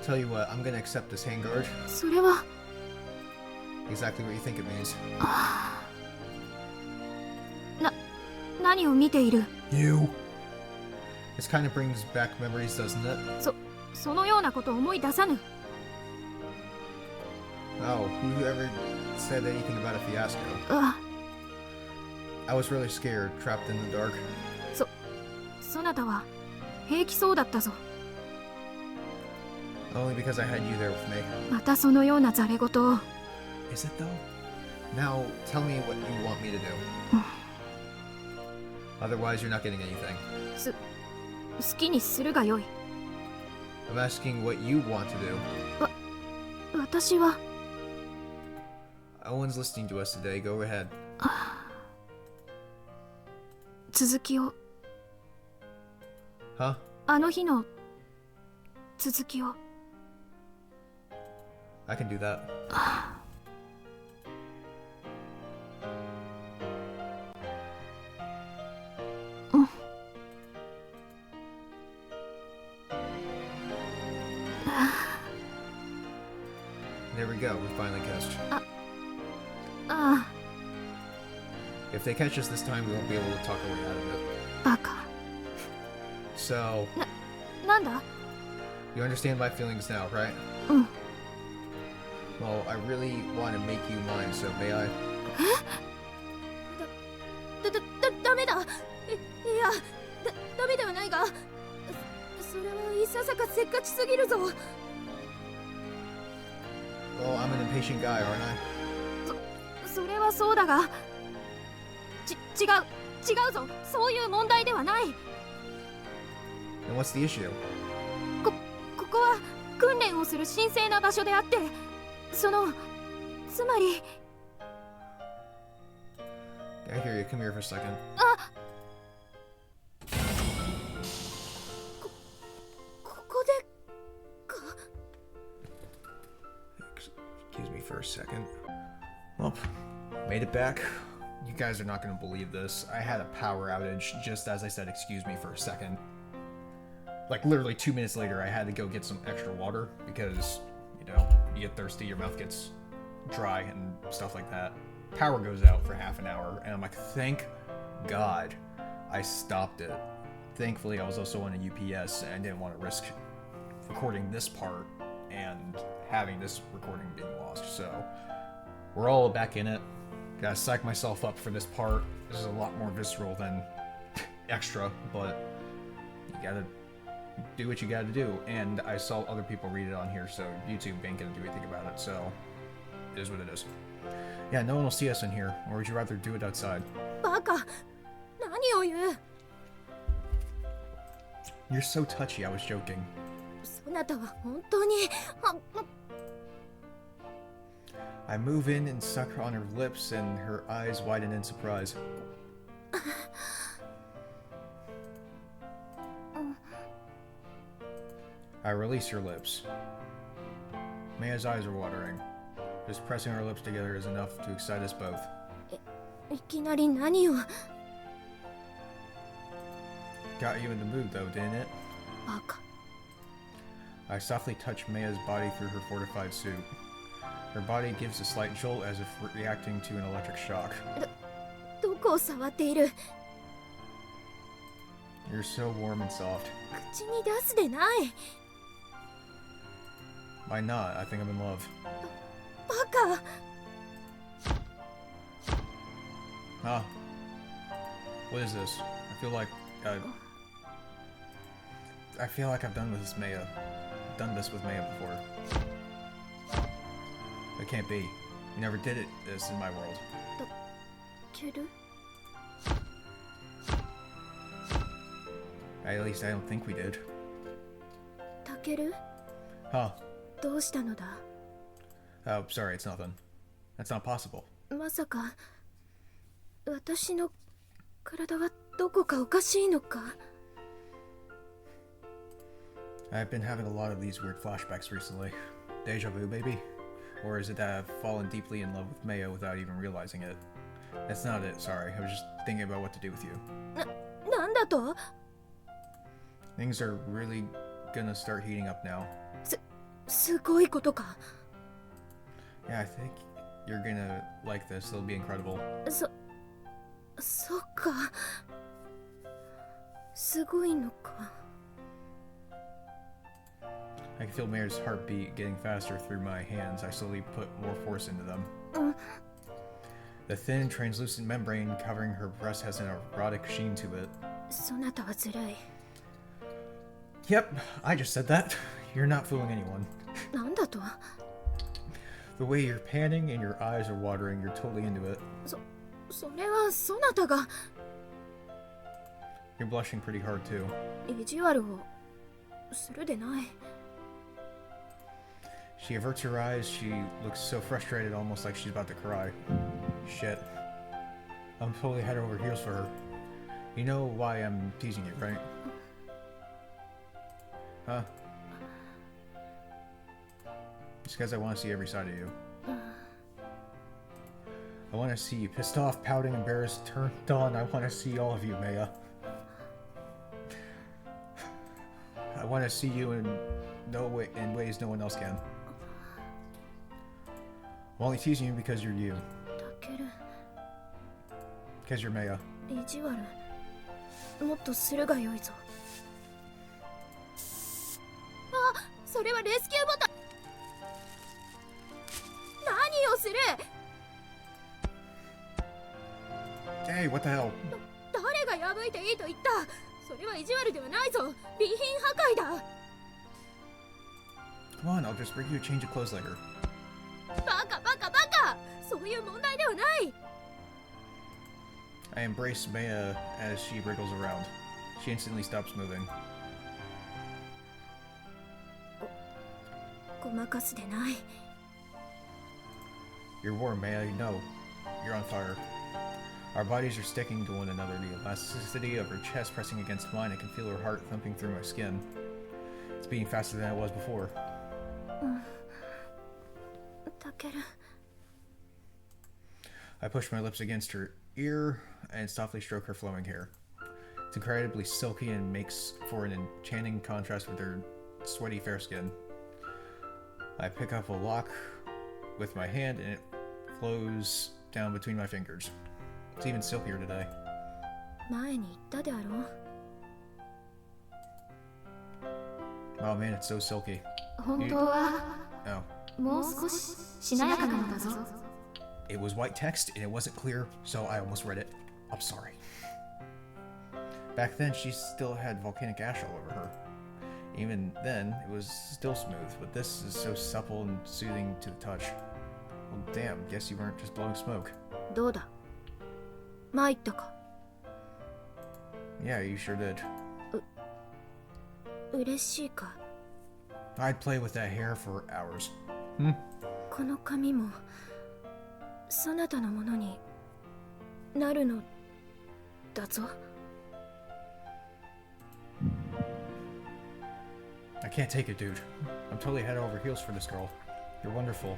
Tell you what, I'm gonna accept this handguard. それは Exactly what you think it means. 何を見ている。 You. This kind of brings back memories, doesn't it? そのようなこと思い出さぬ。 Oh, who ever said anything about a fiasco? あ I was really scared, trapped in the dark. そなたは平気そうだったぞ。 Only because I had you there with me. またそのようなざれ言を。 Is it though? Now, tell me what you want me to do. Otherwise, you're not getting anything. 好きにするがよい。 I'm asking what you want to do. 私は No one's listening to us today. Go ahead. 続きを。 Huh? あの日の続きを。 I can do that. There we go. We finally kissed. あ If they catch us this time, we won't be able to talk our way out of it. あ、バカ。 So, なんだ you understand my feelings now, right? うん。 Well, I really want to make you mine, so may I? ダメだ。いや、ダメではないが、それはいささかせっかちすぎるぞ。 Well, I'm an impatient guy, aren't I? それはそうだが。違うぞ。そういう問題ではない。 Then what's the issue? ここは訓練をする神聖な場所であって、つまり。 I hear you. Come here for a second. ここでか。 Excuse me for a second. Well, made it back. You guys are not going to believe this. I had a power outage just as I said, excuse me for a second. Like, literally 2 minutes later, I had to go get some extra water because, you know, you get thirsty, your mouth gets dry and stuff like that. Power goes out for half an hour, and I'm like, thank God I stopped it. Thankfully, I was also on a UPS, and I didn't want to risk recording this part and having this recording being lost, so we're all back in it. Gotta psych myself up for this part. This is a lot more visceral than extra, but you gotta do what you gotta do. And I saw other people read it on here, so YouTube ain't gonna do anything about it, so it is what it is. Yeah, no one will see us in here, or would you rather do it outside? バカ。何を言う。 You're so touchy, I was joking. そなたは本当に。I move in and suck her on her lips, and her eyes widen in surprise. I release her lips. Maya's eyes are watering. Just pressing our lips together is enough to excite us both. いきなり何を。 Got you in the mood though, didn't it? バカ。 I softly touch Maya's body through her fortified suit. Her body gives a slight jolt as if reacting to an electric shock. どこを触っている。 You're so warm and soft. 口に出すでない。 Why not? I think I'm in love. バカ。 Ah. What is this? I feel like I've done with this Maya. Done this with Maya before. It can't be. You never did this in my world. ける。 At least I don't think we did. たける。 Huh. どうしたのだ。 Oh, sorry, it's nothing. That's not possible. まさか。私の体はどこかおかしいのか。 I've been having a lot of these weird flashbacks recently. Deja vu, maybe? Or is it that I've fallen deeply in love with Mayo without even realizing it? That's not it, sorry. I was just thinking about what to do with you. なんだと。 Things are really gonna start heating up now. すごいことか。 Yeah, I think you're gonna like this. It'll be incredible. そっか。すごいのか。 I can feel Maya's heartbeat getting faster through my hands. I slowly put more force into them. The thin, translucent membrane covering her breast has an erotic sheen to it. そなたはずるい。 Yep, I just said that. You're not fooling anyone. なんだと。 The way you're panting and your eyes are watering, you're totally into it. それはそなたが You're blushing pretty hard too. 意地悪をするでない。 She averts her eyes. She looks so frustrated, almost like she's about to cry. Shit. I'm totally head over heels for her. You know why I'm teasing you, right? Huh? It's because I want to see every side of you. I want to see you pissed off, pouting, embarrassed, turned on. I want to see all of you, Maya. I want to see you in ways no one else can. I'm only teasing you because you're you. タケル、 Because you're Maya. 意地悪もっとするがよいぞ。あ、それはレスキューボタン。何をする。 Hey, what the hell? 誰が破いていいと言った。それは意地悪ではないぞ。備品破壊だ。 Come on, I'll just bring you a change of clothes later. バカバカバカ。そういう問題ではない。 I embrace Maya as she wriggles around. She instantly stops moving. ごまかすでない。 You're warm, Maya. No, you're on fire. Our bodies are sticking to one another. The elasticity of her chest pressing against mine. I can feel her heart thumping through my skin. It's beating faster than it was before. タケル。 I push my lips against her ear and softly stroke her flowing hair. It's incredibly silky and makes for an enchanting contrast with her sweaty fair skin. I pick up a lock with my hand and it flows down between my fingers. It's even silkier today. 前に言ったであろう。 Oh man, it's so silky. 本当は Oh. もう少ししなやかなのだぞ。 It was white text and it wasn't clear, so I almost read it. I'm sorry. Back then, she still had volcanic ash all over her. Even then, it was still smooth, but this is so supple and soothing to the touch. Well, damn, guess you weren't just blowing smoke. どうだ。参ったか。 Yeah, you sure did. 嬉しいか。 I'd play with that hair for hours. この髪もそなたのものになるのだぞ。 I can't take it, dude. I'm totally head over heels for this girl. You're wonderful.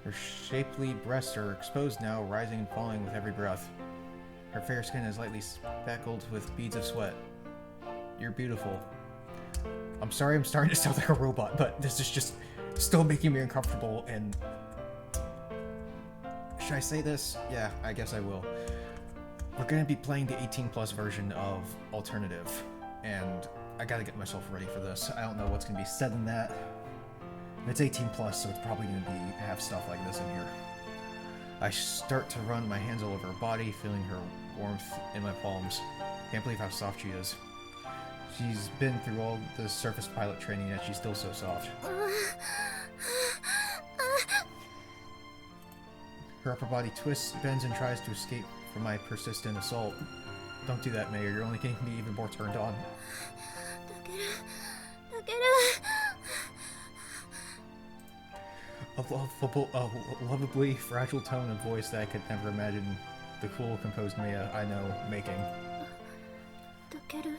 Her shapely breasts are exposed now, rising and falling with every breath. Her fair skin is lightly speckled with beads of sweat. You're beautiful. I'm sorry I'm starting to sound like a robot, but this is just still making me uncomfortable and... Should I say this? Yeah, I guess I will. We're gonna be playing the 18+ version of Alternative, and I gotta get myself ready for this. I don't know what's gonna be said in that. It's 18+, so it's probably gonna have stuff like this in here. I start to run my hands all over her body, feeling her warmth in my palms. Can't believe how soft she is. She's been through all the surface pilot training, yet she's still so soft. Her upper body twists, bends, and tries to escape from my persistent assault. Don't do that, Mayor. You're only getting me even more turned on. タケル。 A lovably fragile tone of voice that I could never imagine the cool, composed Maya I know making. タケル。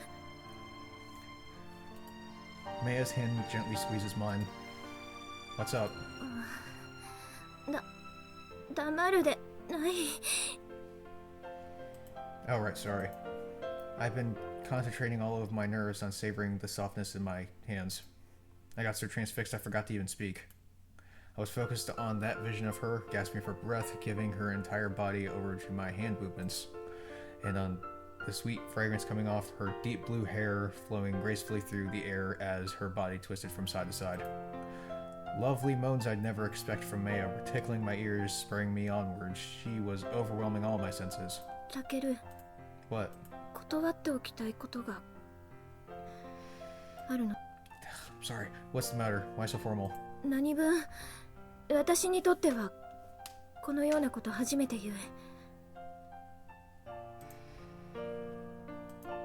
Maya's hand gently squeezes mine. What's up? 黙るでない。 Oh, right, sorry. I've been concentrating all of my nerves on savoring the softness in my hands. I got so transfixed I forgot to even speak. I was focused on that vision of her, gasping for breath, giving her entire body over to my hand movements, and on the sweet fragrance coming off her deep blue hair flowing gracefully through the air as her body twisted from side to side. Lovely moans I'd never expect from Maya were tickling my ears, spurring me onward. She was overwhelming all my senses. タケル、 What? 断っておきたいことがあるの。 Sorry, what's the matter? Why so formal? 何分、私にとってはこのようなこと初めて言う。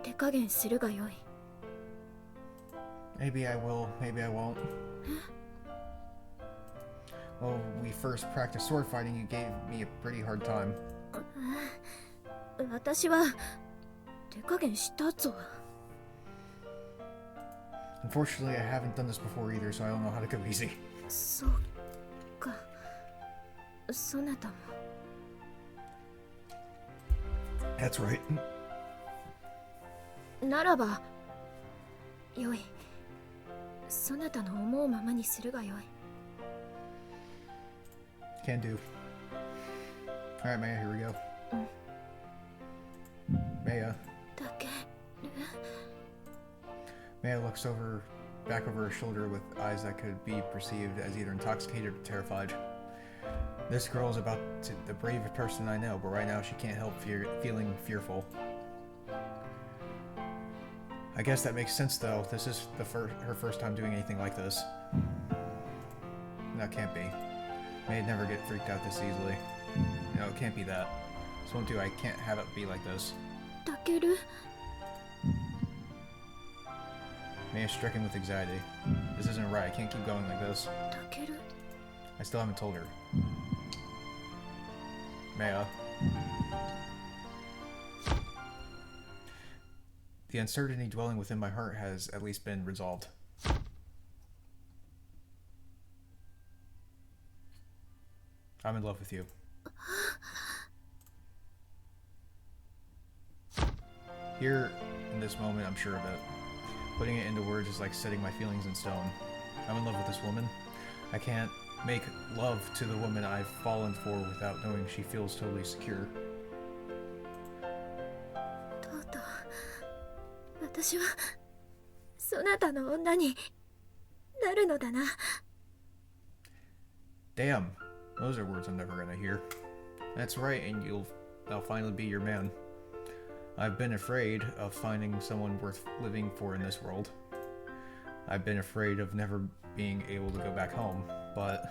手加減するがよい。 Maybe I will, maybe I won't. When we first practiced sword fighting, you gave me a pretty hard time. 私は手加減したぞ。 Unfortunately, I haven't done this before either, so I don't know how to go easy. そうか、そなたも。 That's right. ならばよい。そなたの思うままにするがよい。 Can do. Alright, Maya, here we go. Maya. だけ Maya looks back over her shoulder with eyes that could be perceived as either intoxicated or terrified. This girl is the bravest person I know, but right now she can't help feeling fearful. I guess that makes sense though. This is her first time doing anything like this. That can't be. May'd never get freaked out this easily. No, it can't be that. This won't do. I can't have it be like this. タケル、 Maya's stricken with anxiety. This isn't right. I can't keep going like this. タケル、 I still haven't told her. Maya. The uncertainty dwelling within my heart has at least been resolved. I'm in love with you. Here, in this moment, I'm sure of it. Putting it into words is like setting my feelings in stone. I'm in love with this woman. I can't make love to the woman I've fallen for without knowing she feels totally secure. とうとう私はそなたの女になるのだな。 Damn, those are words I'm never gonna hear. That's right, and I'll finally be your man. I've been afraid of finding someone worth living for in this world. I've been afraid of never being able to go back home, but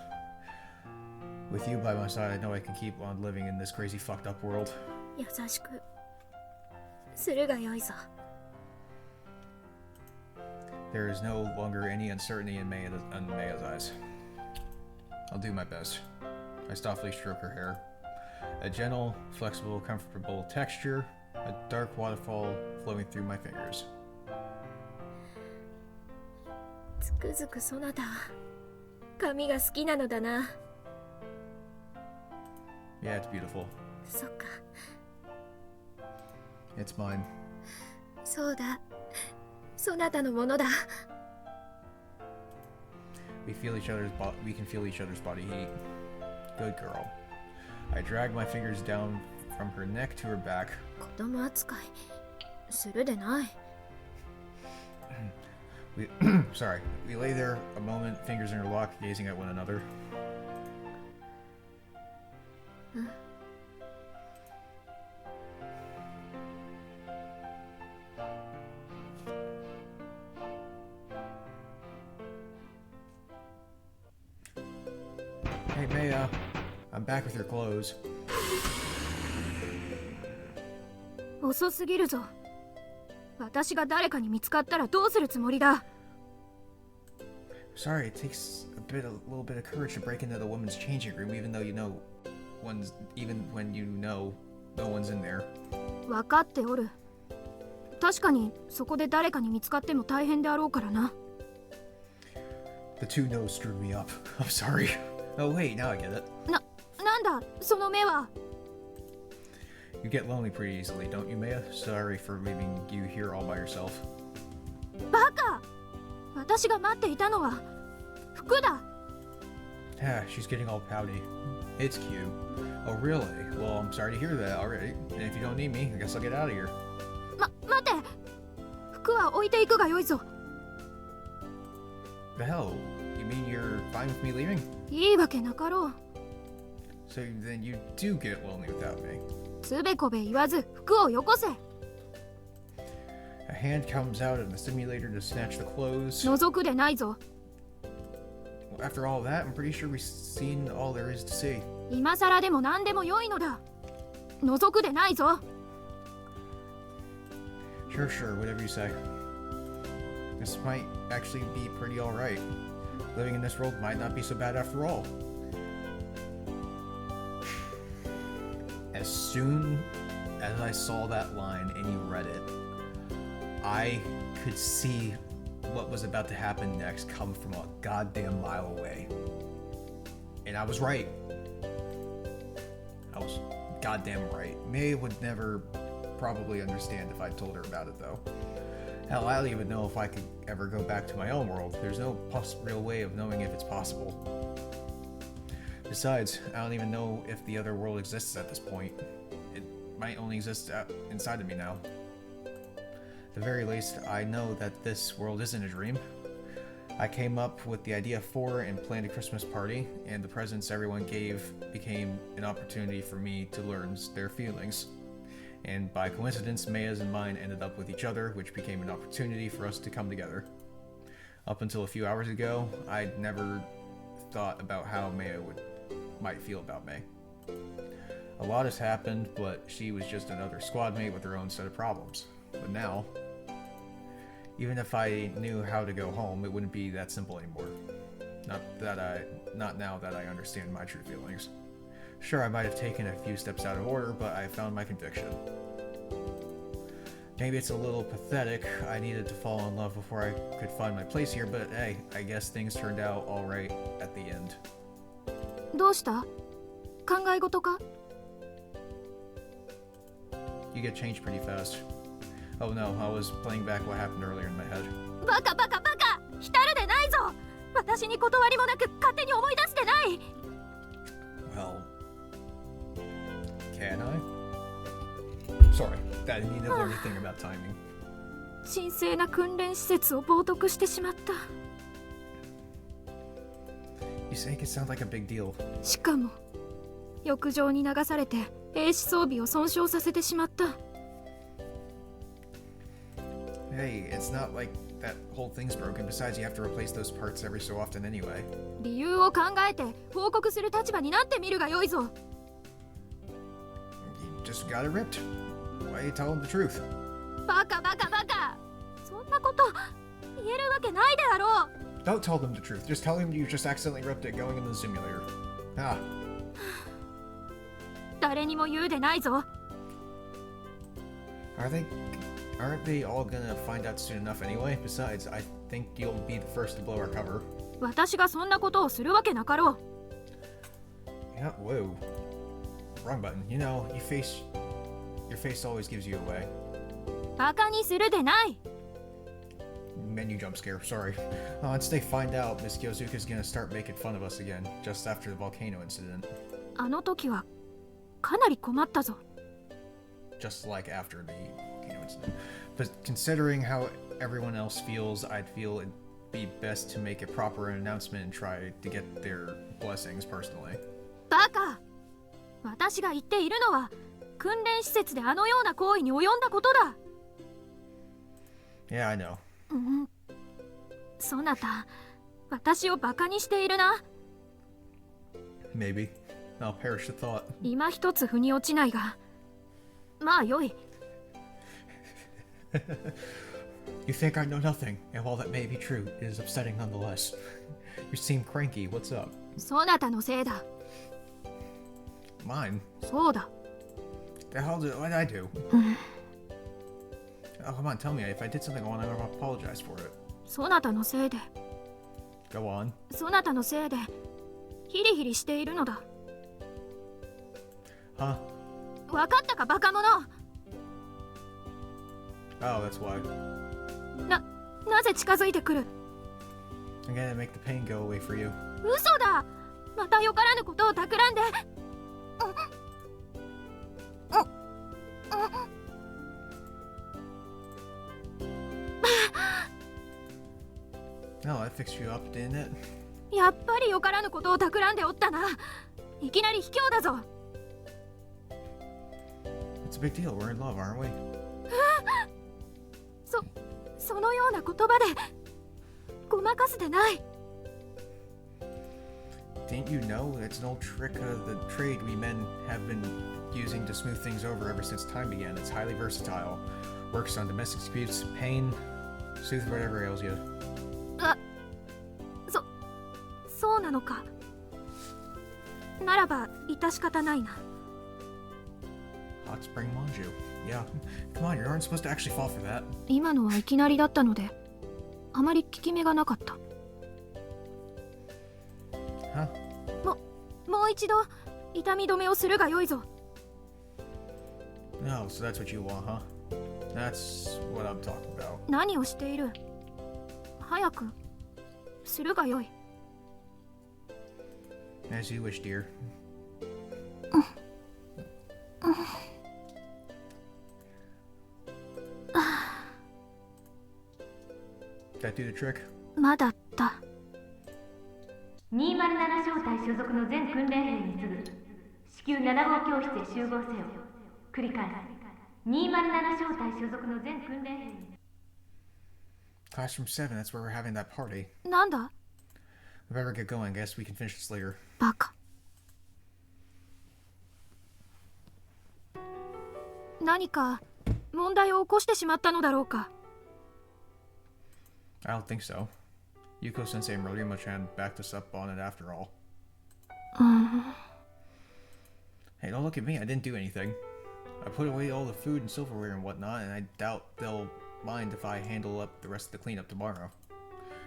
with you by my side, I know I can keep on living in this crazy fucked up world. 優しくするがよいぞ。 There is no longer any uncertainty in Maya's eyes. I'll do my best. I softly stroke her hair. A gentle, flexible, comfortable texture, a dark waterfall flowing through my fingers. つくづくそなたは髪が好きなのだな。 Yeah, it's beautiful. そっか、 It's mine. そうだ。そなたのものだ。 We can feel each other's body heat. Good girl. I drag my fingers down from her neck to her back. 子供扱いするでない。 Sorry. We lay there a moment, fingers interlocked, gazing at one another. Hey Maya, I'm back with your clothes. 遅すぎるぞ。私が誰かに見つかったらどうするつもりだ。 Sorry, it takes a little bit of courage to break into the woman's changing room, even when you know no one's in there. 分かっておる。確かにそこで誰かに見つかっても大変であろうからな。 The two no's screwed me up. I'm sorry. Oh wait, now I get it. なんだその目は。 You get lonely pretty easily, don't you, Maya? Sorry for leaving you here all by yourself. バカ！私が待っていたのは服だ。She's getting all pouty. It's cute. Oh, really? Well, I'm sorry to hear that already. And if you don't need me, I guess I'll get out of here. 待て。服は置いていくがよいぞ。 The hell? You mean you're fine with me leaving? いいわけなかろう。 So then you do get lonely without me. つべこべ言わず服をよこせ。 A hand comes out of the simulator to snatch the clothes. 覗くでないぞ。 After all that, I'm pretty sure we've seen all there is to see. 今さらでも何でもよいのだ。覗くでないぞ。 Sure, whatever you say. This might actually be pretty alright. Living in this world might not be so bad after all. As soon as I saw that line and you read it, I could see what was about to happen next come from a goddamn mile away. And I was right. I was goddamn right. May would never probably understand if I told her about it though. Hell, I don't even know if I could ever go back to my own world. There's no real way of knowing if it's possible. Besides, I don't even know if the other world exists at this point. It might only exist inside of me now. At the very least, I know that this world isn't a dream. I came up with the idea for and planned a Christmas party, and the presents everyone gave became an opportunity for me to learn their feelings. And by coincidence, Maya's and mine ended up with each other, which became an opportunity for us to come together. Up until a few hours ago, I'd never thought about how Maya might feel about me. A lot has happened, but she was just another squad mate with her own set of problems. But now, even if I knew how to go home, it wouldn't be that simple anymore. Not now that I understand my true feelings. Sure, I might have taken a few steps out of order, but I found my conviction. Maybe it's a little pathetic. I needed to fall in love before I could find my place here, but hey, I guess things turned out alright at the end. どうした？考え事か？ You get changed pretty fast. Oh no, I was playing back what happened earlier in my head. バカ！浸るでないぞ。私に断りもなく勝手に思い出してない。 Well, can I? Sorry, I didn't need to learn anything about timing. 神聖な訓練施設を冒涜してしまった。 You say it sounds like a big deal. しかも浴場に流されて兵士装備を損傷させてしまった。 Hey, it's not like that whole thing's broken. Besides, you have to replace those parts every so often anyway. 理由を考えて報告する立場になってみるがよいぞ。 You just got it ripped. Why are you telling the truth? バカ！そんなこと言えるわけないであろう。 Don't tell them the truth. Just tell them you just accidentally ripped it going into the simulator. Ah. 誰にも言うでないぞ。 Aren't they all gonna find out soon enough anyway? Besides, I think you'll be the first to blow our cover. 私がそんなことをするわけなかろう。 Yeah, whoa. Wrong button. You know, your face always gives you away. バカにするでない。 Menu jump scare, sorry. Once they find out, Miss Kyozuka's gonna start making fun of us again, just after the volcano incident. あの時はかなり困ったぞ。 Just like after the volcano incident. But considering how everyone else feels, I'd feel it'd be best to make a proper announcement and try to get their blessings personally. バカ！私が言っているのは訓練施設であのような行為に及んだことだ。 Yeah, I know. そなた、私をバカにしているな。 Maybe. I'll perish the thought. 今一つ腑に落ちないが、まあよい。You think I know nothing, and while that may be true, it is upsetting nonetheless. You seem cranky. What's up? そなたのせいだ。 Mine? そうだ。 The hell what did I do? Oh, come on, tell me. If I did something wrong, I want to apologize for it. そなたのせいで。 Go on. そなたのせいでヒリヒリしているのだ。 Huh? わかったかバカ者。 Oh, that's why. なぜ近づいてくる？ I'm gonna make the pain go away for you. 嘘だ。またよからぬことを企んで。No, I fixed you up, didn't it? やっぱりよからぬことを企んでおったな。いきなり卑怯だぞ。It's a big deal. We're in love, aren't we? そのような言葉でごまかすでない。Didn't you know it's an old trick of the trade we men have been using to smooth things over ever since time began? It's highly versatile. Works on domestic disputes, pain, soothe whatever ails you. そうなのか。ならば致し方ないな。Hot Spring Manju. Yeah. Come on, you aren't supposed to actually fall for that. 今のはいきなりだったのであまり効き目がなかった。Huh? もう一度痛み止めをするがよいぞ。 No, so that's what you want, huh? That's what I'm talking about. 何をしている。早くするがよい。As you wish, dear. That do the trick? まだだ。207小隊所属の全訓練兵に次ぐ至急7号教室へ集合せよ。繰り返す。207小隊所属の全訓練兵に。 Classroom 7, that's where we're having that party. なんだ。 We better get going. Guess we can finish this later. バカ。何か問題を起こしてしまったのだろうか。 I don't think so. Yuko Sensei and Morima-chan backed us up on it after all. Hey, don't look at me. I didn't do anything. I put away all the food and silverware and whatnot, and I doubt they'll mind if I handle up the rest of the cleanup tomorrow.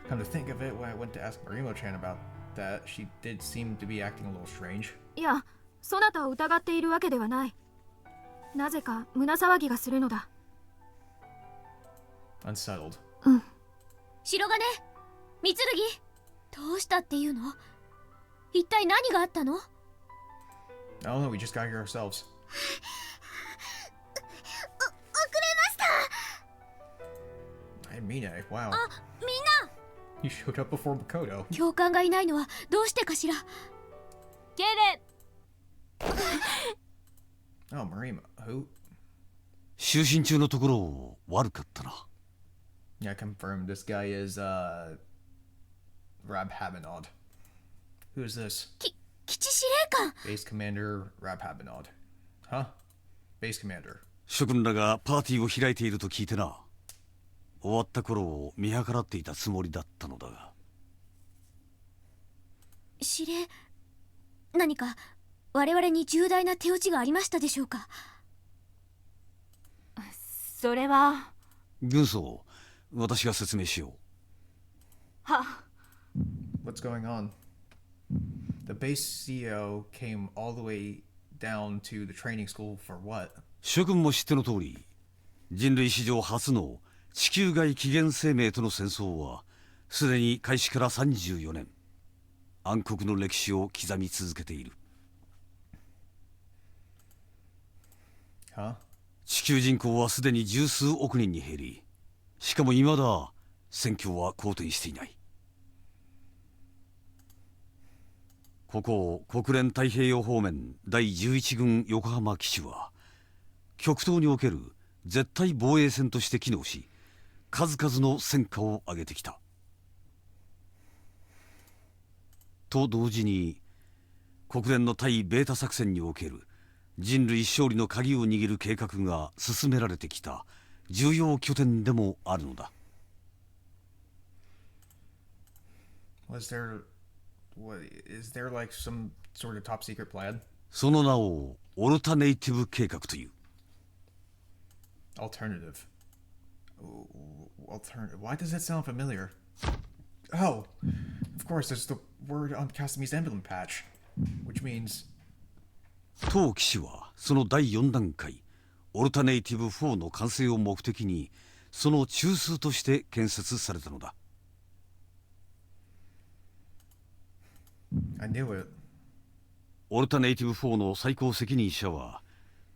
Come to think of it, when I went to ask Morima-chan about that, she did seem to be acting a little strange. いや、そなたを疑っているわけではない。なぜか胸騒ぎがするのだ。 Unsettled. 白金、三剣、どうしたっていうの？一体何があったの？ I don't know, we just got here ourselves. 遅れました。 I didn't mean it. Wow. あ、みんな。 You showed up before Makoto. 教官がいないのはどうしてかしら。敬礼。Oh, Morima. Who? 就寝中のところを悪かったな。Yeah, confirmed. This guy is, Rab Habanod. Who is this? 基地司令官。 Base Commander Rab Habanod. Huh? Base Commander. 諸君らがパーティーを開いていると聞いてな。終わった頃を見計らっていたつもりだったのだが。司令、何か我々に重大な手落ちがありましたでしょうか。それは。軍曹、私が説明しよう。は。 What's going on? The base CEO came all the way down to the training school for what? 諸君も知っての通り、人類史上初の地球外起源生命との戦争はすでに開始から34年、暗黒の歴史を刻み続けている。 Huh? 地球人口はすでに十数億人に減り、しかも未だ戦況は好転していない。ここ国連太平洋方面第11軍横浜基地は極東における絶対防衛線として機能し、数々の戦果を上げてきた。と同時に国連の対ベータ作戦における人類勝利の鍵を握る計画が進められてきた重要拠点でもあるのだ。Is there like some sort of top secret plan? その名をオルタネイティブ計画という。Alternative. Alternative. Why does that sound familiar? Oh, of course, there's the word on Kasami's emblem patch, which means. 当機種はその第4段階オルタネイティブ4の完成を目的にその中枢として建設されたのだ。I knew it. オルタネイティブ4の最高責任者は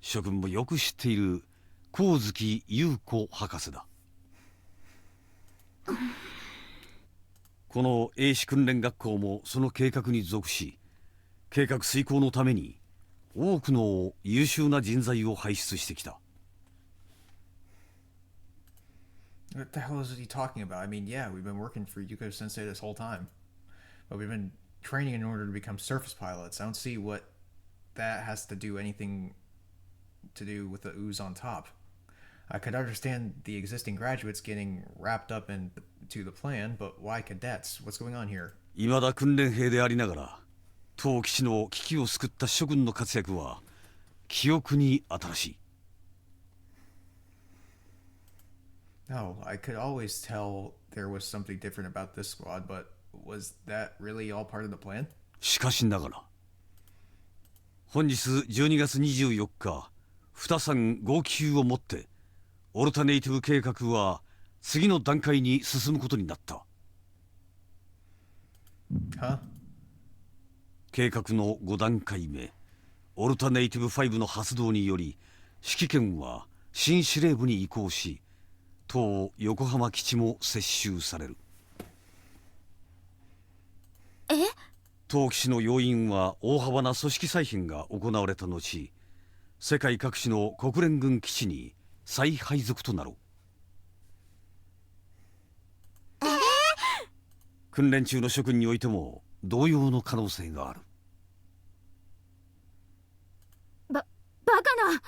諸君もよく知っている光月優子博士だ。この英士訓練学校もその計画に属し、計画遂行のために多くの優秀な人材を輩出してきた。What the hell is he talking about? I mean, yeah, we've been working for Yuko Sensei this whole time. But we've been training in order to become surface pilots. I don't see what that has to do anything to do with the ooze on top. I could understand the existing graduates getting wrapped up into the plan, but why cadets? What's going on here? 未だ訓練兵でありながら、当基地の危機を救った諸君の活躍は記憶に新しい。No, I could always tell there was something different about this squad, but was that really all part of the plan? しかしながら、本日12月24日、二三号機をもってオルタネイティブ計画は次の段階に進むことになった。Huh? 計画の5段階目、オルタネイティブ5の発動により指揮権は新司令部に移行し、当横浜基地も接収される。当基地の要員は大幅な組織再編が行われた後、世界各地の国連軍基地に再配属となろう。訓練中の諸君においても同様の可能性がある。バカな。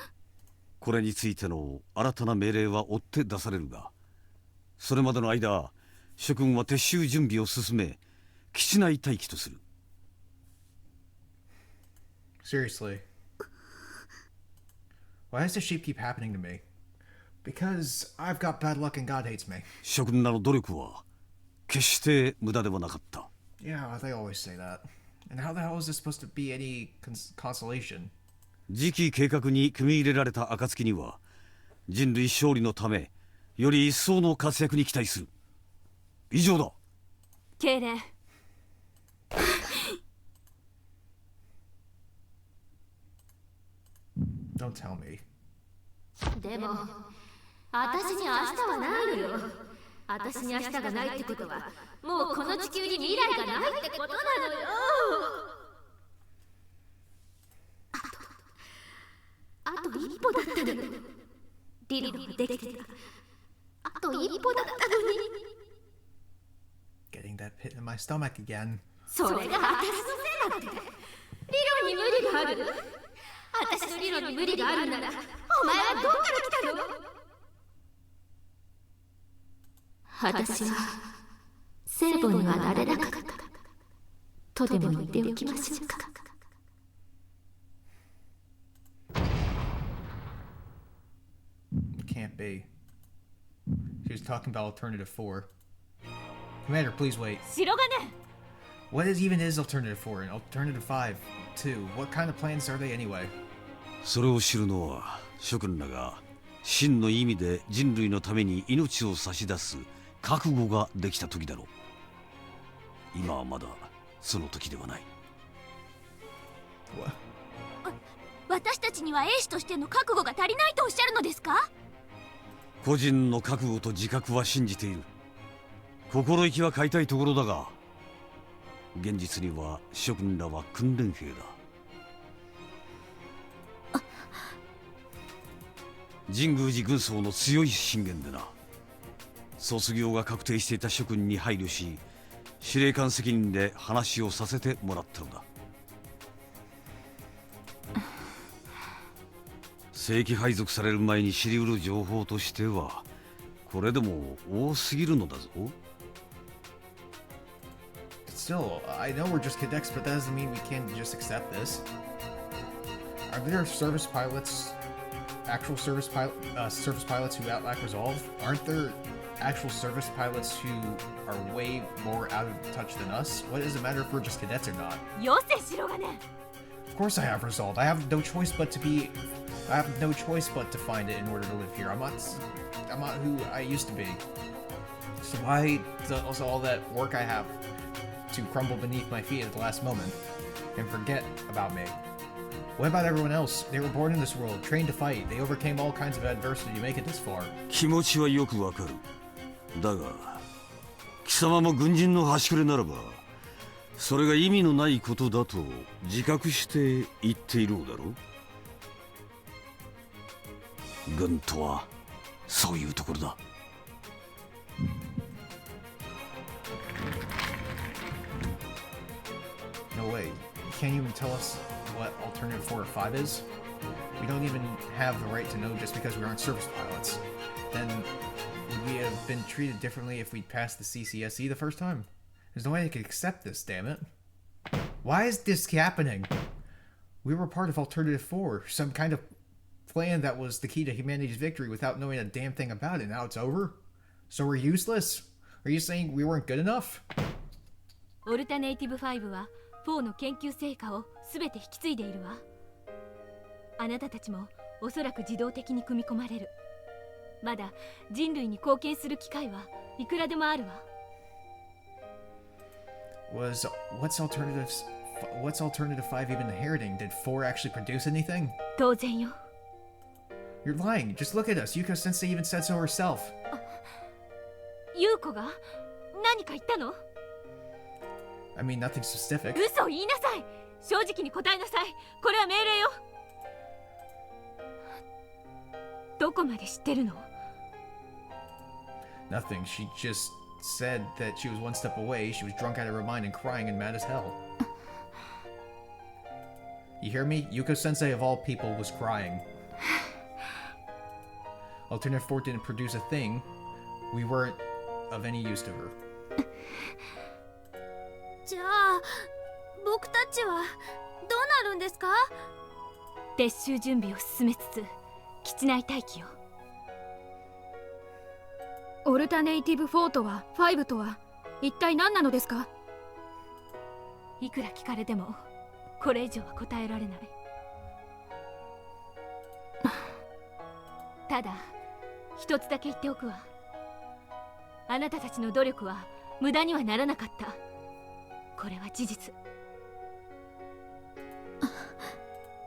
これについての新たな命令は追って出されるが、それまでの間諸君は撤収準備を進め、基地内待機とする。Seriously. Why does this sheep keep happening to me? Because I've got bad luck and God hates me. 諸君らの努力は決して無駄ではなかった。Yeah, they always say that. And how the hell is this supposed to be any consolation? 次期計画に組み入れられた暁には、人類勝利のためより一層の活躍に期待する。以上だ。敬礼。Don't tell me. でも私に明日はないのよ。私に明日がないってことはもうこの地球に未来がないってことなのよ。あと一歩だったのよ。理論ができてた。あと一歩だったのに。Getting that pit in my stomach again. それが私のせいだって。理論に無理がある。私の理論に無理があるならお前はどこから来たの？私は聖母にはなれなかったとでも言っておきましょうか。It can't be. She was talking about Alternative 4. Commander, please wait. 白金。 What even is Alternative 4 and Alternative 5 too? What kind of plans are they anyway? それを知るのは諸君らが真の意味で人類のために命を差し出す覚悟ができた時だろう。今はまだその時ではない。私たちには英士としての覚悟が足りないとおっしゃるのですか？個人の覚悟と自覚は信じている。心意気は変えたいところだが、現実には諸君らは訓練兵だ。神宮寺軍曹の強い信玄でな。卒業が確定していた諸君に配慮し、司令官責任で話をさせてもらったのだ。正規配属される前に知り得る情報としてはこれでも多すぎるのだぞ。Still, I know we're just cadets, but that doesn't mean we can't just accept this. Are there service pilots, actual service pilots who outlack resolve? Aren't there actual service pilots who are way more out of touch than us? What does it matter if we're just cadets or not? よせ白金。 Of course I have resolve. I have no choice but to find it in order to live here. I'm not who I used to be. So why does all that work I have to crumble beneath my feet at the last moment and forget about me. What about everyone else? They were born in this world, trained to fight. They overcame all kinds of adversity to make it this far. 気持ちはよくわかる。だが貴様も軍人の端くれならばそれが意味のないことだと自覚して言っているのだろう。軍とはそういうところだ。No way. You can't even tell us what Alternative 4 or 5 is? We don't even have the right to know just because we aren't service pilots. Then would we have been treated differently if we'd passed the CCSE the first time? There's no way I could accept this, damn it. Why is this happening? We were part of Alternative 4, some kind of plan that was the key to humanity's victory without knowing a damn thing about it. Now it's over? So we're useless? Are you saying we weren't good enough? オルタネイティブ5は4の研究成果を全て引き継いでいるわ。あなたたちもおそらく自動的に組み込まれる。まだ人類に貢献する機会はいくらでもあるわ。What's Alternative 5 even inheriting? Did 4 actually produce anything? 当然よ。You're lying. Just look at us. Yuko Sensei even said so herself. ユウコが何か言ったの？ I mean, nothing specific. 嘘を言いなさい。正直に答えなさい。これは命令よ。どこまで知ってるの？ Nothing. She just said that she was one step away. She was drunk out of her mind and crying and mad as hell. You hear me? Yuko Sensei of all people was crying. Alternative 4 didn't produce a thing. We weren't of any use to her. じゃあ僕たちはどうなるんですか？撤収準備を進めつつ基地内待機よ。オルタネイティブ4とは5とは一体何なのですか？いくら聞かれてもこれ以上は答えられない。ただ一つだけ言っておくわ。あなたたちの努力は無駄にはならなかった。これは事実。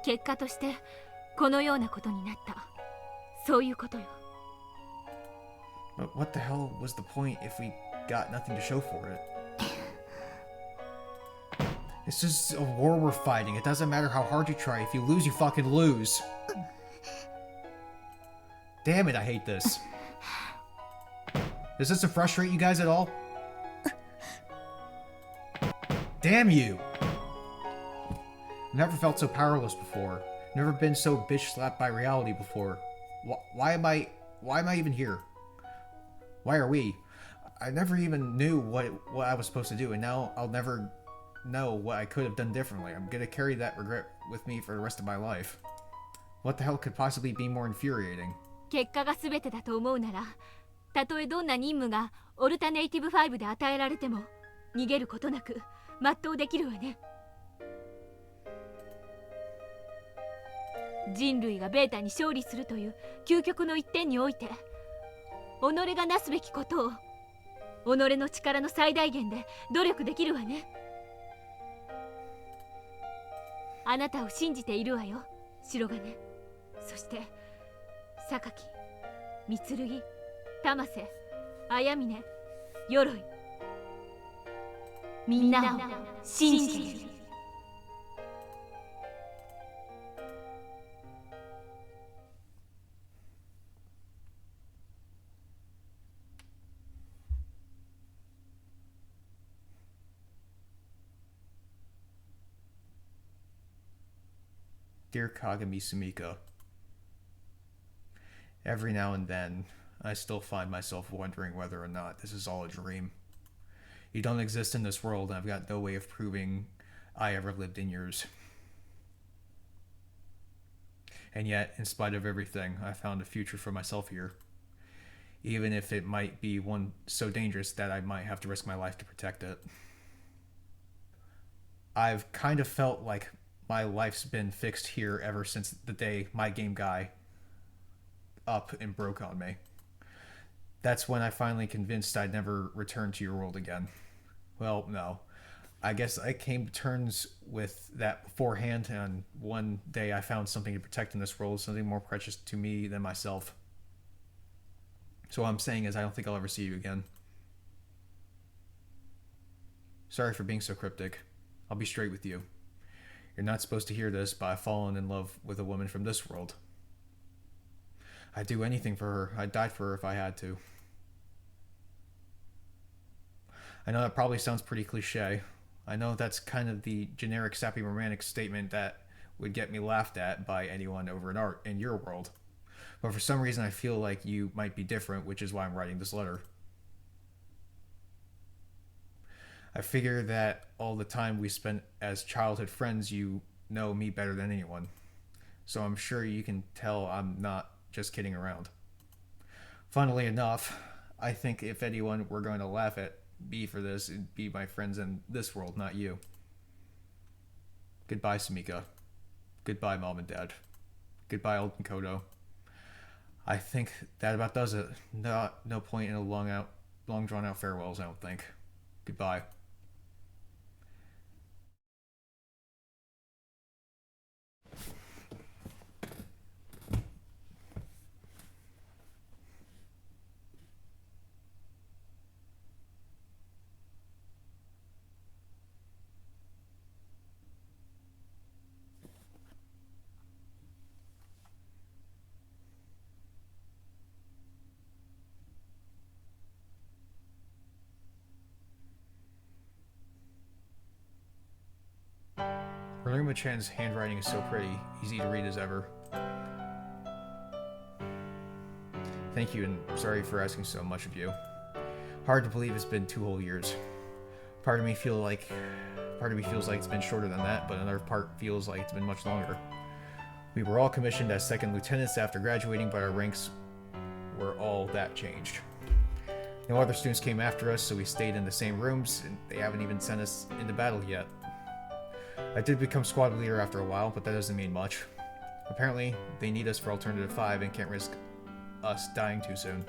結果としてこのようなことになった。そういうことよ。But what the hell was the point if we got nothing to show for it? It's just a war we're fighting. It doesn't matter how hard you try. If you lose, you fucking lose. Damn it, I hate this. Does this frustrate you guys at all? Damn you! Never felt so powerless before. Never been so bitch slapped by reality before. Why am I even here? Why are we? I never even knew what I was supposed to do, and now I'll never know what I could have done differently. I'm gonna carry that regret with me for the rest of my life. What the hell could possibly be more infuriating? 結果が全てだと思うなら、たとえどんな任務がオルタネイティブ5で与えられても逃げることなく全うできるわね。人類がベータに勝利するという究極の一点において、己がなすべきことを己の力の最大限で努力できるわね。あなたを信じているわよ、白金。そして榊、三剣、玉瀬、綾峰、鎧、みんなを信じている。Dear Kagami Sumika, every now and then, I still find myself wondering whether or not this is all a dream. You don't exist in this world, and I've got no way of proving I ever lived in yours. And yet, in spite of everything, I found a future for myself here. Even if it might be one so dangerous that I might have to risk my life to protect it. I've kind of felt like my life's been fixed here ever since the day my game guy up and broke on me. That's when I finally convinced I'd never return to your world again. Well, no. I guess I came to terms with that beforehand, and one day I found something to protect in this world, something more precious to me than myself. So what I'm saying is I don't think I'll ever see you again. Sorry for being so cryptic. I'll be straight with you. You're not supposed to hear this, but I've fallen in love with a woman from this world. I'd do anything for her. I'd die for her if I had to. I know that probably sounds pretty cliche. I know that's kind of the generic sappy romantic statement that would get me laughed at by anyone over in your world. But for some reason I feel like you might be different, which is why I'm writing this letter. I figure that all the time we spent as childhood friends, you know me better than anyone. So I'm sure you can tell I'm not just kidding around. Funnily enough, I think if anyone were going to laugh at me for this, it'd be my friends in this world, not you. Goodbye, Samika. Goodbye, Mom and Dad. Goodbye, old Makoto. I think that about does it. No point in a long drawn out farewells, I don't think. Goodbye. Ruma-chan's handwriting is so pretty, easy to read as ever. Thank you, and sorry for asking so much of you. Hard to believe it's been 2 whole years. Part of me feels like it's been shorter than that, but another part feels like it's been much longer. We were all commissioned as second lieutenants after graduating, but our ranks were all that changed. No other students came after us, so we stayed in the same rooms, and they haven't even sent us into battle yet. I did become squad leader after a while, but that doesn't mean much. Apparently, they need us for Alternative 5 and can't risk us dying too soon.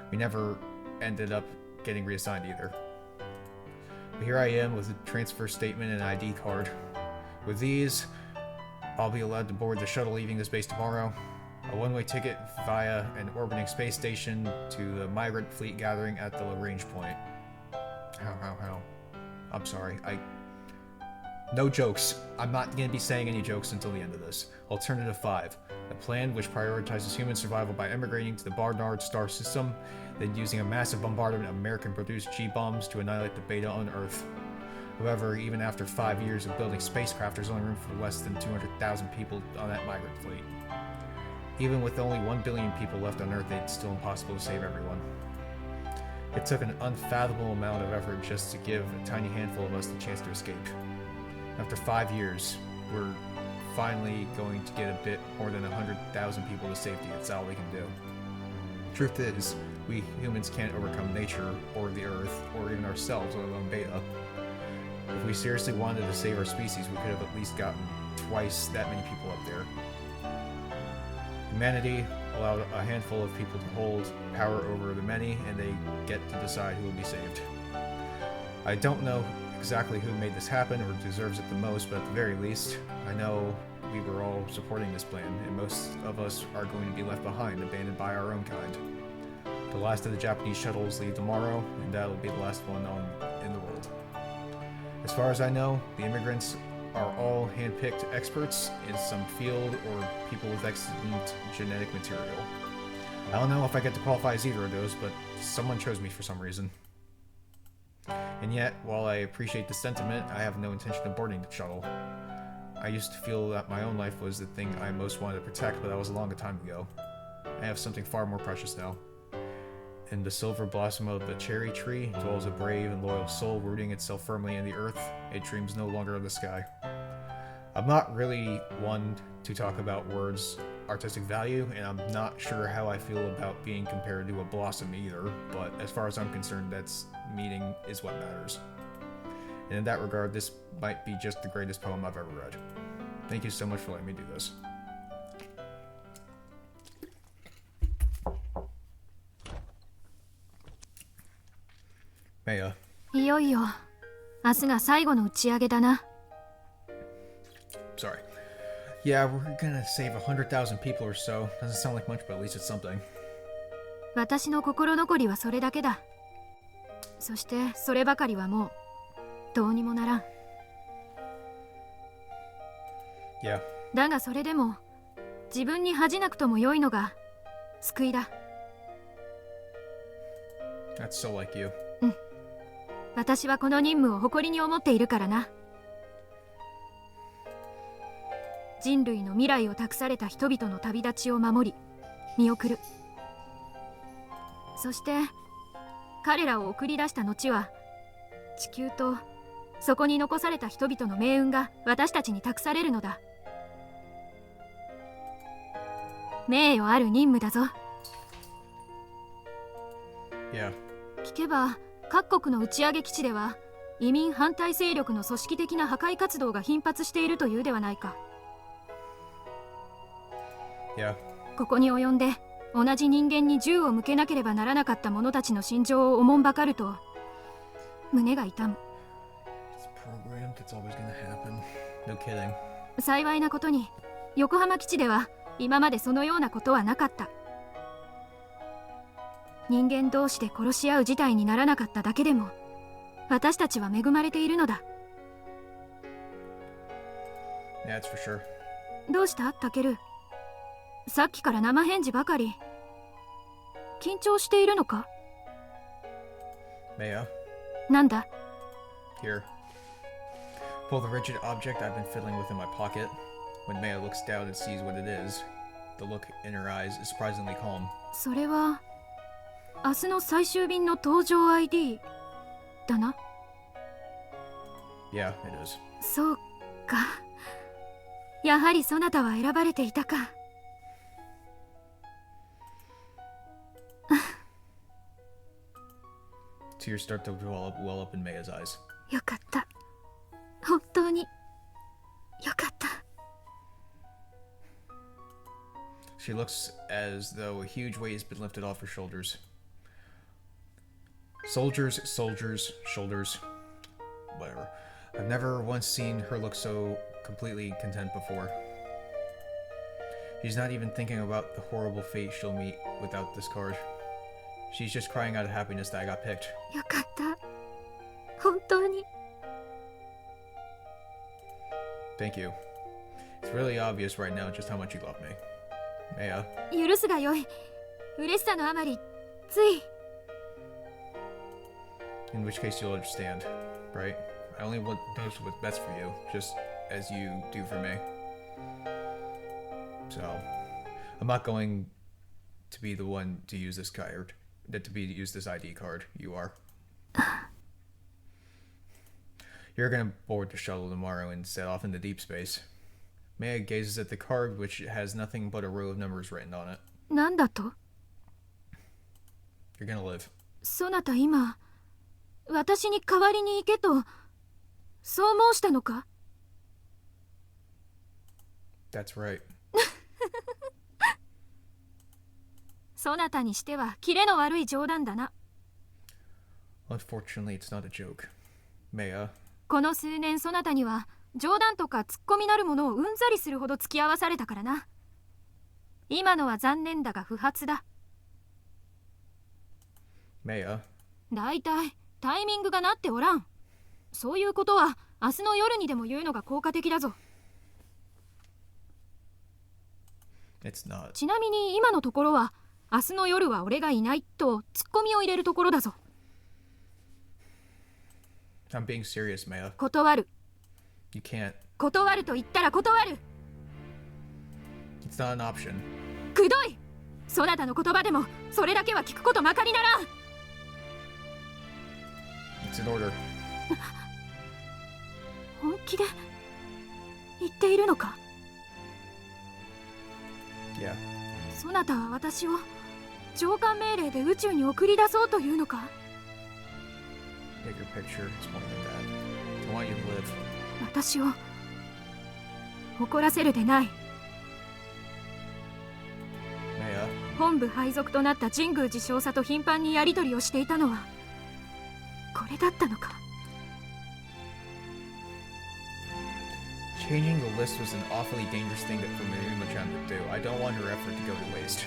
We never ended up getting reassigned either. But here I am with a transfer statement and ID card. With these, I'll be allowed to board the shuttle leaving this base tomorrow. A one-way ticket via an orbiting space station to the migrant fleet gathering at the Lagrange point. How? I'm sorry, No jokes. I'm not going to be saying any jokes until the end of this. Alternative 5. A plan which prioritizes human survival by emigrating to the Barnard star system, then using a massive bombardment of American-produced G-bombs to annihilate the Beta on Earth. However, even after 5 years of building spacecraft, there's only room for less than 200,000 people on that migrant fleet. Even with only 1 billion people left on Earth, it's still impossible to save everyone. It took an unfathomable amount of effort just to give a tiny handful of us the chance to escape. After 5 years, we're finally going to get a bit more than 100,000 people to safety. That's all we can do. Truth is, we humans can't overcome nature, or the Earth, or even ourselves, let alone Beta. If we seriously wanted to save our species, we could have at least gotten twice that many people up there. Humanity allowed a handful of people to hold power over the many, and they get to decide who will be saved. I don't know exactly who made this happen or deserves it the most, but at the very least, I know we were all supporting this plan, and most of us are going to be left behind, abandoned by our own kind. The last of the Japanese shuttles leave tomorrow, and that'll be the last one in the world. As far as I know, the immigrants are all hand-picked experts in some field or people with excellent genetic material. I don't know if I get to qualify as either of those, but someone chose me for some reason. And yet, while I appreciate the sentiment, I have no intention of boarding the shuttle. I used to feel that my own life was the thing I most wanted to protect, but that was a long time ago. I have something far more precious now. In the silver blossom of the cherry tree dwells a brave and loyal soul rooting itself firmly in the earth. It dreams no longer of the sky. I'm not really one to talk about words' artistic value, and I'm not sure how I feel about being compared to a blossom either, but as far as I'm concerned, that's meaning is what matters. And in that regard, this might be just the greatest poem I've ever read. Thank you so much for letting me do this. Maya. いよいよ明日が最後の打ち上げだな。 Sorry. Yeah, we're gonna save 100,000 people or so. Doesn't sound like much, but at least it's something. 私の心残りはそれだけだ。そしてそればかりはもうどうにもならん。 Yeah. だがそれでも自分に恥じなくとも良いのが救いだ。 That's so like you. 私はこの任務を誇りに思っているからな。人類の未来を託された人々の旅立ちを守り見送る。そして彼らを送り出した後は地球とそこに残された人々の命運が私たちに託されるのだ。名誉ある任務だぞ。 Yeah. 聞けば各国の打ち上げ基地では移民反対勢力の組織的な破壊活動が頻発しているというではないか。 Yeah. ここに及んで同じ人間に銃を向けなければならなかった者たちの心情をおもんばかると胸が痛む。 It's programmed. It's always gonna happen. No kidding. 幸いなことに横浜基地では今までそのようなことはなかった。人間同士で殺し合う事態にならなかっただけでも私たちは恵まれているのだ。 Yeah, that's for sure. どうしたタケル。さっきから生返事ばかり。緊張しているのか。 Maya, なんだ。 here. Pull the rigid object I've been fiddling with in my pocket. When Maya looks down and sees what it is, the look in her eyes is surprisingly calm. それは明日の最終便の搭乗 ID だな。 Yeah, it is. そうか。やはりそなたは選ばれていたか。Tears start to well up in Maya's eyes. よかった。本当によかった。 She looks as though a huge weight has been lifted off her shoulders. Soldiers, shoulders, whatever. I've never once seen her look so completely content before. She's not even thinking about the horrible fate she'll meet without this card. She's just crying out of happiness that I got picked. よかった。本当に。 Thank you. It's really obvious right now just how much you love me. Maya. 許すがよい。嬉しさのあまりつい。 In which case you'll understand, right? I only want those what's best for you, just as you do for me. So, I'm not going to be the one to use this card, to use this ID card. You are. You're gonna board the shuttle tomorrow and set off into deep space. Maya gazes at the card, which has nothing but a row of numbers written on it. なんだと。 You're gonna live. そなた今私に代わりに行けとそう申したのか。 That's right. そなたにしてはキレの悪い冗談だな。 Unfortunately, it's not a joke. Maya. この数年そなたには冗談とかツッコミなるものをうんざりするほど付き合わされたからな。今のは残念だが不発だ。 Maya. だいたいタイミングがなっておらん。そういうことは明日の夜にでも言うのが効果的だぞ。 It's not. ちなみに今のところは明日の夜は俺がいないとツッコミを入れるところだぞ。 I'm being serious, Maya. 断る。 You can't. 断ると言ったら断る。 It's not an option. くどい。そなたの言葉でもそれだけは聞くことまかりならん。 It's an order. 本気で言っているのか。 Yeah. そなたは私を上官命令で宇宙に送り出そうというのか。 Get your picture. It's more than that. I want you to live. 私を怒らせるでない。 Maya. 本部配属となった神宮寺少佐と頻繁にやり取りをしていたのはこれだったのか。Changing the list was an awfully dangerous thing for Marima-chan to do. I don't want her effort to go to waste.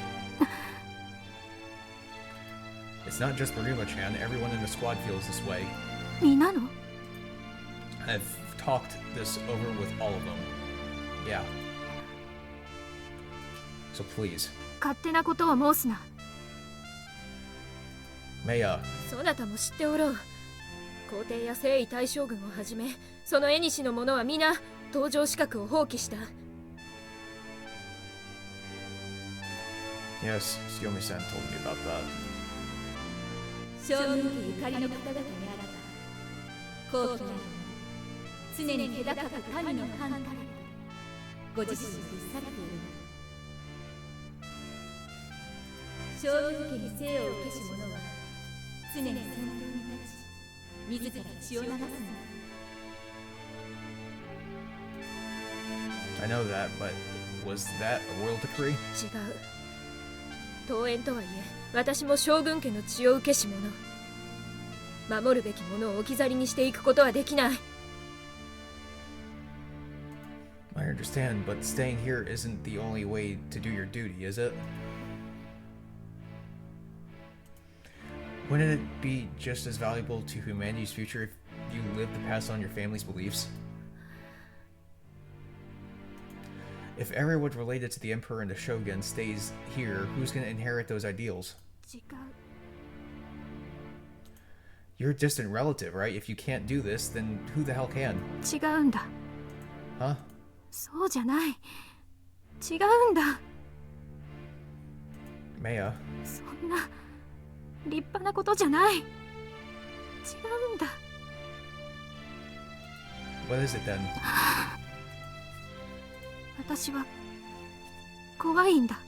It's not just Marima-chan, everyone in the squad feels this way. みんなの I've talked this over with all of them. Yeah. So please. 勝手なことを申すな。 Maya, そなたも知っておろう。皇帝や征夷大将軍をはじめ、その縁の者は皆登場資格を放棄した。 yes, Tsuyomi-san told me about that. 将軍家ゆかりの方々にあらば後期など常に気高く神の藩たれご自身に律されている将軍家に生を受けし者は常に先頭に立ち自ら血を流すのだ I know that, but was that a royal decree? 違う。桃園とはいえ、私も将軍家の血を受けし者。守るべきものを置き去りにしていくことはできない。 I understand, but staying here isn't the only way to do your duty, is it? Wouldn't it be just as valuable to humanity's future if you lived to pass on your family's beliefs? If everyone related to the Emperor and the Shogun stays here, who's going to inherit those ideals? 違う。 You're a distant relative, right? If you can't do this, then who the hell can? 違うんだ。 Huh? そうじゃない。違うんだ。 Maya, そんな立派なことじゃない。違うんだ。 what is it then? 私は怖いんだ。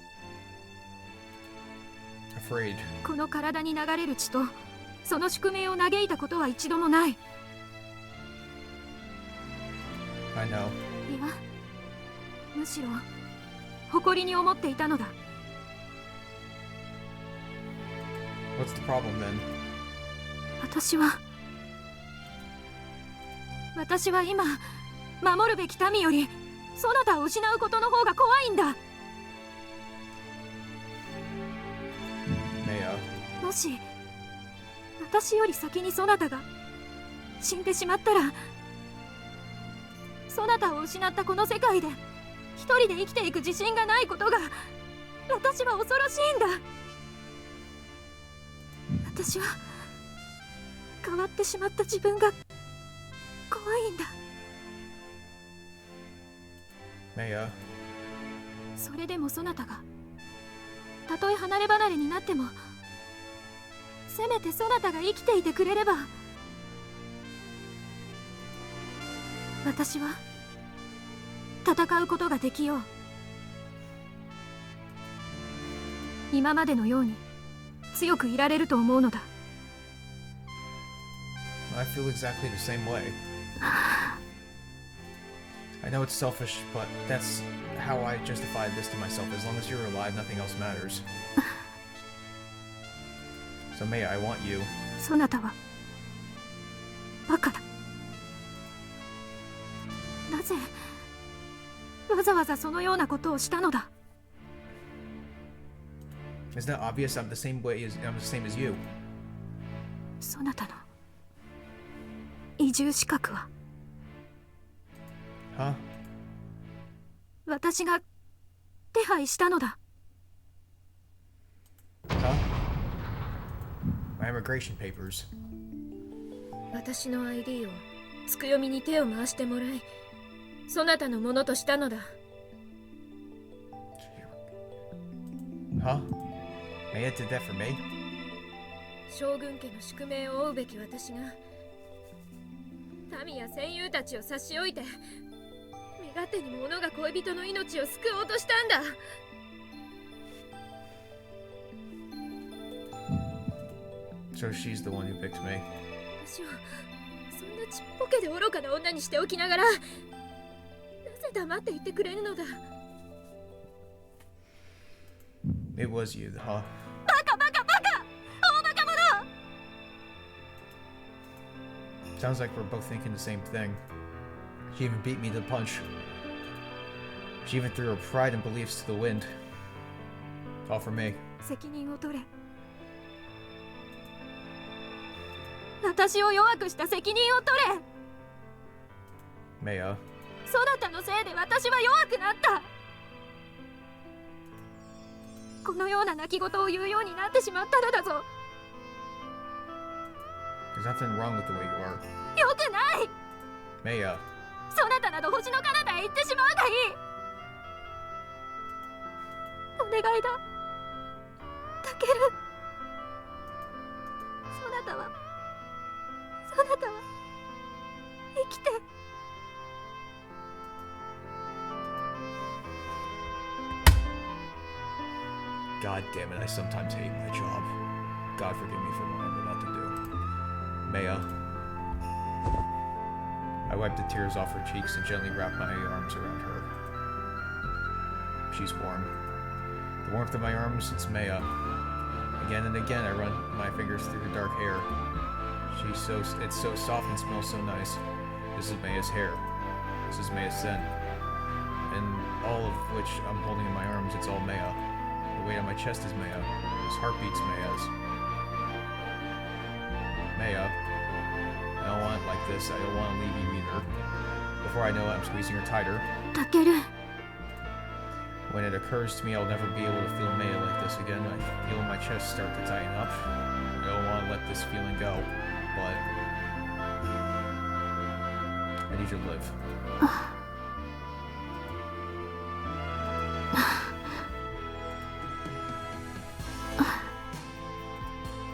Afraid. この体に流れる血とその宿命を嘆いたことは一度もない。い I know. や、むしろ誇りに思っていたのだ。 What's the problem then? 私は今守るべき民よりそなたを失うことの方が怖いんだ。 Maya, もし私より先にそなたが死んでしまったら、そなたを失ったこの世界で一人で生きていく自信がないことが私は恐ろしいんだ。私は変わってしまった自分が怖いんだ。 Maya, それでもそなたがたとえ離れ離れになってもせめてそなたが生きていてくれれば私は戦うことができよう。今までのように強くいられると思うのだ。 I feel exactly the same way. I know it's selfish, but that's how I justify this to myself. As long as you're alive, nothing else matters. So Maya, I want you. そなたはバカだ。なぜわざわざそのようなことをしたのだ。 Isn't that obvious? I'm the same as you. そなたの移住資格は Huh? 私が手配したのだ。 Huh? My immigration papers. 私の ID をつくよみに手を回してもらい、そなたのものとしたのだ。 Huh? Maya did that for me? 将軍家の宿命を負うべき私が民や戦友たちを差し置いて身勝手に者が恋人の命を救おうとしたんだ。 So she's the one who picked me. 私をそんなちっぽけで愚かな女にしておきながらなぜ黙っていてくれるのだ。 It was you, huh? バカバカバカ大バカ者。 Sounds like we're both thinking the same thing. She even beat me to the punch. She even threw her pride and beliefs to the wind. All for me. 責任を取れ。私を弱くした責任を取れ。Maya. そなたのせいで私は弱くなった。このような泣き言を言うようになってしまったのだぞ。There's nothing wrong with the way you are. よくない。Maya. そなたなど星の彼方へ行ってしまうがいい。お願いだ、タケル。そなたは生きて。God damn it, I sometimes hate my job. God forgive me for what I'm about to do. Maya. I wiped the tears off her cheeks and gently wrapped my arms around her. She's warm. The warmth of my arms, it's Maya. Again and again, I run my fingers through her dark hair. It's so soft and smells so nice. This is Maya's hair. This is Maya's scent. And all of which I'm holding in my arms, it's all Maya. The weight on my chest is Maya. This heartbeat's Maya's. Maya. I don't want it like this. I don't want to leave you either. Before I know it, I'm squeezing her tighter. タケル。 When it occurs to me I'll never be able to feel Maya like this again, I feel my chest start to tighten up. I don't want to let this feeling go, but I need you to live.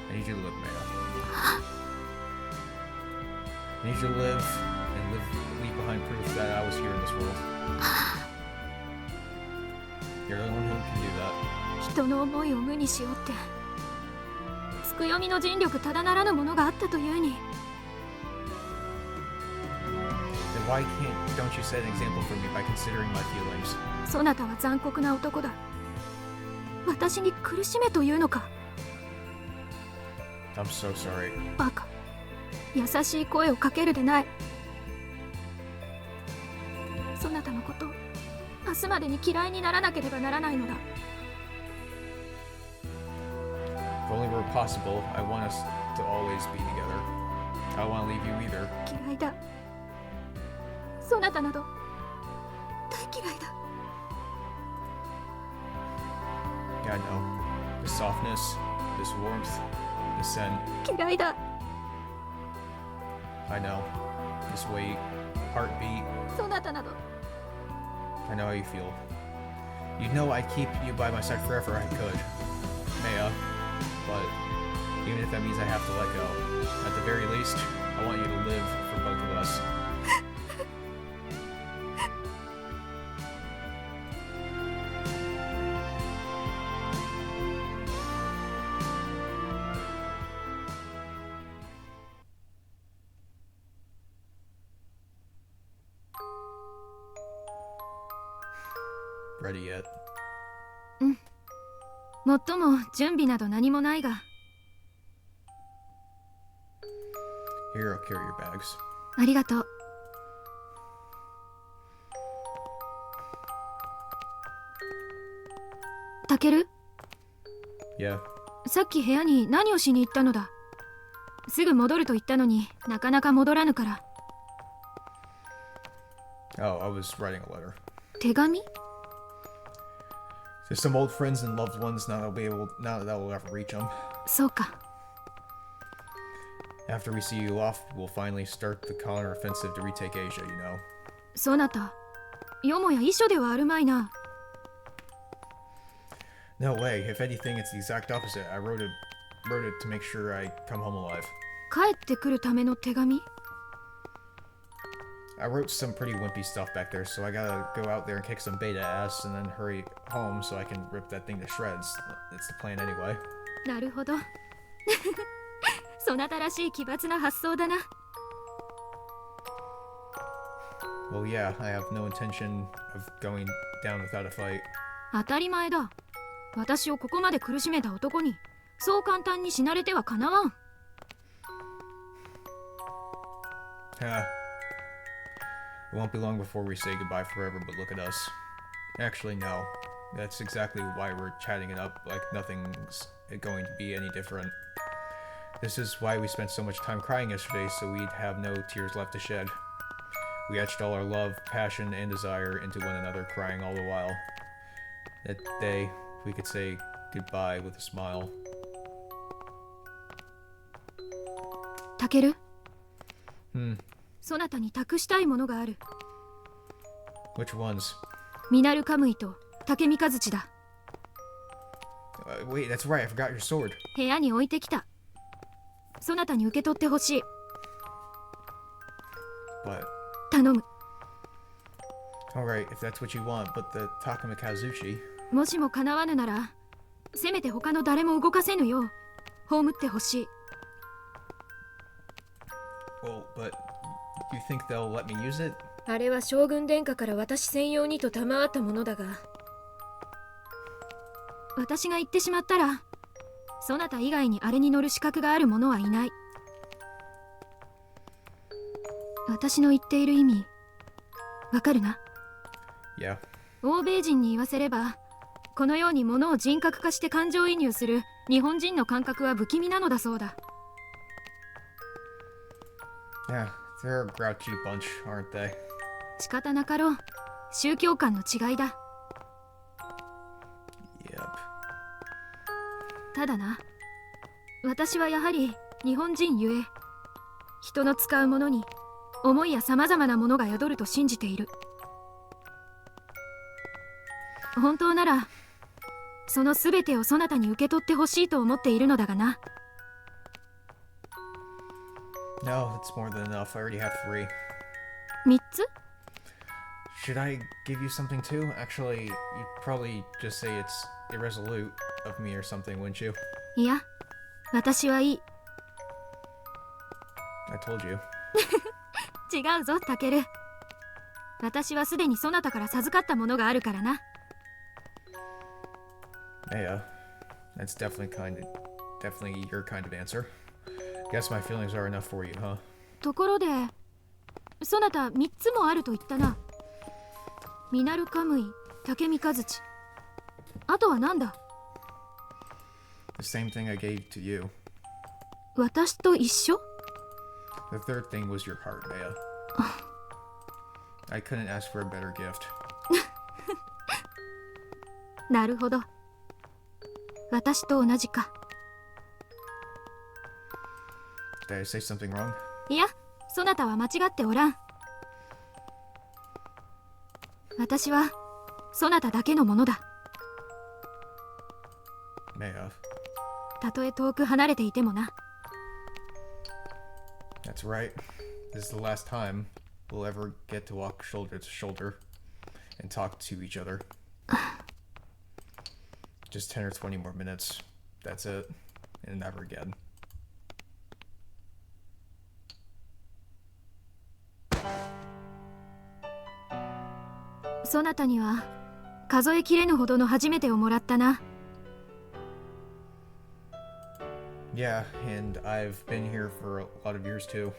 I need you to live, Maya. I need you to live and leave behind proof that I was here in this world. You're the one who can do that. 人の思いを無にしようって。つくよみの尽力ただならぬものがあったというに。Then why don't you set an example for me by considering my feelings? そなたは残酷な男だ。私に苦しめというのか。I'm so sorry. バカ。優しい声をかけるでない。そなたのこと、明日までに嫌いにならなければならないのだ。If only were possible, I want us to always be together. I don't want to leave you either. 嫌いだ。そなたなど大嫌いだ。Yeah, I know. This softness, this warmth, this scent. 嫌いだ。I know. This weight, heartbeat. そなたなど。 I know how you feel. You know I'd keep you by my side forever I could, Maya. But even if that means I have to let go, at the very least, I want you to live for both of us. Ready yet? もっとも準備など何もないが。 Here, I'll carry your bags. ありがとう。タケル？ Yeah. さっき部屋に何をしに行ったのだ？すぐ戻ると言ったのになかなか戻らぬから。 Oh, I was writing a letter. 手紙？ There's some old friends and loved ones now that we'll ever reach them. そうか。 After we see you off, we'll finally start the counter-offensive to retake Asia, you know. そなた、よもや遺書ではあるまいな。 No way. If anything, it's the exact opposite. I wrote it to make sure I come home alive. 帰ってくるための手紙？ I wrote some pretty wimpy stuff back there, so I gotta go out there and kick some beta ass and then hurry home so I can rip that thing to shreds. It's the plan anyway. なるほど。そなたらしい奇抜な発想だな。 Well, yeah, I have no intention of going down without a fight. 当たり前だ。私をここまで苦しめた男にそう簡単に死なれてはかなわん。 Yeah. It won't be long before we say goodbye forever, but look at us. Actually, no. That's exactly why we're chatting it up like nothing's going to be any different. This is why we spent so much time crying yesterday, so we'd have no tears left to shed. We etched all our love, passion, and desire into one another, crying all the while. That day, we could say goodbye with a smile. タケル、 Hmm. そなたに託したいものがある。 Which ones? ミナルカムイと竹三日月だ。 Wait, that's right, I forgot your sword. 部屋に置いてきた。そなたに受け取ってほしい。 But, 頼む。 alright, if that's what you want, but the Takamikazuchi... もしも叶わぬなら、せめて他の誰も動かせぬよう葬ってほしい。 Well, but you think they'll let me use it? あれは将軍殿下から私専用にと賜ったものだが、私が言ってしまったら、そなた以外にあれに乗る資格がある者はいない。私の言っている意味、わかるな？ Yeah. 欧米人に言わせれば、このように物を人格化して感情移入する日本人の感覚は不気味なのだそうだ。 Yeah, they're a grouchy bunch, aren't they? 仕方なかろう。宗教観の違いだ。 Yep. ただな、私はやはり日本人ゆえ、人の使うものに思いやさまざまなものが宿ると信じている。本当なら、そのすべてをそなたに受け取ってほしいと思っているのだがな。 No, it's more than enough. I already have 3. 3つ？ Should I give you something too? Actually, you'd probably just say it's irresolute of me or something, wouldn't you? いや、私はいい。 I told you. 違うぞ、タケル。私はすでにそなたから授かったものがあるからな。 Yeah, that's definitely your kind of answer. Guess my feelings are enough for you, huh? ところで、そなた3つもあると言ったな。ミナルカムイ、竹三日月。あとは何だ？ The same thing I gave to you. 私と一緒？ The third thing was your heart, Maya. I couldn't ask for a better gift. なるほど。私と同じか。 Did I say something wrong? いや、そなたは間違っておらん。私はそなただけのものだ。 Maya. たとえ遠く離れていてもな。 That's right. This is the last time we'll ever get to walk shoulder to shoulder and talk to each other. Just 10 or 20 more minutes. That's it. And never again. そなたには数えきれぬほどの初めてをもらったな。 Yeah, and I've been here for a lot of years too.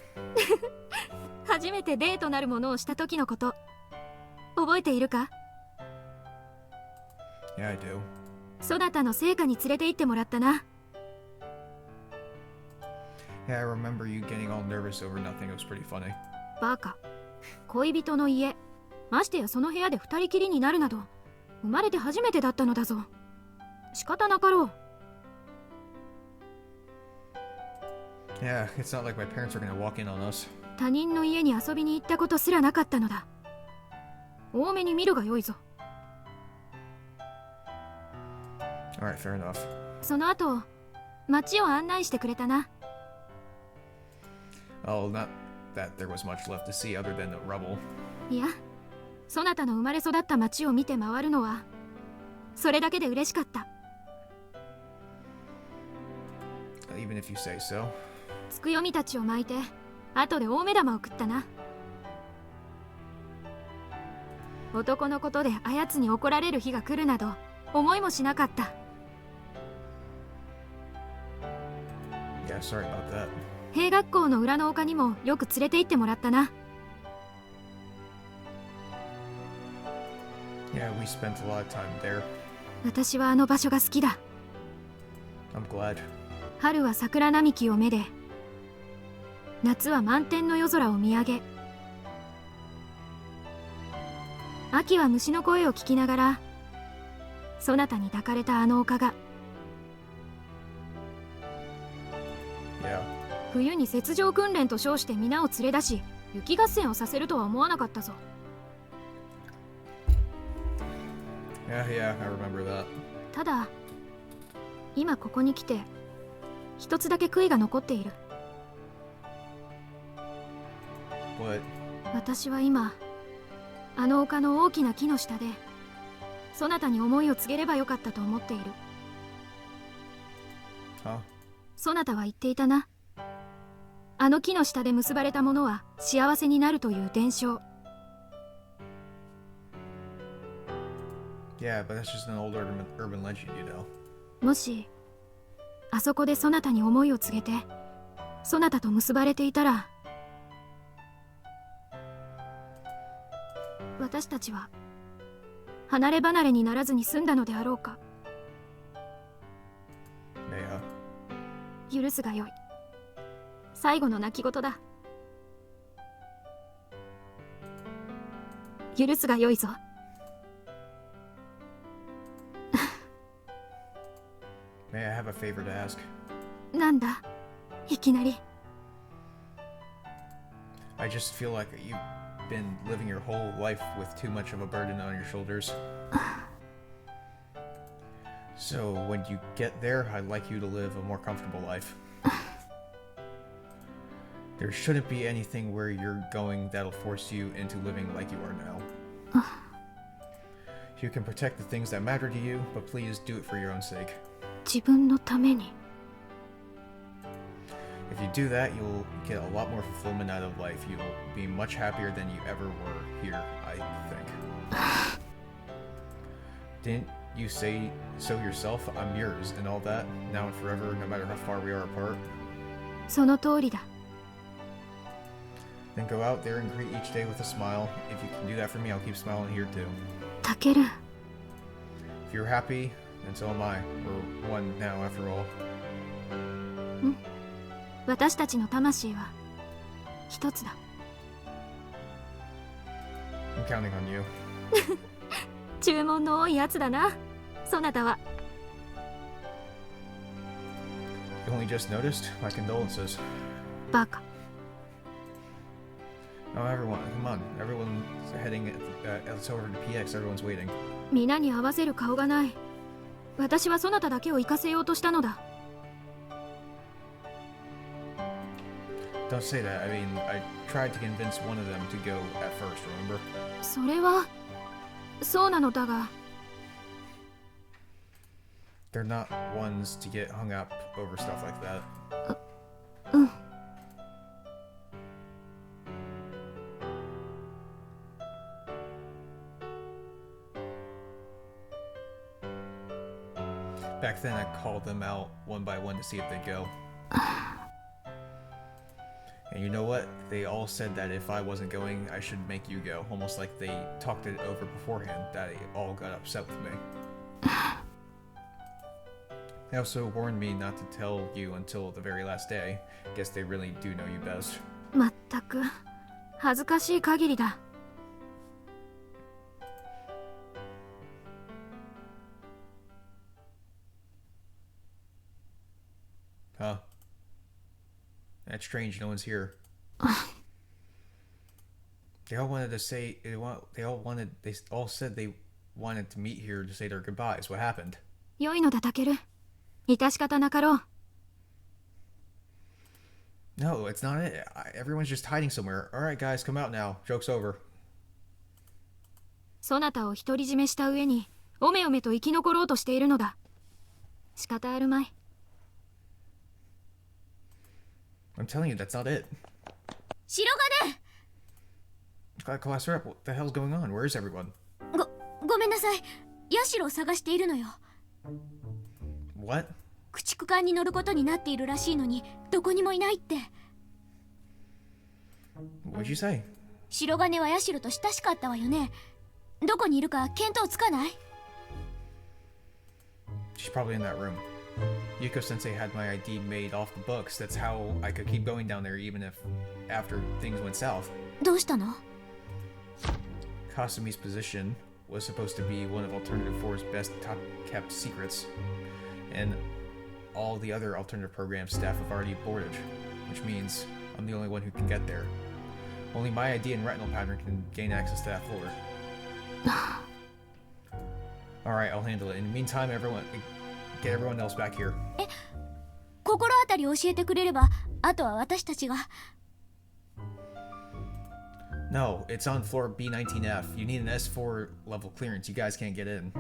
初めてデートなるものをした時のこと、覚えているか？ Yeah, I do. そなたの聖火に連れて行ってもらったな。 Yeah, I remember you getting all nervous over nothing. It was pretty funny. バカ。恋人の家、ましてやその部屋で二人きりになるなど、生まれて初めてだったのだぞ。仕方なかろう。 Yeah, it's not like my parents are gonna walk in on us. 他人の家に遊びに行ったことすらなかったのだ。多めに見るがよいぞ。 Alright, fair enough. その後、街を案内してくれたな。 Oh, not that there was much left to see other than the rubble. いや、そなたの生まれ育った街を見て回るのは、それだけで嬉しかった。 Even if you say so. つくよみたちを巻いて、後で大目玉を食ったな。男のことであやつに怒られる日が来るなど、思いもしなかった。 Yeah, sorry about that. 兵学校の裏の丘にもよく連れて行ってもらったな。Yeah, we spent a lot of time there. 私はあの場所が好きだ。 I'm glad. 春は桜並木をめで、夏は満天の夜空を見上げ、秋は虫の声を聞きながらそなたに抱かれたあの丘が、 Yeah. 冬に雪上訓練と称して皆を連れ出し雪合戦をさせるとは思わなかったぞ。 Yeah, I remember that. ただ今ここに来て一つだけ悔いが残っている。 What? 私は今あの丘の大きな木の下でそなたに思いを告げればよかったと思っている。 Huh? そなたは言っていたな。あの木の下で結ばれた者は幸せになるという伝承。 Yeah, but that's just an old urban legend, you know. もしあそこでそなたに思いを告げてそなたと結ばれていたら、私たちは離れ離れにならずに済んだのであろうか。 Yeah. 許すがよい。最後の泣き言だ。許すがよいぞ。May I have a favor to ask? なんだいきなり。 I just feel like you've been living your whole life with too much of a burden on your shoulders. So when you get there, I'd like you to live a more comfortable life. There shouldn't be anything where you're going that'll force you into living like you are now. You can protect the things that matter to you, but please do it for your own sake. 自分のために。 If you do that, you'll get a lot more fulfillment out of life. You'll be much happier than you ever were here, I think. Didn't you say so yourself? I'm yours and all that, now and forever, no matter how far we are apart. その通りだ。 Then go out there and greet each day with a smile. If you can do that for me, I'll keep smiling here too. タケル。 If you're happy, then so am I. We're one now, after all. 私たちの魂は一つだ。 I'm counting on you. 注文の多いやつだな、そなたは。 You only just noticed? My condolences. バカ。 Oh, everyone, come on. Everyone's heading, let's over to PX. Everyone's waiting. 皆に合わせる顔がない。私はそなただけを行かせようとしたのだ。 Don't say that. I mean, I tried to convince one of them to go at first, remember? それはそうなのだが。 They're not ones to get hung up over stuff like that. うん。 Back then, I called them out one by one to see if they'd go. And you know what? They all said that if I wasn't going, I should make you go. Almost like they talked it over beforehand, that they all got upset with me. They also warned me not to tell you until the very last day. Guess they really do know you best. まったく恥ずかしい限りだ。 Huh? That's strange. No one's here. They all wanted to say they all said they wanted to meet here to say their goodbyes. What happened? 良いのだタケル。致し方なかろう。 No, it's not it. Everyone's just hiding somewhere. All right, guys, come out now. Joke's over. そなたを独り占めした上におめおめと生き残ろうとしているのだ。仕方あるまい。 I'm telling you, that's not it. 白金。 Class rep, what the hell's going on? Where is everyone? ごめんなさい。ヤシロを探しているのよ。 What? 駆逐艦に乗ることになっているらしいのにどこにもいないって。 What'd you say? 白金はヤシロと親しかったわよね。どこにいるか見当つかない？ She's probably in that room. Yuko Sensei had my ID made off the books. That's how I could keep going down there even if after things went south. どうしたの？ Kasumi's position was supposed to be one of Alternative 4's best top-kept secrets, and all the other Alternative Program staff have already boarded, which means I'm the only one who can get there. Only my ID and retinal pattern can gain access to that floor. Alright, I'll handle it. In the meantime, get everyone else back here. 心当たり教えてくれれば、あとは私たちが。No, it's on floor B19F. You need an S4 level clearance. You guys can't get in.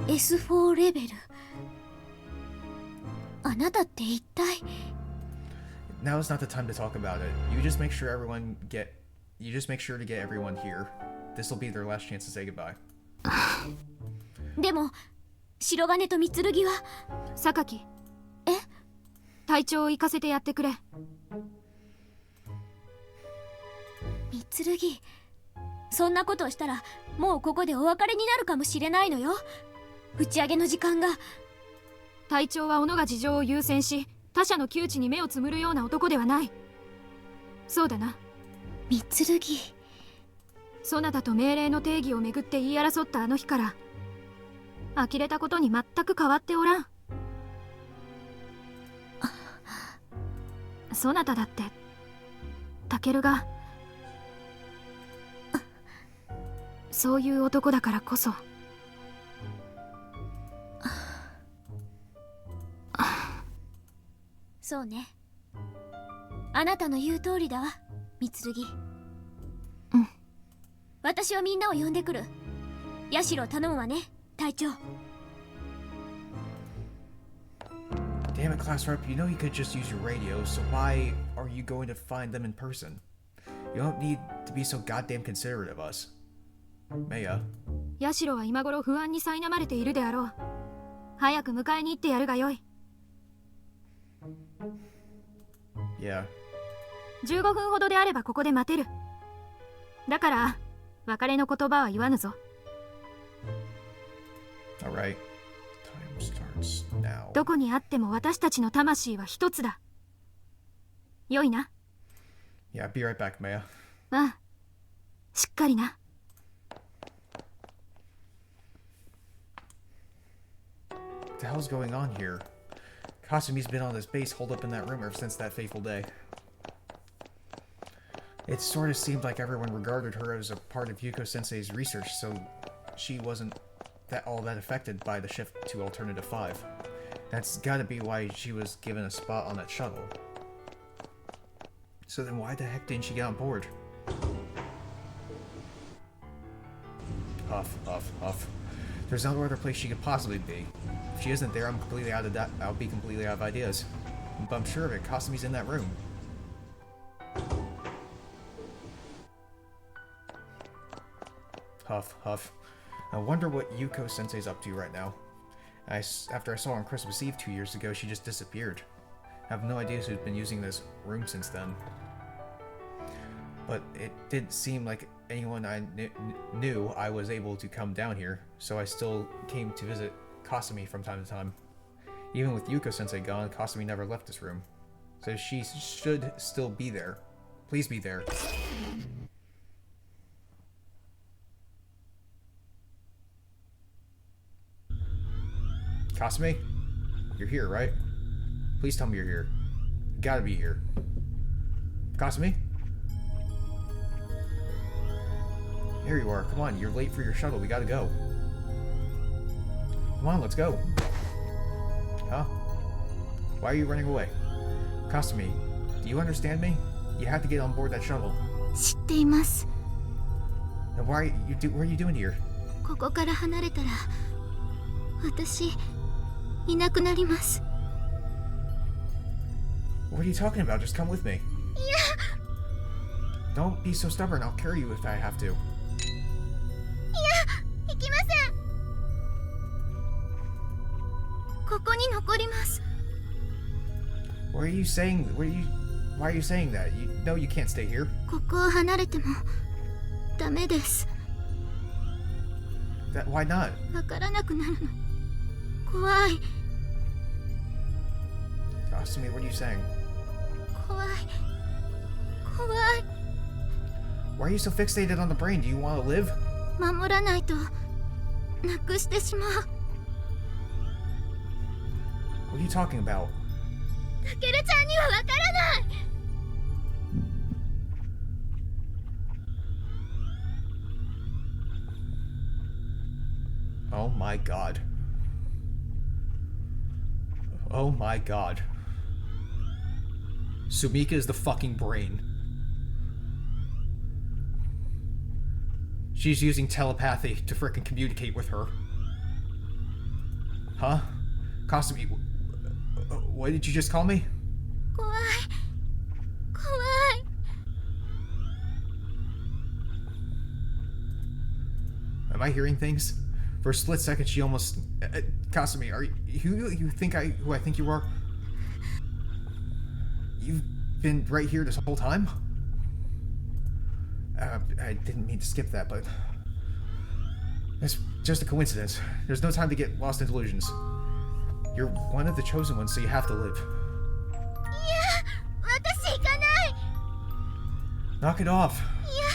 S4 レベル。あなたって一体。Now is not the time to talk about it. You just make sure to get everyone here. This will be their last chance to say goodbye. でも、白金と三剣は。榊。隊長を行かせてやってくれ。三剣、そんなことをしたらもうここでお別れになるかもしれないのよ。打ち上げの時間が。隊長は己が事情を優先し、他者の窮地に目をつむるような男ではない。そうだな。三剣。そなたと命令の定義をめぐって言い争ったあの日から呆れたことに全く変わっておらん。そなただってタケルがそういう男だからこそ。そうね。あなたの言う通りだわ、三剣。うん。私はみんなを呼んでくる。ヤシロを頼むわね、隊長。Damn it, Class Rep, you know you could just use your radio, so why are you going to find them in person? You don't need to be so goddamn considerate of us. Maya. ヤシロは今頃不安に苛まれているであろう。早く迎えに行ってやるがよい。Yeah. 15分ほどであればここで待てる。だから別れの言葉は言わぬぞ。Alright. Time starts now. どこにあっても私たちの魂は一つだ。よいな。Yeah, be right back, Maya. ああ、しっかりな。What the hell's going on here? Kasumi's been on this base holed up in that room ever since that fateful day. It sort of seemed like everyone regarded her as a part of Yuko Sensei's research, so she wasn't all that affected by the shift to Alternative 5. That's gotta be why she was given a spot on that shuttle. So then why the heck didn't she get on board? Huff, huff, huff. There's no other place she could possibly be. If she isn't there, I'll be completely out of ideas. But I'm sure of it, Kasumi's in that room. Huff, huff. I wonder what Yuko Sensei's up to right now. After I saw her on Christmas Eve 2 years ago, she just disappeared. I have no idea who's been using this room since then. But it didn't seem like anyone I knew I was able to come down here, so I still came to visit Kasumi from time to time. Even with Yuko Sensei gone, Kasumi never left this room. So she should still be there. Please be there. Kasumi? You're here, right? Please tell me you're here. You gotta be here. Kasumi? Here you are. Come on, you're late for your shuttle. We gotta go. Come on, let's go. Huh? Why are you running away? Kasumi, do you understand me? You have to get on board that shuttle. 知っています。 Then what are you doing here? ここから離れたら私いなくなります。 What are you talking about? Just come with me. Don't be so stubborn. I'll carry you if I have to. 行きません。ここに残ります。 What are you saying? Why are you saying that? No, you can't stay here. ここを離れてもダメです。Why not? わからなくなるの。怖い。 Kasumi, what are you saying? 怖い。怖い。 Why are you so fixated on the brain? Do you want to live? 守らないとなくしてしまう。 What are you talking about? タケルちゃんにはわからない。 Oh my god. Oh my god. Sumika is the fucking brain. She's using telepathy to frickin' communicate with her. Huh? Kasumi, what did you just call me? 怖い。怖い。 Am I hearing things? For a split second, she almost... Kasumi, are you who I think you are? You've been right here this whole time? I didn't mean to skip that, but... It's just a coincidence. There's no time to get lost in delusions. You're one of the chosen ones, so you have to live. いや、私行かない。 Knock it off. いや。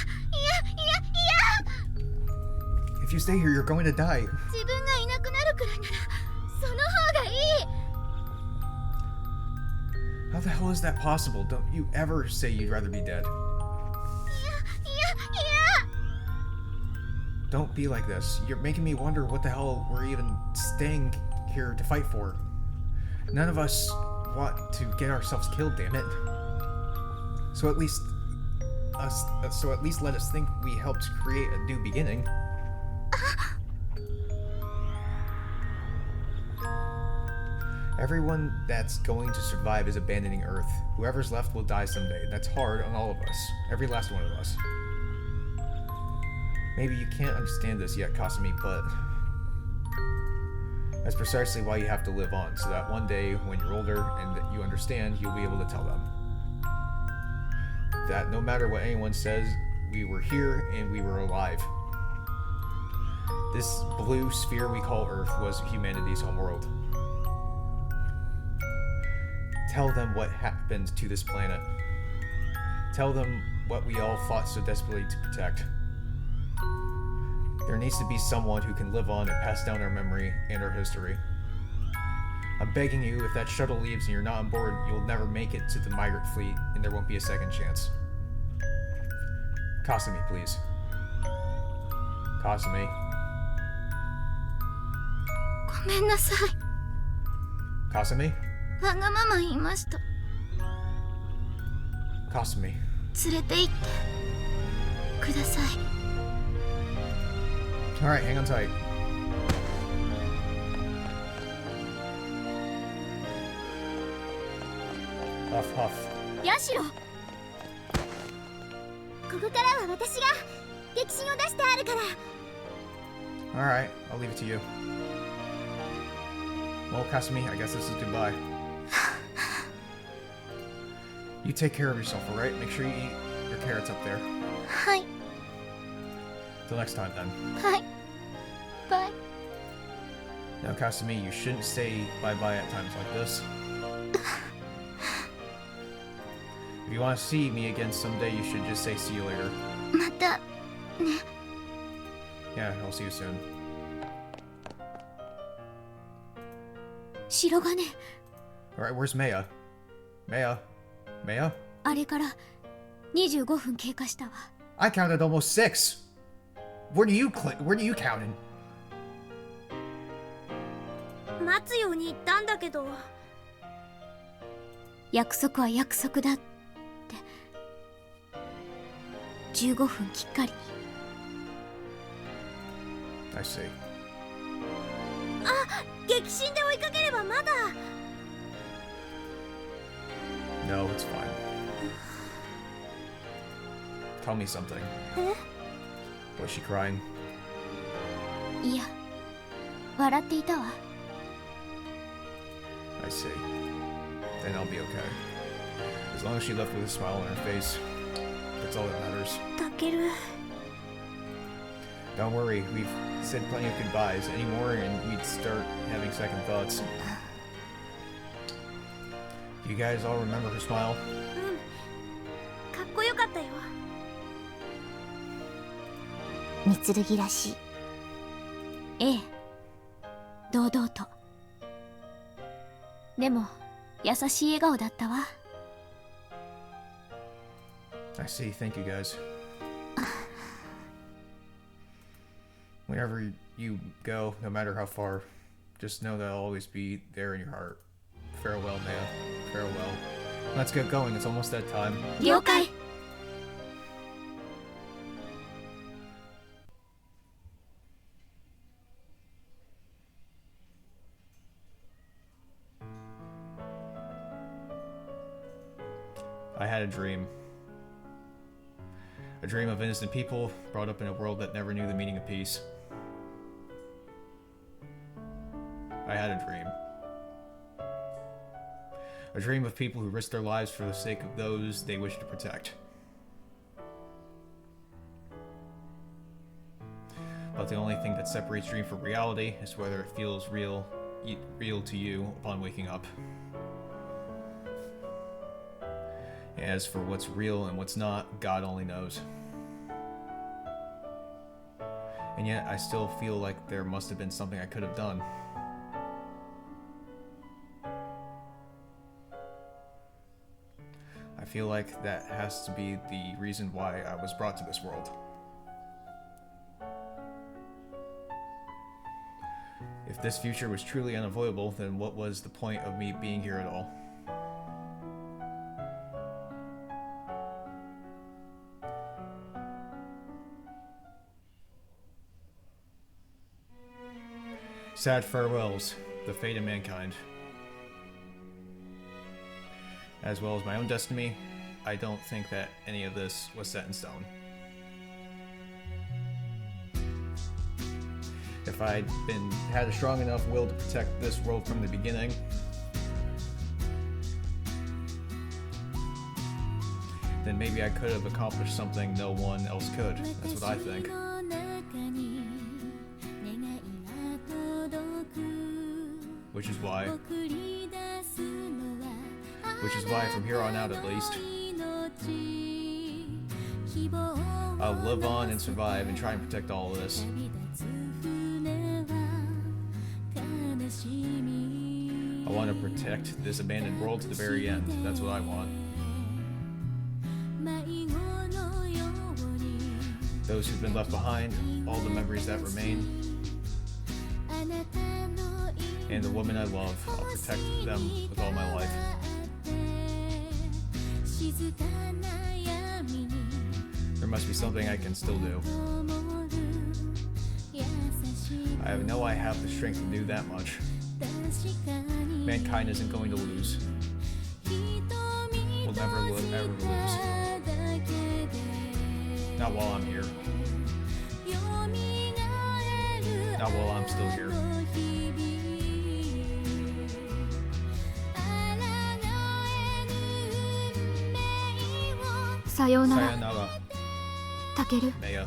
If you stay here, you're going to die. 自分がいなくなるくらいならその方がいい。 How the hell is that possible? Don't you ever say you'd rather be dead. いや。 Don't be like this. You're making me wonder what the hell we're even staying here to fight for. None of us want to get ourselves killed, damn it. So at least let us think we helped create a new beginning. Everyone that's going to survive is abandoning Earth. Whoever's left will die someday. That's hard on all of us. Every last one of us. Maybe you can't understand this yet, Kasumi, but... that's precisely why you have to live on, so that one day, when you're older and that you understand, you'll be able to tell them. That no matter what anyone says, we were here and we were alive. This blue sphere we call Earth was humanity's homeworld. Tell them what happened to this planet. Tell them what we all fought so desperately to protect. There needs to be someone who can live on and pass down our memory and our history. I'm begging you, if that shuttle leaves and you're not on board, you'll never make it to the migrant fleet, and there won't be a second chance. Kasumi, please. Kasumi. ごめんなさい。 Kasumi? わがまま言いました。 Kasumi. 連れて行ってください。 Alright, hang on tight. Huff, huff. ヤシロ。ここからは私が激震を出してあるから。 Alright, I'll leave it to you. Well, Kasumi, I guess this is goodbye. You take care of yourself, alright? Make sure you eat your carrots up there. はい。 Till next time, then. はい。バイ。 Now, Kasumi, you shouldn't say bye-bye at times like this. If you want to see me again someday, you should just say see you later. またね。 Yeah, I'll see you soon. 白金。 Alright, where's Maya? Maya? Maya? あれから25分経過したわ。 I counted almost 6! Where do you counting? 待つように言ったんだけど。約束は約束だって15分きっかり。 I see. あ、激震で追いかければまだ。 No, it's fine. Tell me something. え？ Was she crying? いや、笑っていたわ。 I see. Then I'll be okay. As long as she left with a smile on her face, that's all that matters. タケル。Don't worry, we've said plenty of goodbyes. Any more and we'd start having second thoughts. You guys all remember her smile? かっこよかったよ。三剣らしい。ええ、堂々と。でも優しい笑顔だったわ。I see, thank you guys. Whenever you go, no matter how far, just know that I'll always be there in your heart. Farewell, Maya. Farewell. Let's get going, it's almost that time. 了解。I had a dream. A dream of innocent people brought up in a world that never knew the meaning of peace. I had a dream. A dream of people who risk their lives for the sake of those they wish to protect. But the only thing that separates dream from reality is whether it feels real to you upon waking up. As for what's real and what's not, God only knows. And yet, I still feel like there must have been something I could have done. I feel like that has to be the reason why I was brought to this world. If this future was truly unavoidable, then what was the point of me being here at all? Sad farewells, the fate of mankind. As well as my own destiny, I don't think that any of this was set in stone. If I'd had a strong enough will to protect this world from the beginning, then maybe I could have accomplished something no one else could. That's what I think. Which is why from here on out at least, I'll live on and survive and try and protect all of this. I want to protect this abandoned world to the very end. That's what I want. Those who've been left behind, all the memories that remain, and the woman I love, I'll protect them with all my life. There must be something I can still do. I know I have the strength to do that much. Mankind isn't going to lose. We'll never lose. Not while I'm here. Not while I'm still here. さようなら、 Sayonara, タケル。 Maya.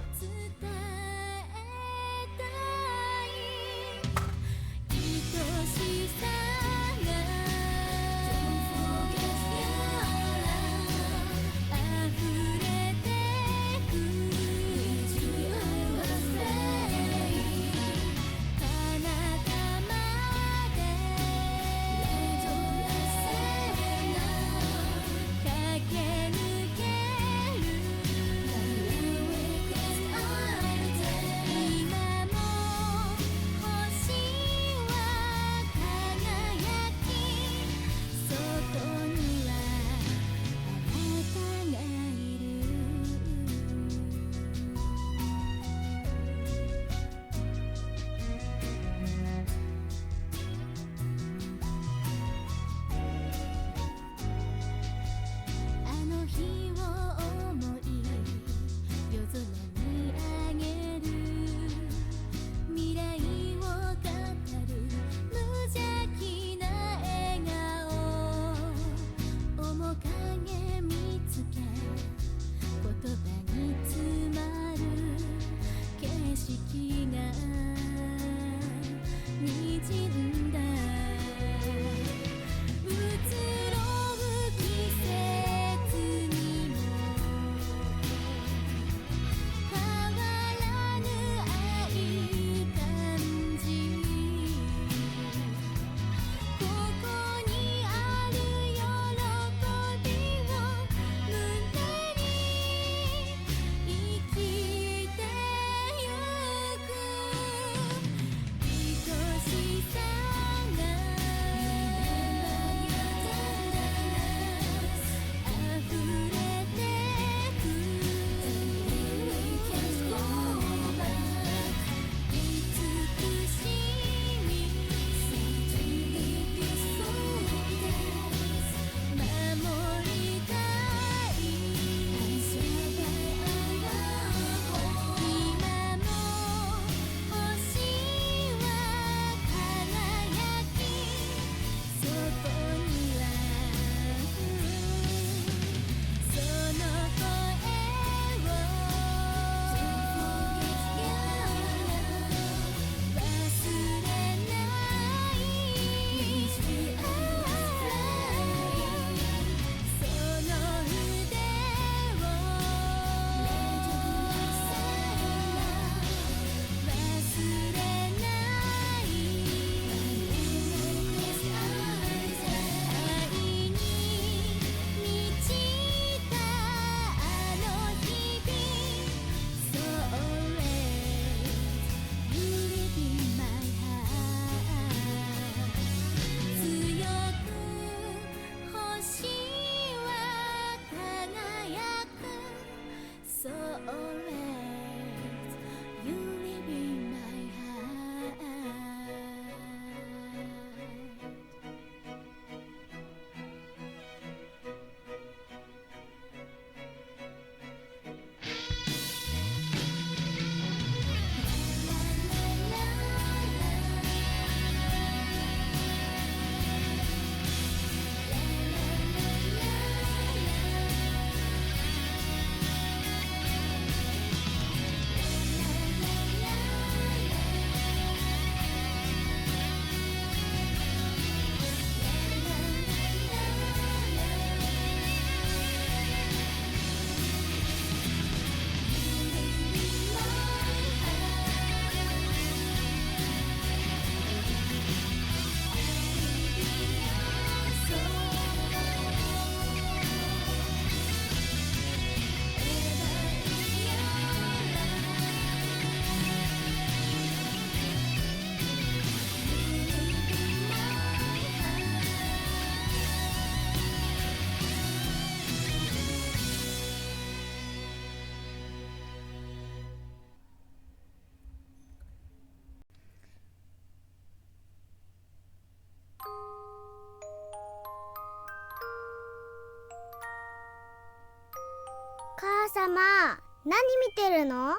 様、何見てるの？あ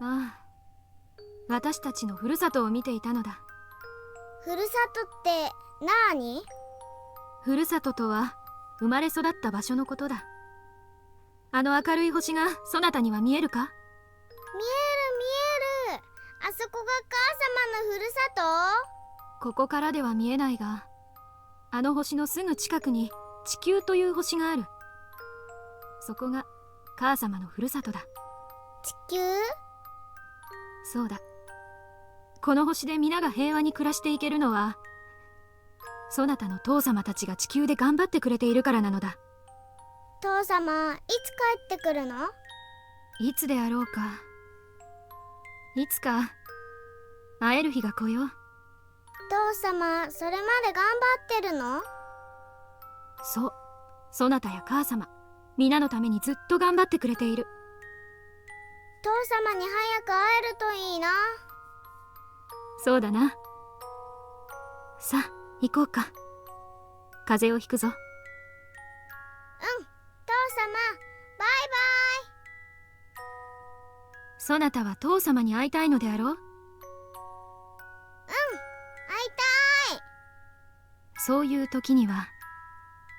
あ、私たちのふるさとを見ていたのだ。ふるさとって何？ふるさととは生まれ育った場所のことだ。あの明るい星がそなたには見えるか？見える見える。あそこが母様のふるさと？ここからでは見えないが、あの星のすぐ近くに地球という星がある。そこが母様のふるさとだ。地球？そうだ。この星で皆が平和に暮らしていけるのは、そなたの父様たちが地球で頑張ってくれているからなのだ。父様、いつ帰ってくるの？いつであろうか。いつか会える日が来よう。父様、それまで頑張ってるの？そう、そなたや母様、皆のためにずっと頑張ってくれている。父様に早く会えるといいな。そうだな。さあ、行こうか。風邪をひくぞ。うん、父様、バイバイ。そなたは父様に会いたいのであろう？会いたい。そういう時には、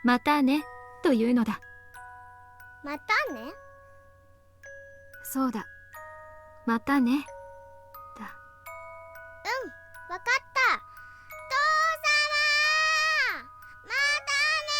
またね、というのだ。またね？そうだ。またね。だ。うん、わかった。父様！またね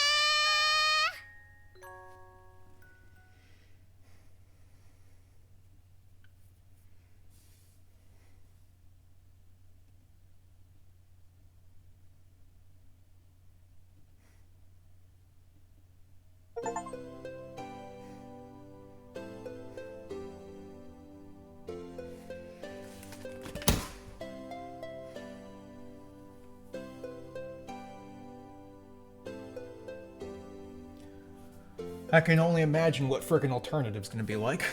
！I can only imagine what frickin' Alternative's gonna be like.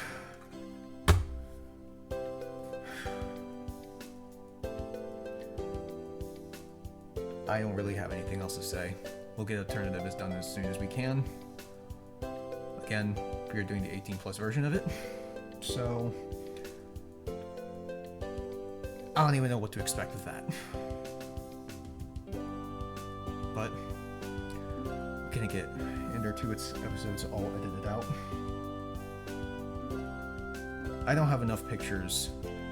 I don't really have anything else to say. We'll get Alternative as done as soon as we can. Again, we're doing the 18+ version of it. So I don't even know what to expect with that. But we're gonna get Ender 2 its episodes all edited out. I don't have enough pictures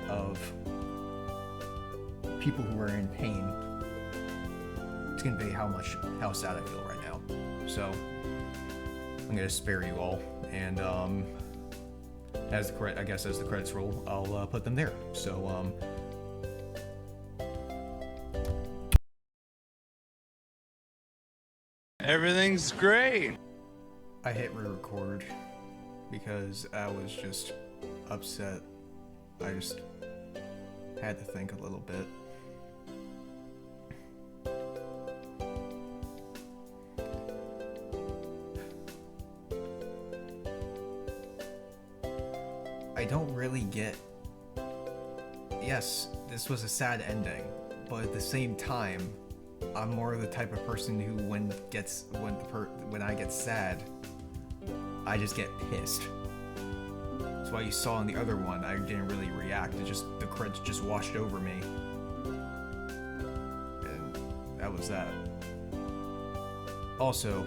of people who are in pain to convey how sad I feel right now. So I'm gonna spare you all, and as the credits roll, I'll put them there. So everything's great. I hit re-record because I was just upset. I just had to think a little bit. I don't really get... Yes, this was a sad ending, but at the same time, I'm more the type of person who when I get sad, I just get pissed. That's why you saw in the other one, I didn't really react. The credits just washed over me. And that was that. Also,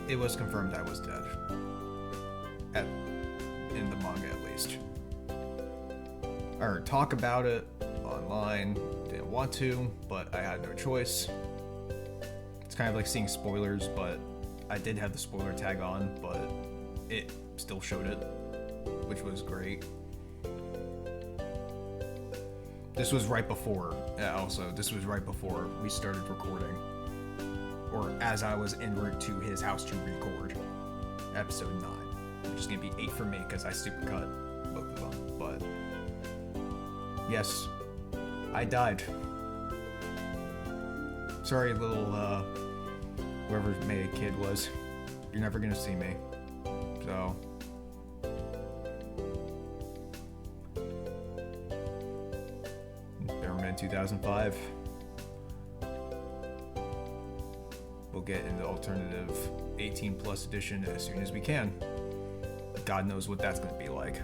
it was confirmed I was dead. In the manga at least. I heard talk about it online, didn't want to, but I had no choice. It's kind of like seeing spoilers, but I did have the spoiler tag on, but it still showed it, which was great. This was right before, this was right before we started recording, or as I was en route to his house to record episode 9, which is gonna be 8 for me because I supercut both of them, but yes, I died. Sorry, little, whoever made a kid was. You're never gonna see me. So. Bearman 2005. We'll get into alternative 18+ edition as soon as we can. God knows what that's gonna be like.